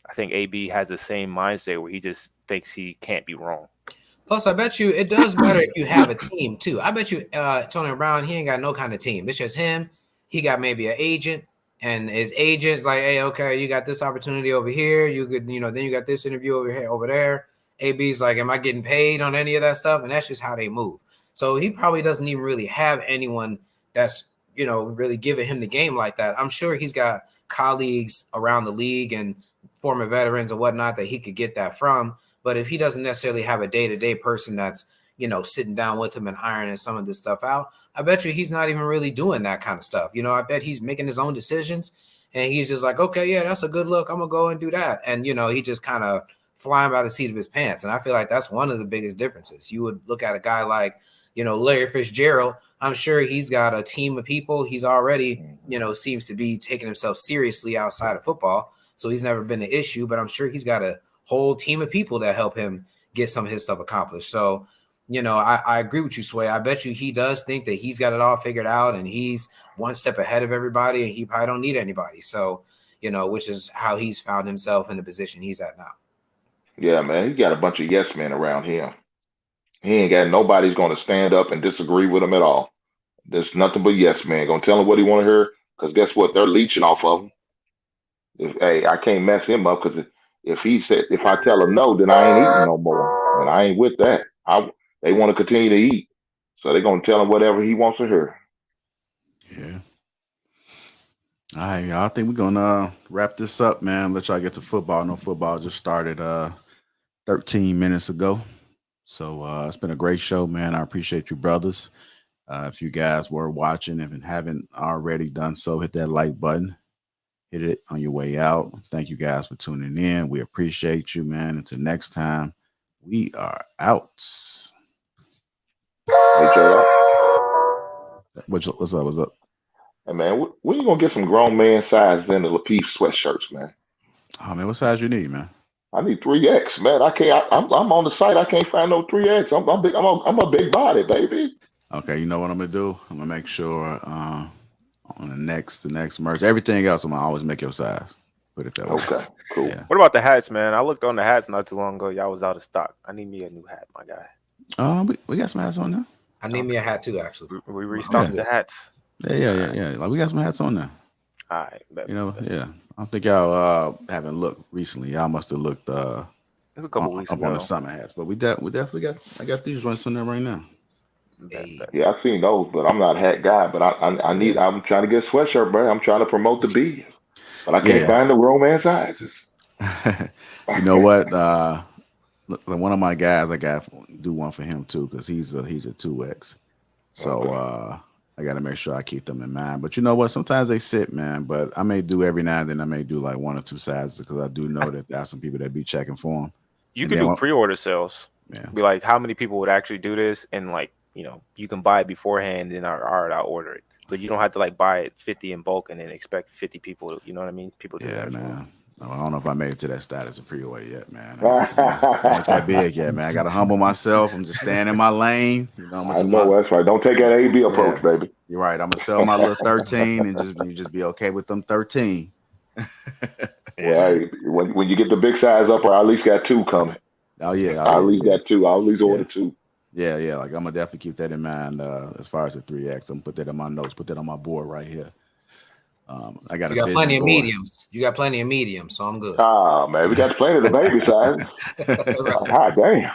I think AB has the same mindset where he just thinks he can't be wrong. Plus, I bet you it does matter if you have a team too. I bet you Tony Brown, he ain't got no kind of team. It's just him. He got maybe an agent, and his agent's like, hey, okay, you got this opportunity over here. You could, you know, then you got this interview over there. AB's like, am I getting paid on any of that stuff? And that's just how they move. So he probably doesn't even really have anyone that's, you know, really giving him the game like that. I'm sure he's got colleagues around the league and former veterans and whatnot that he could get that from. But if he doesn't necessarily have a day-to-day person that's, you know, sitting down with him and ironing some of this stuff out, I bet you he's not even really doing that kind of stuff. You know, I bet he's making his own decisions, and he's just like, okay, yeah, that's a good look. I'm going to go and do that. And, you know, he just kind of flying by the seat of his pants. And I feel like that's one of the biggest differences. You would look at a guy like, you know, Larry Fitzgerald. I'm sure he's got a team of people. He's already, you know, seems to be taking himself seriously outside of football. So he's never been an issue, but I'm sure he's got a whole team of people that help him get some of his stuff accomplished. So, you know, I agree with you, Sway. I bet you he does think that he's got it all figured out and he's one step ahead of everybody and he probably don't need anybody. So, you know, which is how he's found himself in the position he's at now. Yeah, man, he got a bunch of yes men around him. He ain't got nobody's going to stand up and disagree with him at all. There's nothing but yes man. Going to tell him what he want to hear, because guess what? They're leeching off of him. I can't mess him up, because if I tell him no, then I ain't eating no more, and I ain't with that. They want to continue to eat, so they're gonna tell him whatever he wants to hear. Yeah. All right, y'all. I think we're gonna wrap this up, man. Let y'all get to football. No, football just started 13 minutes ago, so it's been a great show, man. I appreciate you, brothers. If you guys were watching and haven't already done so, hit that like button. Hit it on your way out. Thank you guys for tuning in. We appreciate you, man. Until next time, we are out. Hey, JR. What's up? Hey, man, when you going to get some grown man sizes in the Lapeef sweatshirts, man? Oh, man, what size you need, man? I need 3X, man. I can't. I'm on the site. I can't find no 3X. I'm big. I'm a big body, baby. Okay, you know what I'm gonna do? I'm gonna make sure on the next merch, everything else, I'm gonna always make your size. Put it that way. Okay, cool. Yeah. What about the hats, man? I looked on the hats not too long ago. Y'all was out of stock. I need me a new hat, my guy. We got some hats on there. I need me a hat too, actually. We restocked the hats. Yeah. Like we got some hats on there. All right, bet. You know, yeah. I don't think y'all haven't looked recently. Y'all must have looked It's a couple weeks up ago. on the summer hats, but we definitely got. I got these joints on there right now. Bet. Yeah, I've seen those, but I'm not a hat guy. But I'm trying to get a sweatshirt, bro. I'm trying to promote the bees, but I can't find the romance sizes. You know what? One of my guys, I got do one for him too, because he's a 2X. So I got to make sure I keep them in mind. But you know what? Sometimes they sit, man. But I may do every now and then. I may do like 1 or 2 sizes because I do know that there's some people that be checking for them. You could do pre-order sales. Yeah. Be like, how many people would actually do this? And like, you know, you can buy it beforehand and I'll order it. But you don't have to like buy it 50 in bulk and then expect 50 people. You know what I mean? People do that. Man. No, I don't know if I made it to that status of pre-order yet, man. I ain't that big yet, man. I got to humble myself. I'm just staying in my lane. You know, I know that's right. Don't take that A/B approach, baby. You're right. I'm gonna sell my little 13 and you just be okay with them 13. Yeah, when you get the big size up, I at least got 2 coming. Oh yeah, I at least got 2. I'll at least order 2. Yeah. Like I'm gonna definitely keep that in mind as far as the 3X. I'm gonna put that in my notes. Put that on my board right here. I got. You got plenty of mediums. You got plenty of mediums, so I'm good. Ah, man, we got plenty of the baby size. God damn.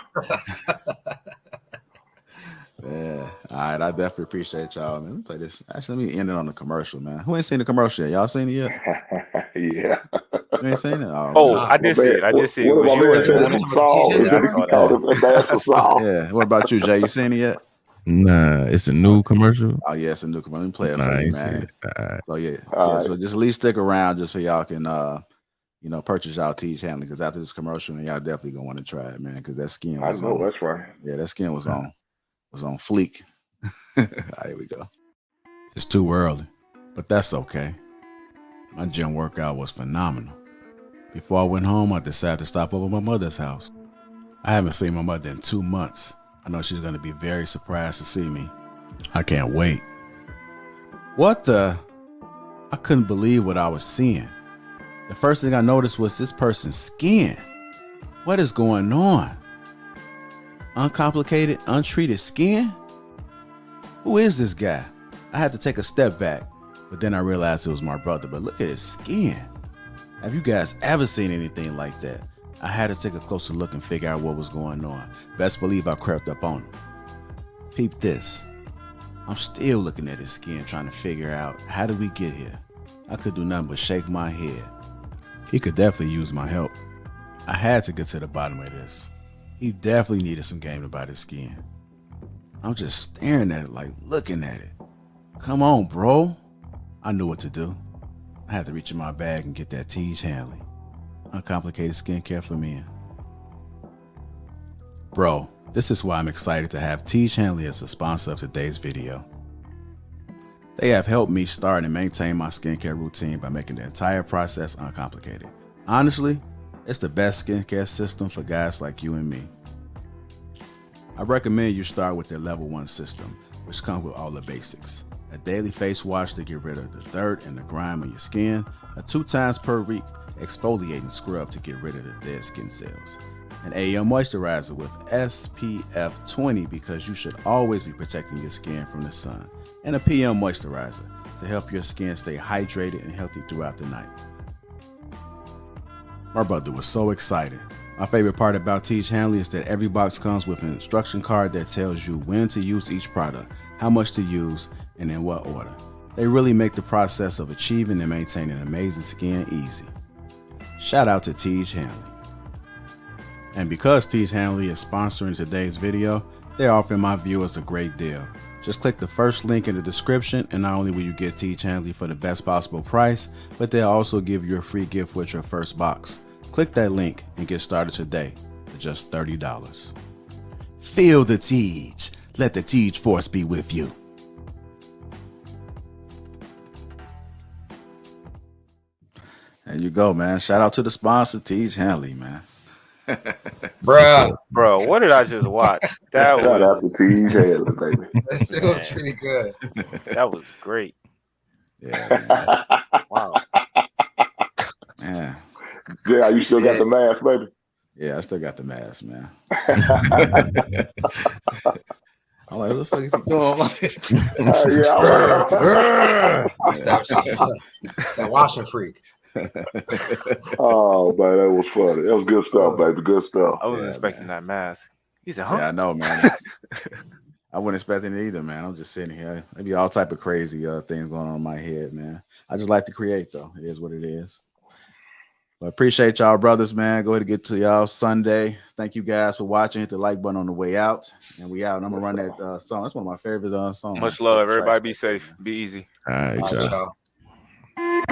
Yeah. All right. I definitely appreciate y'all, man. Let me play this. Actually, let me end it on the commercial, man. Who ain't seen the commercial yet? Y'all seen it yet? Yeah. You ain't seen it? I did see it. Was you Yeah. What about you, Jay? You seen it yet? Nah, it's a new commercial. Oh yeah, it's a new commercial. Let me play it for you, man. So so just at least stick around just so y'all can purchase y'all Teach handling, because after this commercial, y'all definitely gonna want to try it, man. Because that skin was on. That's right. Yeah, that skin was on fleek. All right, here we go. It's too early, but that's okay. My gym workout was phenomenal. Before I went home, I decided to stop over at my mother's house. I haven't seen my mother in 2 months. I know she's going to be very surprised to see me. I can't wait. What the? I couldn't believe what I was seeing. The first thing I noticed was this person's skin. What is going on? Uncomplicated, untreated skin? Who is this guy? I had to take a step back, but then I realized it was my brother. But look at his skin. Have you guys ever seen anything like that? I had to take a closer look and figure out what was going on. Best believe I crept up on him. Peep this. I'm still looking at his skin, trying to figure out, how did we get here? I could do nothing but shake my head. He could definitely use my help. I had to get to the bottom of this. He definitely needed some game about his skin. I'm just staring at it, like looking at it. Come on, bro. I knew what to do. I had to reach in my bag and get that Teach handling. Uncomplicated skincare for men. Bro, this is why I'm excited to have Teach Hanley as a sponsor of today's video. They have helped me start and maintain my skincare routine by making the entire process uncomplicated. Honestly, it's the best skincare system for guys like you and me. I recommend you start with their level 1 system, which comes with all the basics. A daily face wash to get rid of the dirt and the grime on your skin, a 2 times per week exfoliating scrub to get rid of the dead skin cells, an AM moisturizer with SPF 20 because you should always be protecting your skin from the sun, and a PM moisturizer to help your skin stay hydrated and healthy throughout the night. My brother was so excited. My favorite part about Teach Hanley is that every box comes with an instruction card that tells you when to use each product, how much to use, and in what order. They really make the process of achieving and maintaining amazing skin easy. Shout out to Teach Hanley. And because Teach Hanley is sponsoring today's video, they're offering my viewers a great deal. Just click the first link in the description, and not only will you get Teach Hanley for the best possible price, but they'll also give you a free gift with your first box. Click that link and get started today for just $30. Feel the Teach. Let the Teach force be with you. There you go, man. Shout out to the sponsor, Teach Hanley, man. Bruh. Bro, what did I just watch? That Shout out was to T.J. Hadley, baby. That shit was pretty good. that was great. Yeah, man. Wow. Yeah. Yeah, you He still got said- the mask, baby. Yeah, I still got the mask, man. I'm like, what the fuck is he doing? It's that washing freak. Oh man, that was funny. That was good stuff, baby. Good stuff. I wasn't Yeah, expecting man. that mask. He said, huh? Yeah, I know, man. I wasn't expecting it either, man. I'm just sitting here. Maybe all type of crazy things going on in my head, man. I just like to create, though. It is what it is. But appreciate y'all, brothers, man. Go ahead and get to y'all Sunday. Thank you guys for watching. Hit the like button on the way out. And we out. And I'm going to run that song. That's one of my favorite songs. Much love. Everybody be safe. Be easy. All right, All right, y'all. y'all.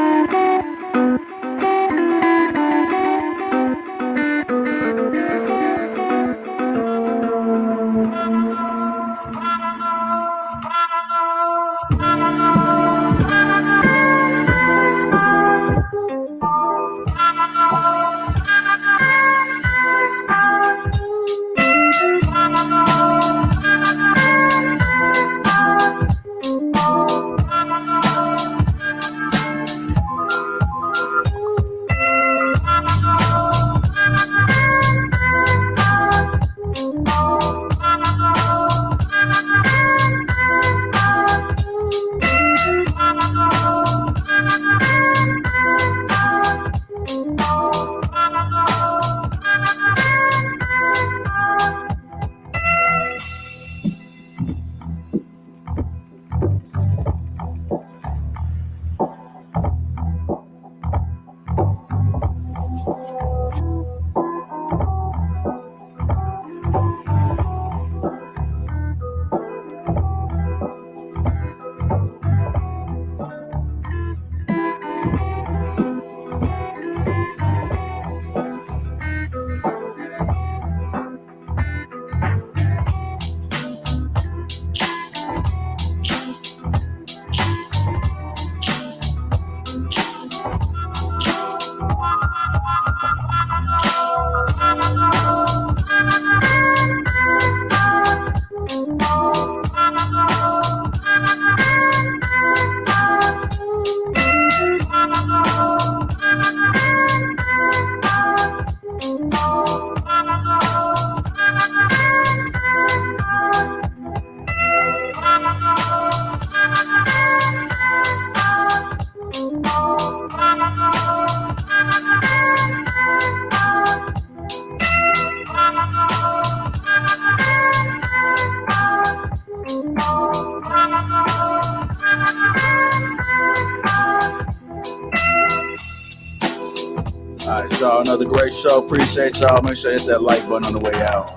All right, y'all. Another great show. Appreciate y'all. Make sure you hit that like button on the way out.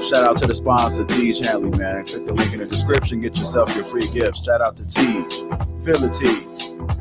Shout out to the sponsor, Tej Hanley, man. Click the link in the description. Get yourself your free gifts. Shout out to Tej. Feel the Tej.